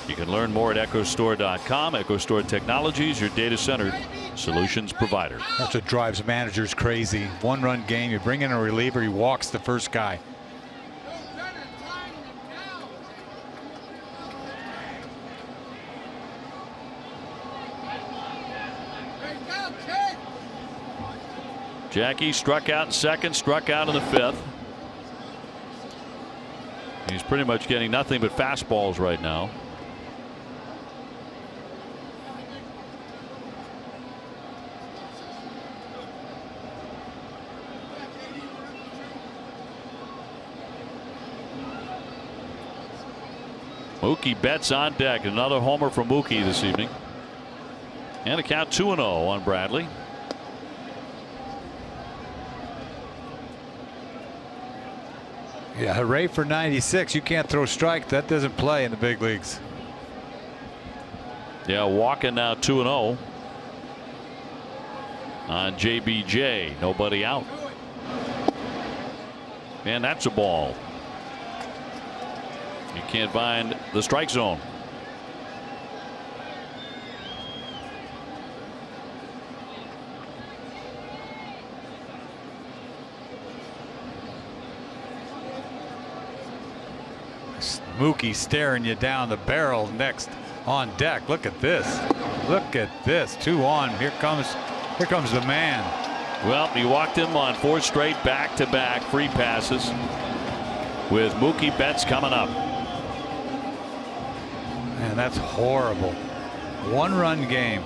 You can learn more at echostore.com. Echo Store Technologies, your data center solutions provider. That's what drives managers crazy. 1-run game. You bring in a reliever, he walks the first guy. Jackie struck out in second, struck out in the fifth. He's pretty much getting nothing but fastballs right now. Mookie Betts on deck. Another homer from Mookie this evening. And a count 2-0 on Bradley. Yeah, hooray for 96. You can't throw strike. That doesn't play in the big leagues. Yeah, walking now 2-0 on JBJ. Nobody out. And that's a ball. You can't find the strike zone. Mookie staring you down the barrel next on deck. Look at this. Look at this. 2 on. Here comes the man. Well, he walked him on 4 straight back-to-back free passes with Mookie Betts coming up. Man, that's horrible. 1-run game.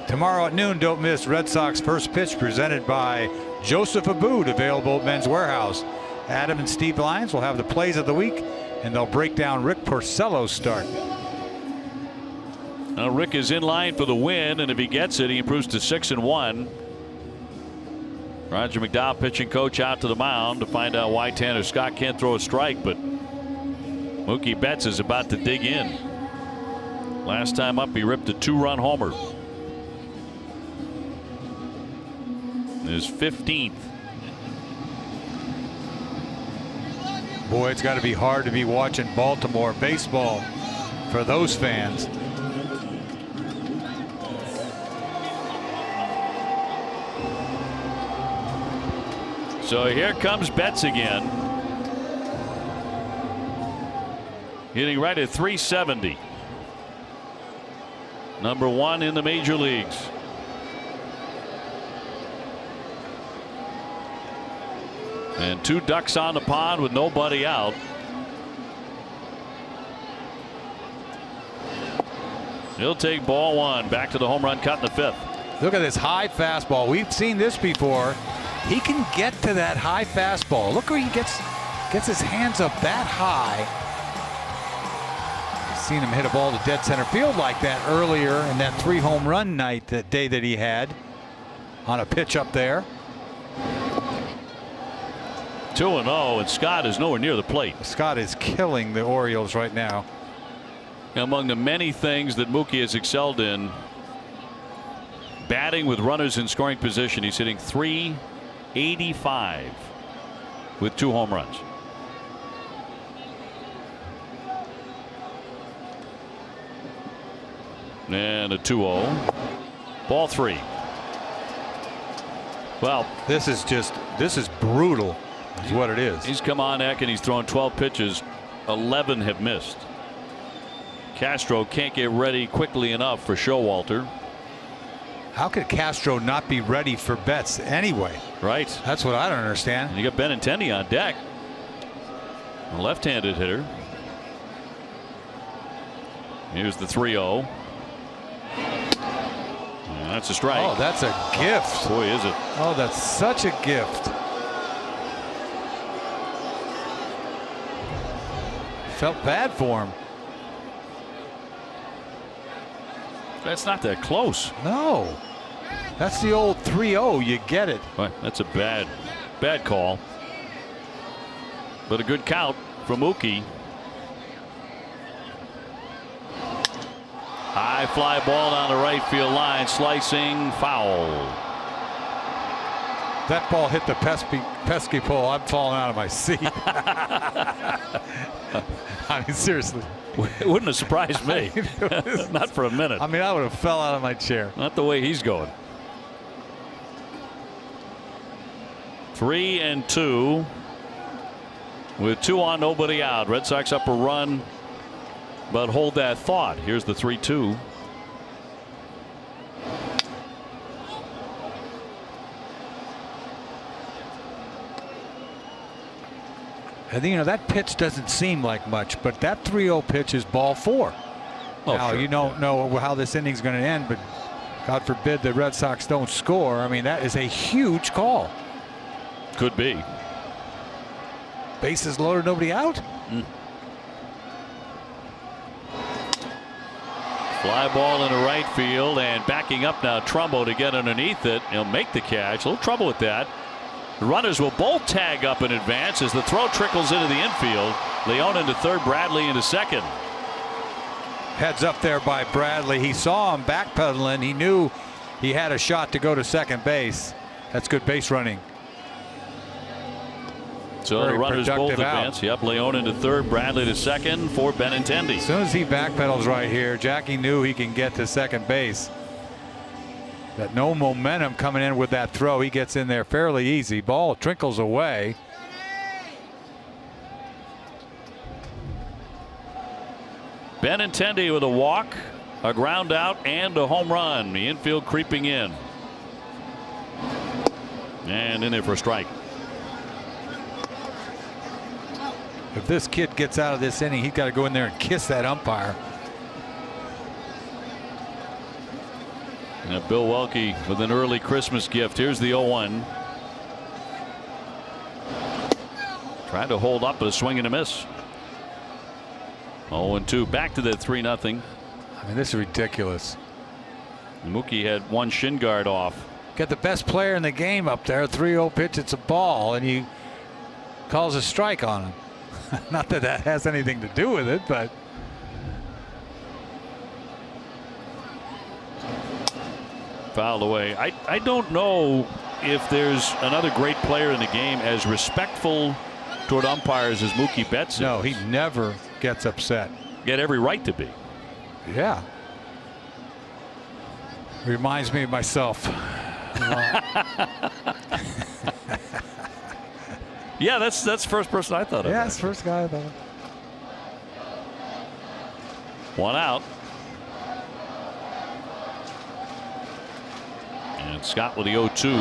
Tomorrow at noon, don't miss Red Sox first pitch presented by Joseph Abboud, available at Men's Warehouse. Adam and Steve Lyons will have the plays of the week, and they'll break down Rick Porcello's start. Now Rick is in line for the win, and if he gets it, he improves to 6-1. Roger McDowell, pitching coach, out to the mound to find out why Tanner Scott can't throw a strike, but Mookie Betts is about to dig in. Last time up, he ripped a 2-run homer. His 15th. Boy, it's got to be hard to be watching Baltimore baseball for those fans. So here comes Betts again. Hitting right at 370. Number 1 in the major leagues. And 2 ducks on the pond with nobody out. He'll take ball 1. Back to the home run cut in the 5th. Look at this high fastball. We've seen this before. He can get to that high fastball. Look where he gets his hands up that high. I've seen him hit a ball to dead center field like that earlier in that 3 home run night, that day that he had on a pitch up there. 2-0, and Scott is nowhere near the plate. Scott is killing the Orioles right now. Among the many things that Mookie has excelled in, batting with runners in scoring position, he's hitting .385 with 2 home runs. And a 2-0. Ball 3. Well, this is brutal, is what it is. He's come on deck and he's thrown 12 pitches. 11 have missed. Castro can't get ready quickly enough for Showalter. How could Castro not be ready for Betts anyway? Right. That's what I don't understand. And you got Benintendi on deck. A left-handed hitter. Here's the 3-0. That's a strike. Oh, that's a gift. Boy, is it. Oh, that's such a gift. Felt bad for him. That's not that close. No. That's the old 3-0. You get it. Right, that's a bad call. But a good count from Mookie. High fly ball down the right field line, slicing foul. That ball hit the pesky pole. I'm falling out of my seat. I mean, seriously. It wouldn't have surprised me. Not for a minute. I mean, I would have fell out of my chair. Not the way he's going. 3-2 with 2 on, nobody out. Red Sox up a run, but hold that thought. Here's the 3-2. And you know, that pitch doesn't seem like much, but that 3-0 pitch is ball 4. Oh, now, sure. you don't know how this inning's going to end, but God forbid the Red Sox don't score. I mean, that is a huge call. Could be. Bases loaded, nobody out. Fly ball into right field, and backing up now Trumbo to get underneath it. He'll make the catch. A little trouble with that. The runners will both tag up in advance as the throw trickles into the infield. Leone into third, Bradley into second. Heads up there by Bradley. He saw him backpedaling. He knew he had a shot to go to second base. That's good base running. So Very the runners both productive out. advance. Yep, Leone into third, Bradley to second for Benintendi. As soon as he backpedals right here, Jackie knew he can get to second base. That no momentum coming in with that throw. He gets in there fairly easy. Ball trickles away. Benintendi with a walk, a ground out, and a home run. The infield creeping in. And in there for a strike. If this kid gets out of this inning, he's got to go in there and kiss that umpire. And Bill Welke with an early Christmas gift. Here's the 0-1. Trying to hold up, but a swing and a miss. 0-2. Back to the 3-0. I mean, this is ridiculous. Mookie had one shin guard off. Got the best player in the game up there. 3-0 pitch. It's a ball, and he calls a strike on him. Not that that has anything to do with it, but. Fouled away. I don't know if there's another great player in the game as respectful toward umpires as Mookie Betts is. No, he never gets upset. He had every right to be. Yeah. Reminds me of myself. Yeah, that's the first person I thought of. Yeah, that's the first guy I thought of. One out. And Scott with the 0-2.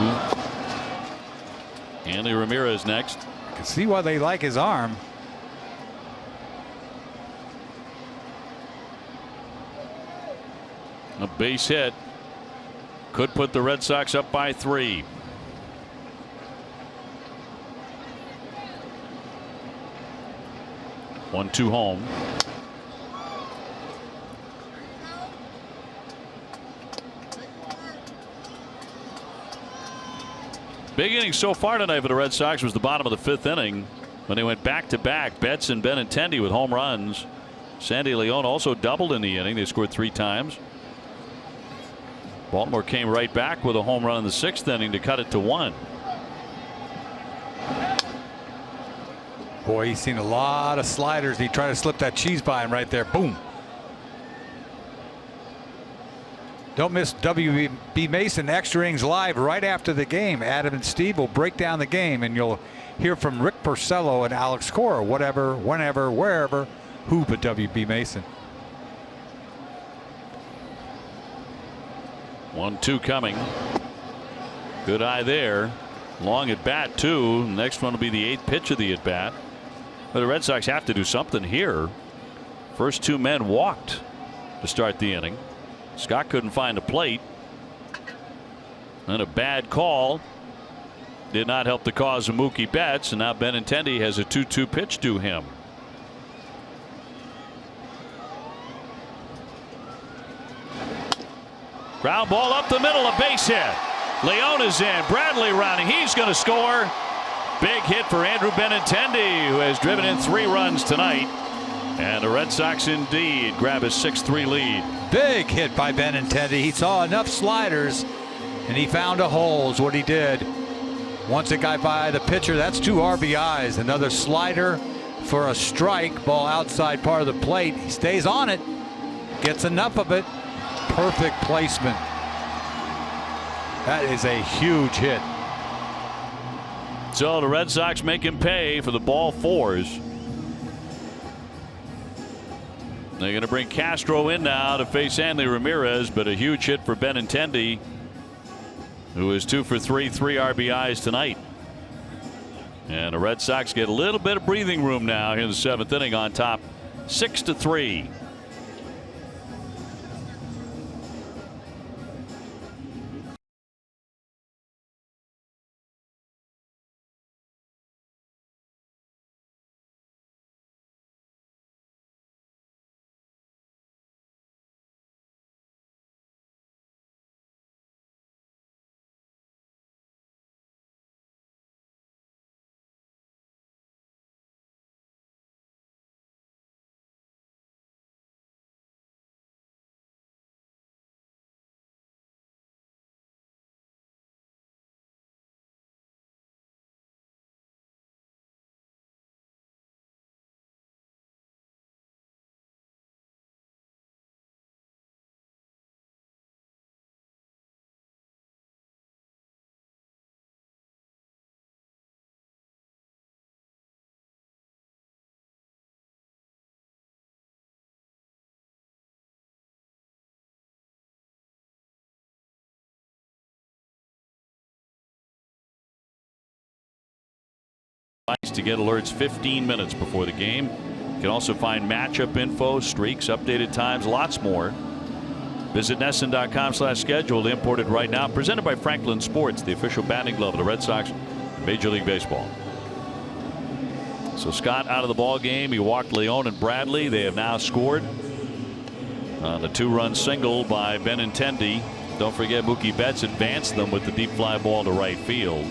Andy Ramirez next. I can see why they like his arm. A base hit could put the Red Sox up by 3. One-two home. Big inning so far tonight for the Red Sox was the bottom of the 5th inning when they went back-to-back. Betts and Benintendi with home runs. Sandy Leone also doubled in the inning. They scored 3 times. Baltimore came right back with a home run in the 6th inning to cut it to 1. Boy, he's seen a lot of sliders. He tried to slip that cheese by him right there. Boom. Don't miss WB Mason Extra Innings Live right after the game. Adam and Steve will break down the game, and you'll hear from Rick Porcello and Alex Cora. Whatever, whenever, wherever. Hoop at WB Mason. 1-2 coming. Good eye there. Long at bat too. Next one will be the 8th pitch of the at bat. But the Red Sox have to do something here. First 2 men walked to start the inning. Scott couldn't find a plate. And a bad call did not help the cause of Mookie Betts. And now Benintendi has a 2-2 pitch to him. Ground ball up the middle, a base hit. Leone is in. Bradley rounding. He's going to score. Big hit for Andrew Benintendi, who has driven in 3 runs tonight. And the Red Sox indeed grab a 6-3 lead. Big hit by Benintendi. He saw enough sliders, and he found a hole is what he did. Once it got by the pitcher, that's 2 RBIs. Another slider for a strike. Ball outside part of the plate. He stays on it. Gets enough of it. Perfect placement. That is a huge hit. So the Red Sox make him pay for the ball 4s. They're going to bring Castro in now to face Andy Ramirez, but a huge hit for Benintendi, who is 2 for 3, 3 RBIs tonight. And the Red Sox get a little bit of breathing room now here in the 7th inning on top 6-3. To get alerts 15 minutes before the game. You can also find matchup info, streaks, updated times, lots more. Visit NESN.com/schedule. Imported right now. Presented by Franklin Sports, the official batting glove of the Red Sox, Major League Baseball. So Scott out of the ball game. He walked Leone and Bradley. They have now scored on the 2-run single by Benintendi. Don't forget Mookie Betts advanced them with the deep fly ball to right field.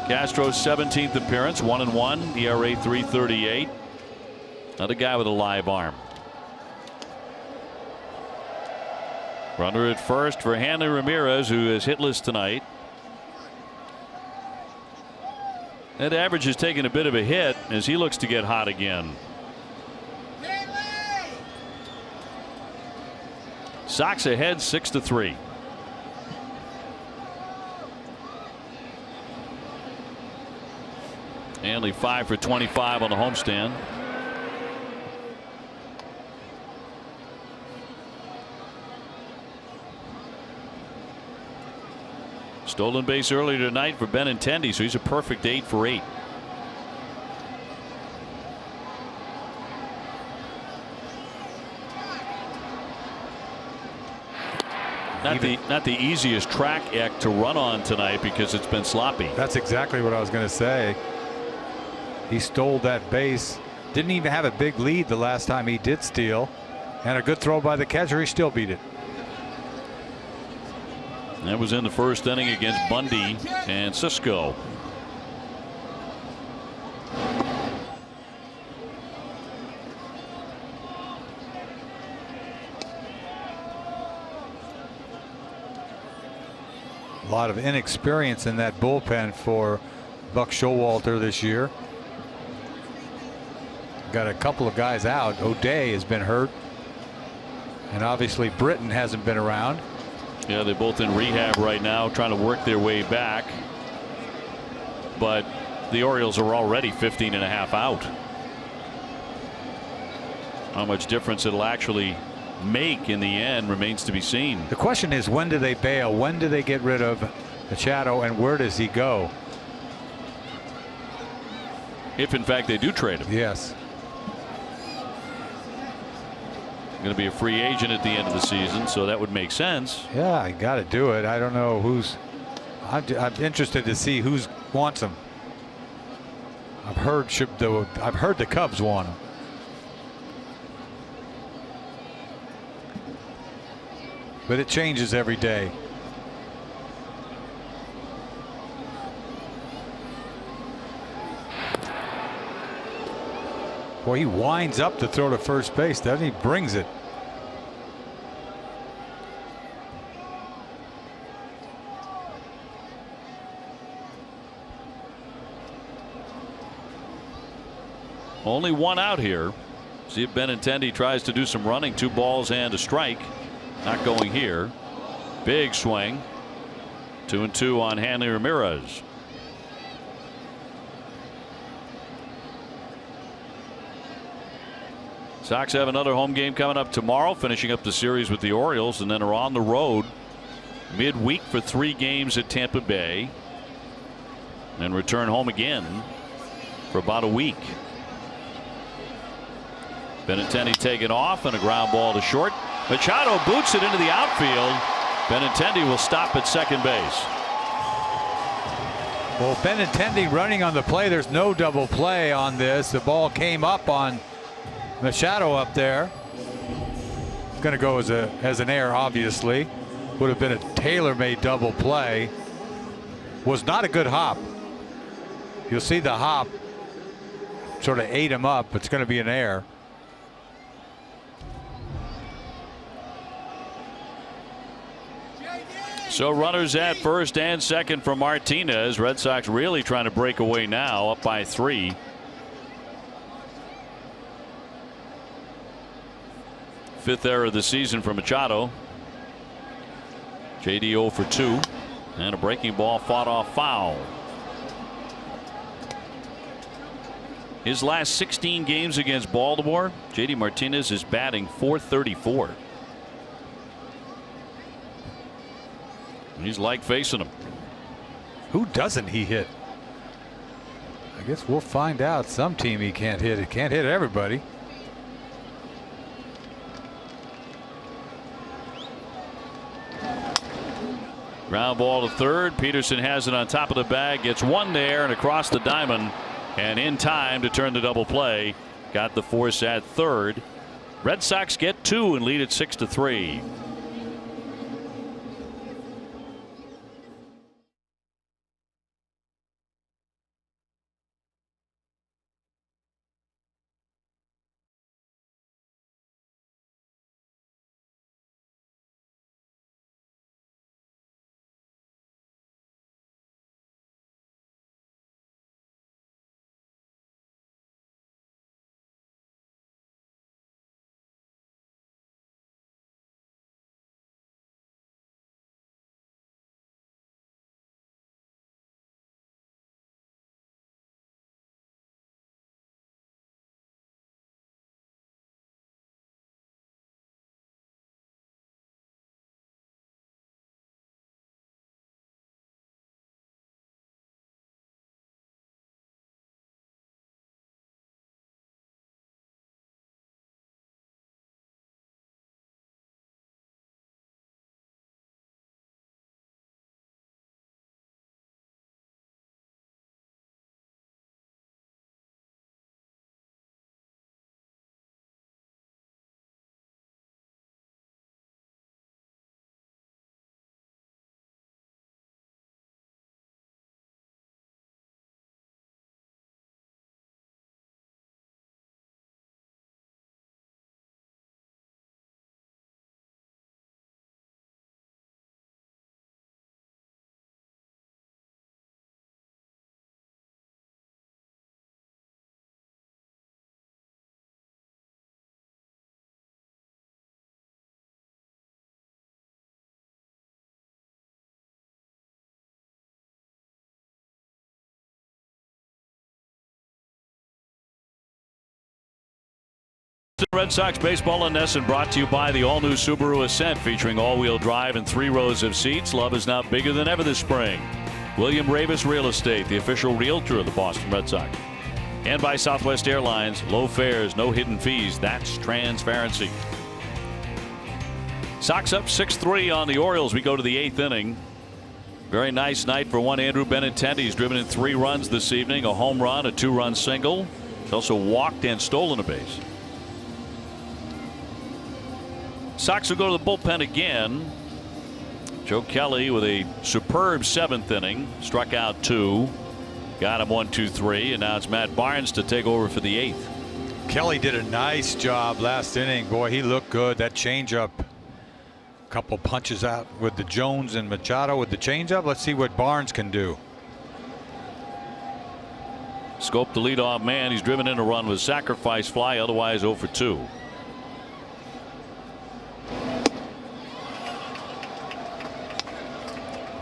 Castro's 17th appearance, 1-1, ERA 3.38. Another guy with a live arm. Runner at first for Hanley Ramirez, who is hitless tonight. That average is taking a bit of a hit as he looks to get hot again. Sox ahead 6-3. Hanley 5 for 25 on the homestand. Stolen base earlier tonight for Benintendi, so he's a perfect 8 for 8. Not the easiest track to run on tonight because it's been sloppy. That's exactly what I was going to say. He stole that base. Didn't even have a big lead the last time he did steal. And a good throw by the catcher. He still beat it. That was in the first inning against Bundy and Cisco. A lot of inexperience in that bullpen for Buck Showalter this year. Got a couple of guys out. O'Day has been hurt. And obviously Britton hasn't been around. Yeah, they're both in rehab right now, trying to work their way back. But the Orioles are already 15.5 out. How much difference it'll actually make in the end remains to be seen. The question is, when do they bail? When do they get rid of Machado, and where does he go? If in fact they do trade him. Yes. Going to be a free agent at the end of the season, so that would make sense. Yeah, I got to do it. I don't know who's. I'm interested to see who wants him. I've heard the Cubs want him. But it changes every day. Boy, he winds up to throw to first base, doesn't he? Brings it. Only one out here. See if Benintendi tries to do some running. 2 balls and a strike. Not going here. Big swing. 2-2 on Hanley Ramirez. Sox have another home game coming up tomorrow, finishing up the series with the Orioles, and then are on the road midweek for 3 games at Tampa Bay, and return home again for about a week. Benintendi taken off and a ground ball to short. Machado boots it into the outfield. Benintendi will stop at second base. Well, Benintendi running on the play. There's no double play on this. The ball came up on Machado up there. It's going to go as an error, obviously. Would have been a tailor-made double play. Was not a good hop. You'll see the hop sort of ate him up. It's going to be an error. So runners at first and second for Martinez. Red Sox really trying to break away now, up by 3. Fifth error of the season for Machado. JD 0 for 2. And a breaking ball fought off foul. His last 16 games against Baltimore, JD Martinez is batting .434. He's like facing him. Who doesn't he hit? I guess we'll find out. Some team he can't hit. He can't hit everybody. Ground ball to third. Peterson has it on top of the bag. Gets one there and across the diamond. And in time to turn the double play. Got the force at third. Red Sox get 2 and lead at 6-3. Red Sox baseball in Nesson brought to you by the all-new Subaru Ascent, featuring all-wheel drive and 3 rows of seats. Love is now bigger than ever this spring. William Ravis Real Estate, the official realtor of the Boston Red Sox. And by Southwest Airlines, low fares, no hidden fees. That's transparency. Sox up 6-3 on the Orioles. We go to the 8th inning. Very nice night for one Andrew Benintendi. He's driven in 3 runs this evening, a home run, a 2-run single. He's also walked and stolen a base. Sox will go to the bullpen again. Joe Kelly with a superb 7th inning. Struck out 2. Got him 1-2-3. And now it's Matt Barnes to take over for the 8th. Kelly did a nice job last inning. Boy, he looked good. That changeup. Couple punches out with the Jones and Machado with the changeup. Let's see what Barnes can do. Scope the leadoff man. He's driven in a run with sacrifice fly. Otherwise 0 for 2.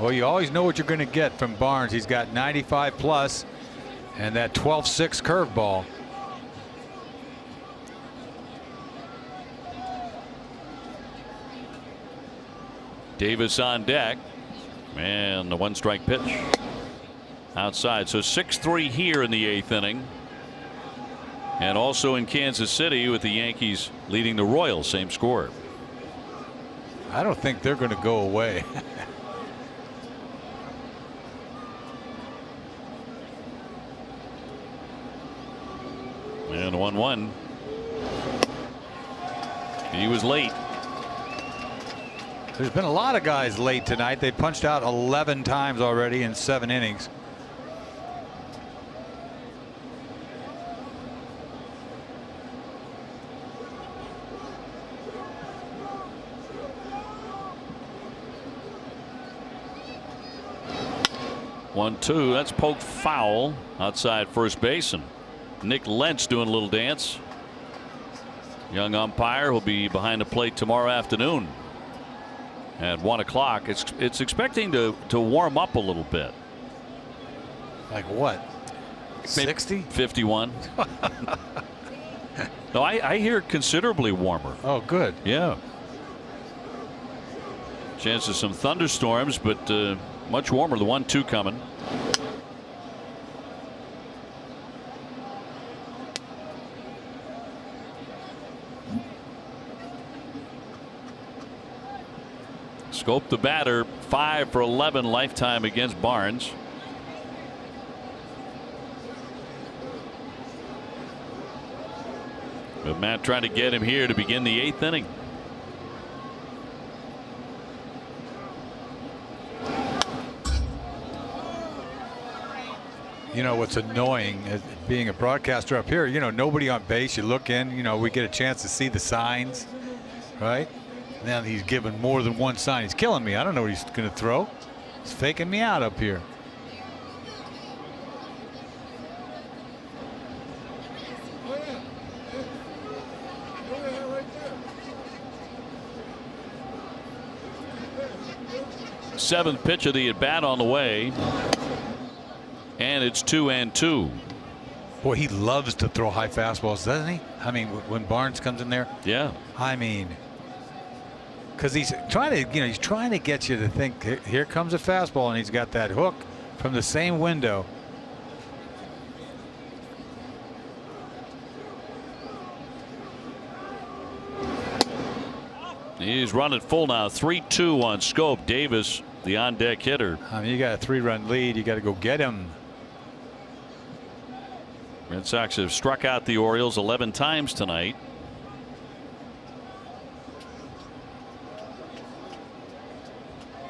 Well, you always know what you're going to get from Barnes. He's got 95 plus and that 12-6 curveball. Davis on deck, and the 1-strike pitch outside. So 6-3 here in the 8th inning. And also in Kansas City with the Yankees leading the Royals, same score. I don't think they're going to go away. And 1-1. He was late. There's been a lot of guys late tonight. They punched out 11 times already in 7 innings. One, two. That's poked foul outside first base, and Nick Lentz doing a little dance. Young umpire will be behind the plate tomorrow afternoon at 1 o'clock. It's expecting to warm up a little bit. Like what? 60? 51. No, I hear considerably warmer. Oh, good. Yeah. Chance of some thunderstorms, but much warmer. The 1-2 coming. Scope the batter, 5 for 11 lifetime against Barnes. But Matt trying to get him here to begin the 8th inning. You know what's annoying is being a broadcaster up here, you know, nobody on base. You look in, you know, we get a chance to see the signs, right? Now he's giving more than one sign. He's killing me. I don't know what he's going to throw. He's faking me out up here. Seventh pitch of the at bat on the way. And it's 2-2. Boy, he loves to throw high fastballs, doesn't he? I mean, when Barnes comes in there. Yeah. I mean, because he's trying to, you know, he's trying to get you to think, here comes a fastball, and he's got that hook from the same window. He's running full now. 3-2 on Scope. Davis, the on deck hitter. I mean, you got a 3-run lead. You got to go get him. Red Sox have struck out the Orioles 11 times tonight.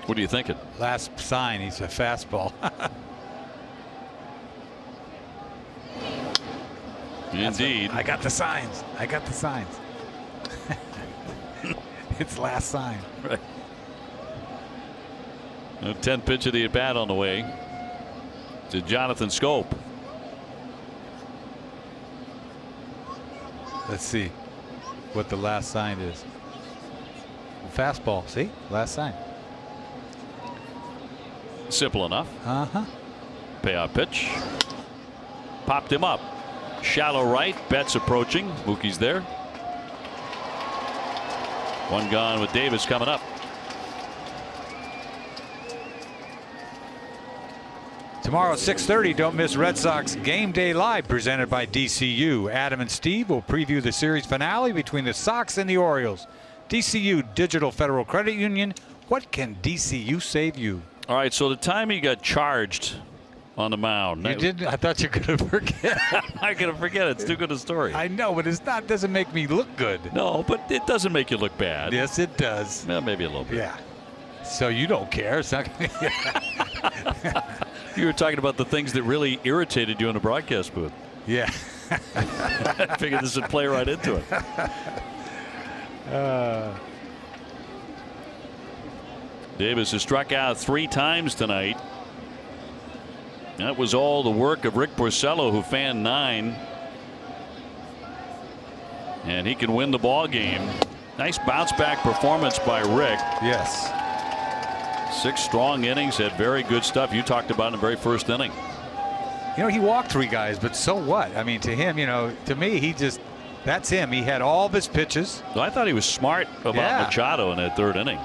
What are you thinking? Last sign, he's a fastball. Indeed. I got the signs. I got the signs. It's last sign. Right. 10th pitch of the at bat on the way to Jonathan Scope. Let's see what the last sign is. Fastball. See? Last sign. Simple enough. Uh-huh. Payoff pitch. Popped him up. Shallow right. Betts approaching. Mookie's there. One gone with Davis coming up. Tomorrow at 6:30, don't miss Red Sox Game Day Live presented by DCU. Adam and Steve will preview the series finale between the Sox and the Orioles. DCU Digital Federal Credit Union. What can DCU save you? All right, so the time he got charged on the mound. You did? I thought you were going to forget. I'm not going to forget. It's too good a story. I know, but it's not. Doesn't make me look good. No, but it doesn't make you look bad. Yes, it does. Well, maybe a little bit. Yeah. So you don't care. It's not You were talking about the things that really irritated you in the broadcast booth. Yeah. I figured this would play right into it. Davis has struck out 3 times tonight. That was all the work of Rick Porcello, who fanned 9. And he can win the ball game. Nice bounce back performance by Rick. Yes. 6 strong innings, had very good stuff. You talked about in the very first inning. You know, he walked 3 guys, but so what? I mean, to him, you know, to me, he just, that's him. He had all of his pitches. So I thought he was smart about Machado in that 3rd inning.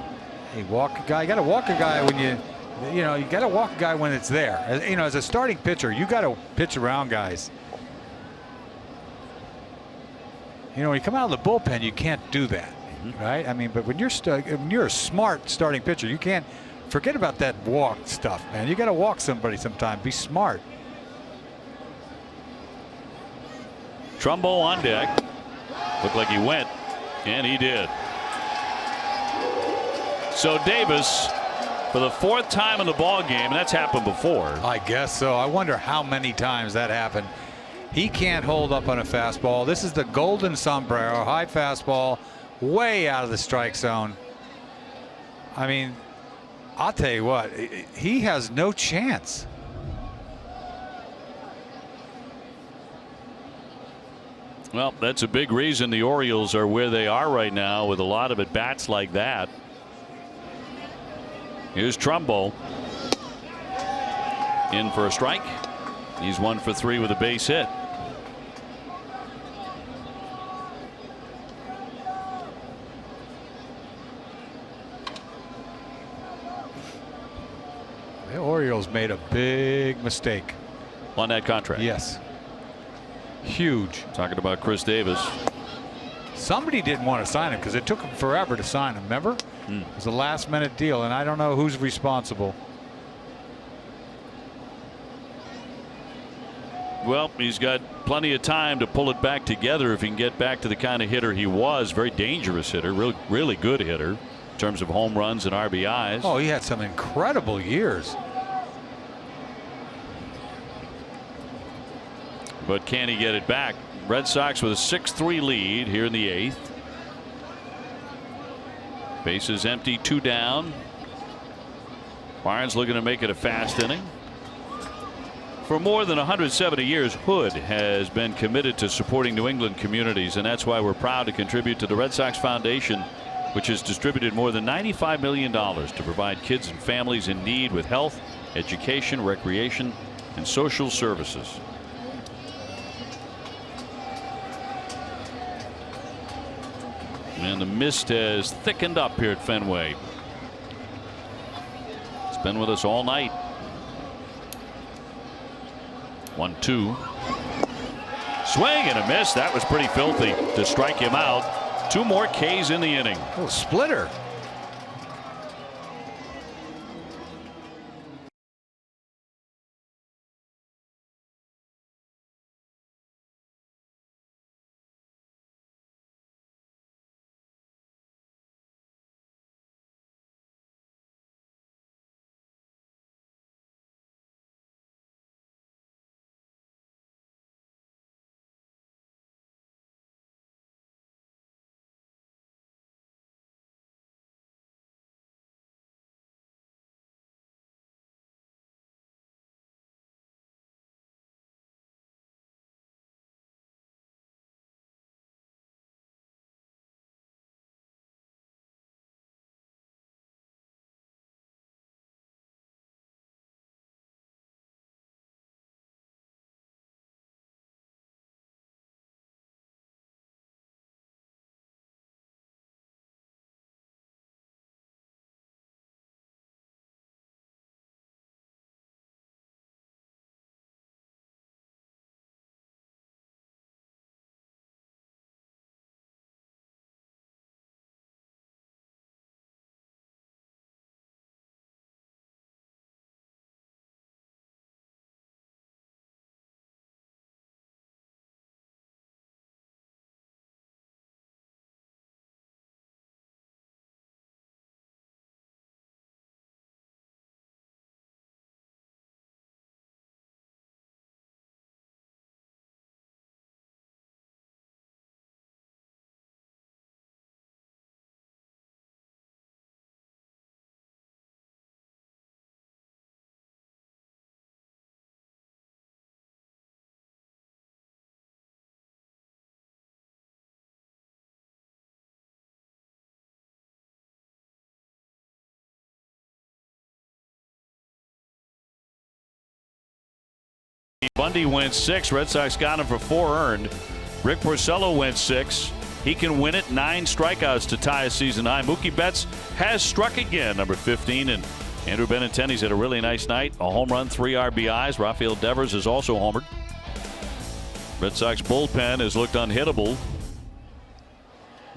He walk a guy. You got to walk a guy when you know, you got to walk a guy when it's there. You know, as a starting pitcher, you got to pitch around guys. You know, when you come out of the bullpen, you can't do that, right? I mean, but when you're a smart starting pitcher, you can't forget about that walk stuff, man. You got to walk somebody sometime. Be smart. Trumbo on deck. Looked like he went, and he did. So Davis, for the 4th time in the ball game, and that's happened before. I guess so. I wonder how many times that happened. He can't hold up on a fastball. This is the golden sombrero, high fastball, way out of the strike zone. I mean, I'll tell you what, he has no chance. Well, that's a big reason the Orioles are where they are right now, with a lot of at-bats like that. Here's Trumbo in for a strike. He's 1 for 3 with a base hit. The Orioles made a big mistake on that contract. Yes. Huge. Talking about Chris Davis. Somebody didn't want to sign him because it took him forever to sign him. Remember? It was a last-minute deal, and I don't know who's responsible. Well, he's got plenty of time to pull it back together if he can get back to the kind of hitter he was. Very dangerous hitter, really good hitter in terms of home runs and RBIs. Oh, he had some incredible years. But can he get it back? Red Sox with a 6-3 lead here in the 8th. Bases empty, 2 down. Barnes looking to make it a fast inning. For more than 170 years, Hood has been committed to supporting New England communities, and that's why we're proud to contribute to the Red Sox Foundation, which has distributed more than $95 million to provide kids and families in need with health, education, recreation, and social services. And the mist has thickened up here at Fenway. It's been with us all night. 1-2. Swing and a miss. That was pretty filthy to strike him out. 2 more Ks in the inning. Oh, splitter. Bundy went 6. Red Sox got him for 4 earned. Rick Porcello went 6. He can win it. 9 strikeouts to tie a season high. Mookie Betts has struck again, number 15. And Andrew Benintendi's had a really nice night. A home run, 3 RBIs. Rafael Devers has also homered. Red Sox bullpen has looked unhittable.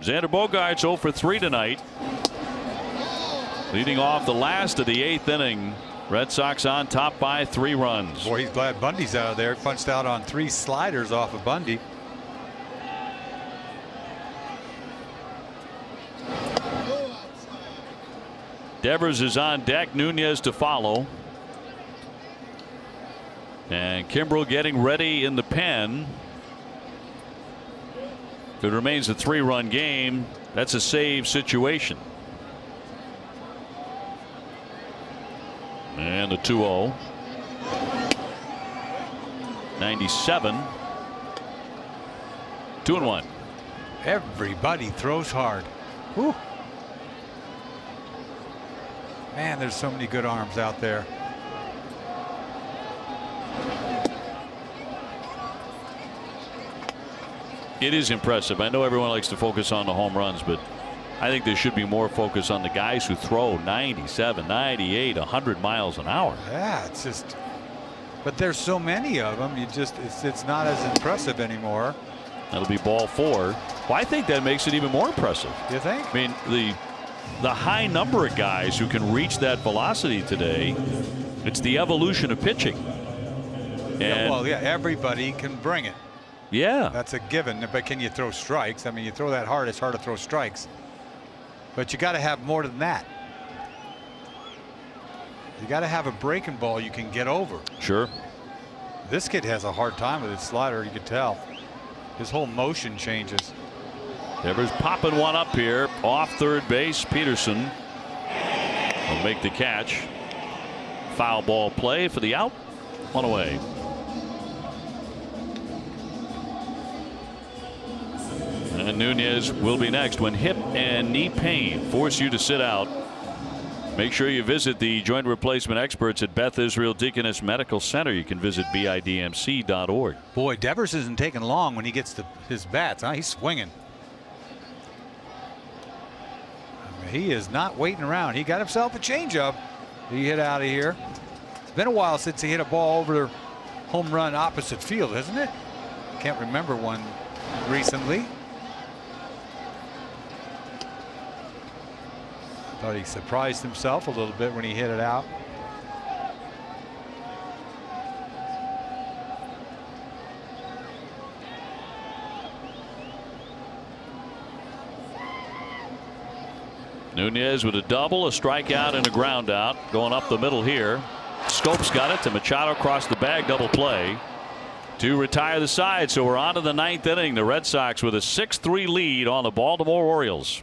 Xander Bogaerts 0 for 3 tonight. Leading off the last of the 8th inning. Red Sox on top by 3 runs. Boy, he's glad Bundy's out of there. Punched out on 3 sliders off of Bundy. Devers is on deck. Nunez to follow. And Kimbrel getting ready in the pen. If it remains a 3-run game, that's a save situation. And the 2-0. 97. 2-1. Everybody throws hard. Whew. Man, there's so many good arms out there. It is impressive. I know everyone likes to focus on the home runs, but I think there should be more focus on the guys who throw 97, 98, 100 miles an hour. Yeah, it's just, but there's so many of them. It's not as impressive anymore. That'll be ball 4. Well, I think that makes it even more impressive. You think? I mean, the high number of guys who can reach that velocity today, it's the evolution of pitching. And everybody can bring it. Yeah. That's a given. But can you throw strikes? I mean, you throw that hard, it's hard to throw strikes. But you got to have more than that. You got to have a breaking ball you can get over. Sure. This kid has a hard time with his slider, you can tell. His whole motion changes. Devers popping one up here off third base. Peterson will make the catch. Foul ball play for the out. 1 away. And Nunez will be next when hip and knee pain force you to sit out. Make sure you visit the joint replacement experts at Beth Israel Deaconess Medical Center. You can visit bidmc.org. Boy, Devers isn't taking long when he gets to his bats. Huh? He's swinging. I mean, he is not waiting around. He got himself a changeup. He hit out of here. It's been a while since he hit a ball over the home run opposite field, hasn't it? Can't remember one recently. Thought he surprised himself a little bit when he hit it out. Nunez with a double, a strikeout, and a ground out. Going up the middle here. Scopes got it to Machado across the bag. Double play to retire the side. So we're on to the 9th inning. The Red Sox with a 6-3 lead on the Baltimore Orioles.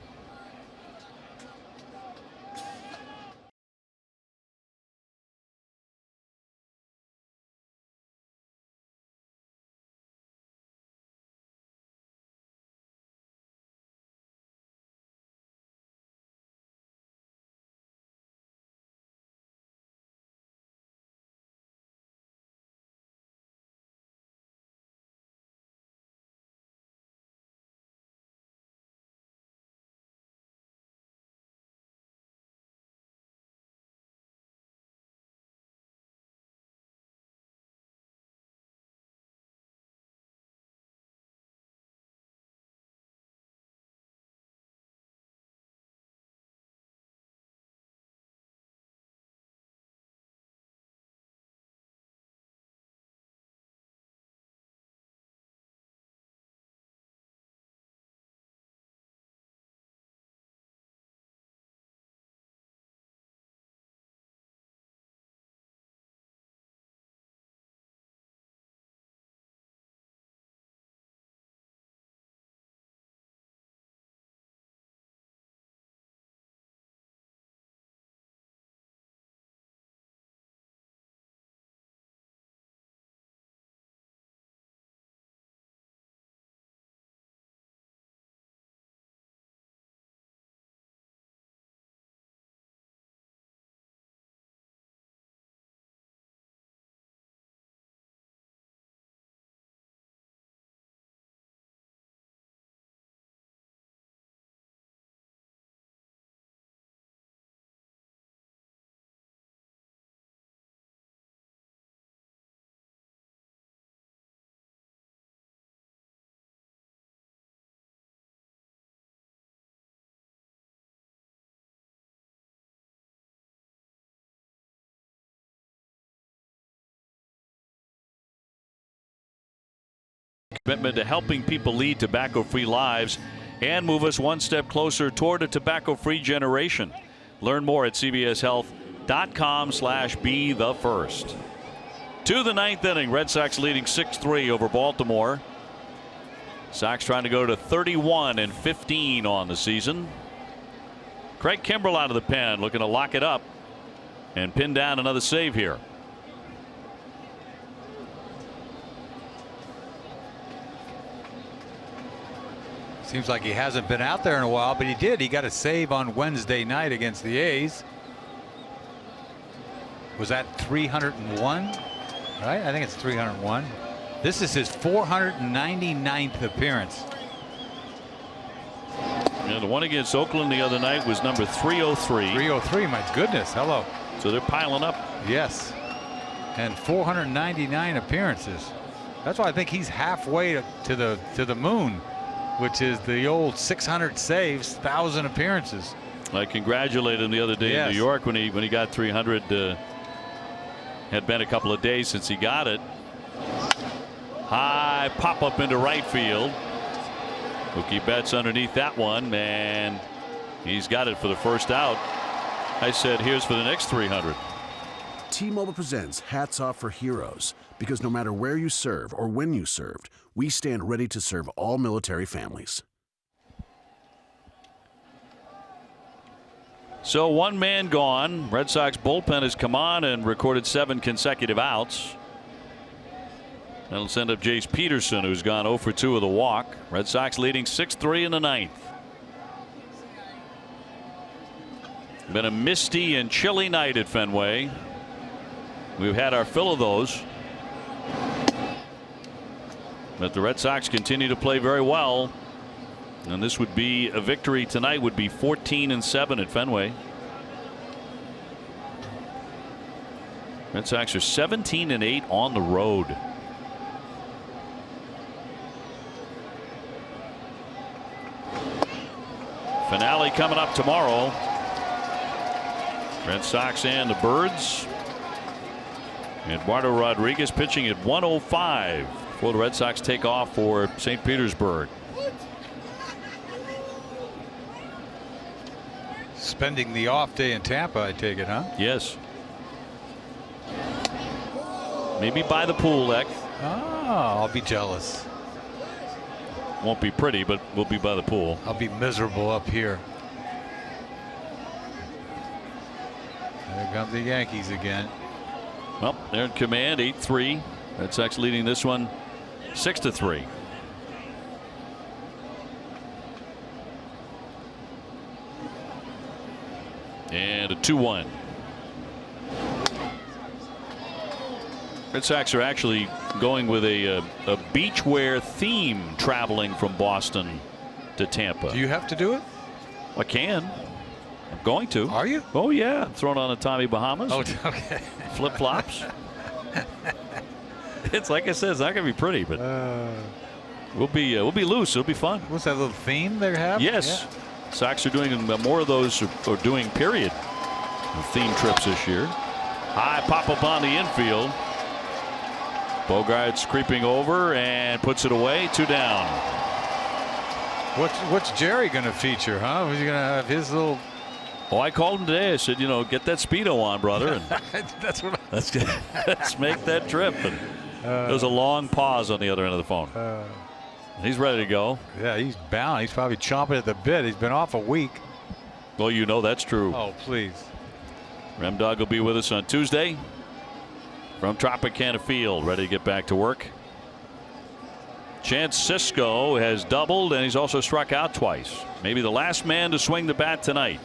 commitment to helping people lead tobacco-free lives and move us one step closer toward a tobacco-free generation. Learn more at cbshealth.com/be-the-first. To the ninth inning, Red Sox leading 6-3 over Baltimore. Sox trying to go to 31-15 on the season. Craig Kimbrell out of the pen, looking to lock it up and pin down another save here. Seems like he hasn't been out there in a while, but he did. He got a save on Wednesday night against the A's. Was that 301? Right? I think it's 301. This is his 499th appearance. Yeah, the one against Oakland the other night was number 303. 303, my goodness. Hello. So they're piling up. Yes. And 499 appearances. That's why I think he's halfway to the moon, which is the old 600 saves, 1,000 appearances. I congratulated him the other day in New York when he got 300. Had been a couple of days since he got it. High pop up into right field. Mookie Betts underneath that one, and he's got it for the first out. I said, here's for the next 300. T-Mobile presents Hats Off for Heroes, because no matter where you serve or when you served, we stand ready to serve all military families. So one man gone. Red Sox bullpen has come on and recorded 7 consecutive outs. That'll send up Jace Peterson, who's gone 0 for 2 with a walk. Red Sox leading 6-3 in the ninth. Been a misty and chilly night at Fenway. We've had our fill of those. But the Red Sox continue to play very well. And this would be a victory tonight, would be 14-7 at Fenway. Red Sox are 17-8 on the road. Finale coming up tomorrow. Red Sox and the Birds. Eduardo Rodriguez pitching at 105 before the Red Sox take off for St. Petersburg. Spending the off day in Tampa, I take it, huh? Yes. Maybe by the pool, Eck. Oh, I'll be jealous. Won't be pretty, but we'll be by the pool. I'll be miserable up here. There come the Yankees again. Well, they're in command, 8-3. Red Sox leading this one 6-3. And a 2-1. Red Sox are actually going with a beachwear theme traveling from Boston to Tampa. Do you have to do it? I can. I'm going to. Are you? Oh yeah. I'm throwing on a Tommy Bahamas. Oh, okay. Flip flops. It's like I said, it's not going to be pretty, but we'll be loose. It'll be fun. What's that little theme they have? Yes. Yeah. Sox are doing more of those, or doing period theme trips this year. High pop up on the infield. Bogart's creeping over and puts it away. 2 down. What's Jerry going to feature, huh? Is he going to have his little? Oh, I called him today. I said, get that Speedo on, brother. And That's what. let's make that trip. And there was a long pause on the other end of the phone. He's ready to go. Yeah, he's bound. He's probably chomping at the bit. He's been off a week. Well, that's true. Oh, please. Rem Dog will be with us on Tuesday from Tropicana Field, ready to get back to work. Chance Sisco has doubled, and he's also struck out twice. Maybe the last man to swing the bat tonight.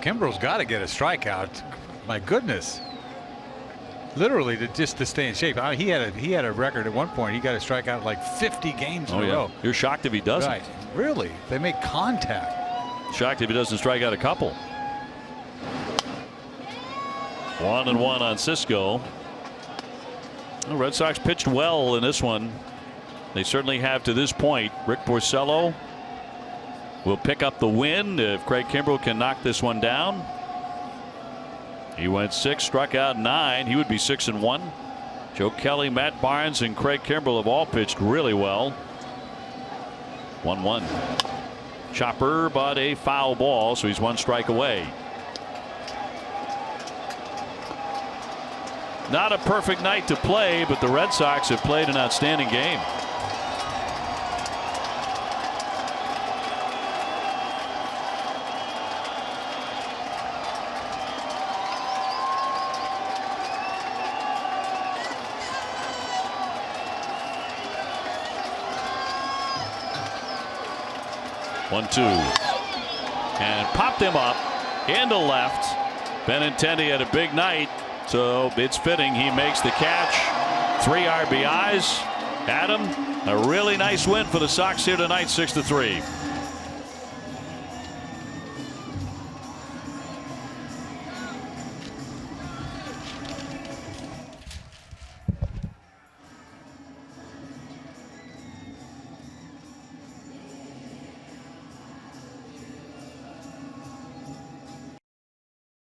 Kimbrell's got to get a strikeout. My goodness. Literally just to stay in shape. He had a record at one point. He got a strikeout like 50 games in a row. You're shocked if he doesn't. Right. Really? They make contact. Shocked if he doesn't strike out a couple. 1-1 on Sisco. The Red Sox pitched well in this one. They certainly have to this point. Rick Porcello will pick up the win if Craig Kimbrell can knock this one down. He went 6, struck out 9. He would be 6-1. Joe Kelly, Matt Barnes, and Craig Kimbrell have all pitched really well. 1-1. Chopper, but a foul ball, so he's 1 strike away. Not a perfect night to play, but the Red Sox have played an outstanding game. One-two, and popped him up into left. Benintendi had a big night, so it's fitting he makes the catch. 3 RBIs. Adam, a really nice win for the Sox here tonight, 6-3.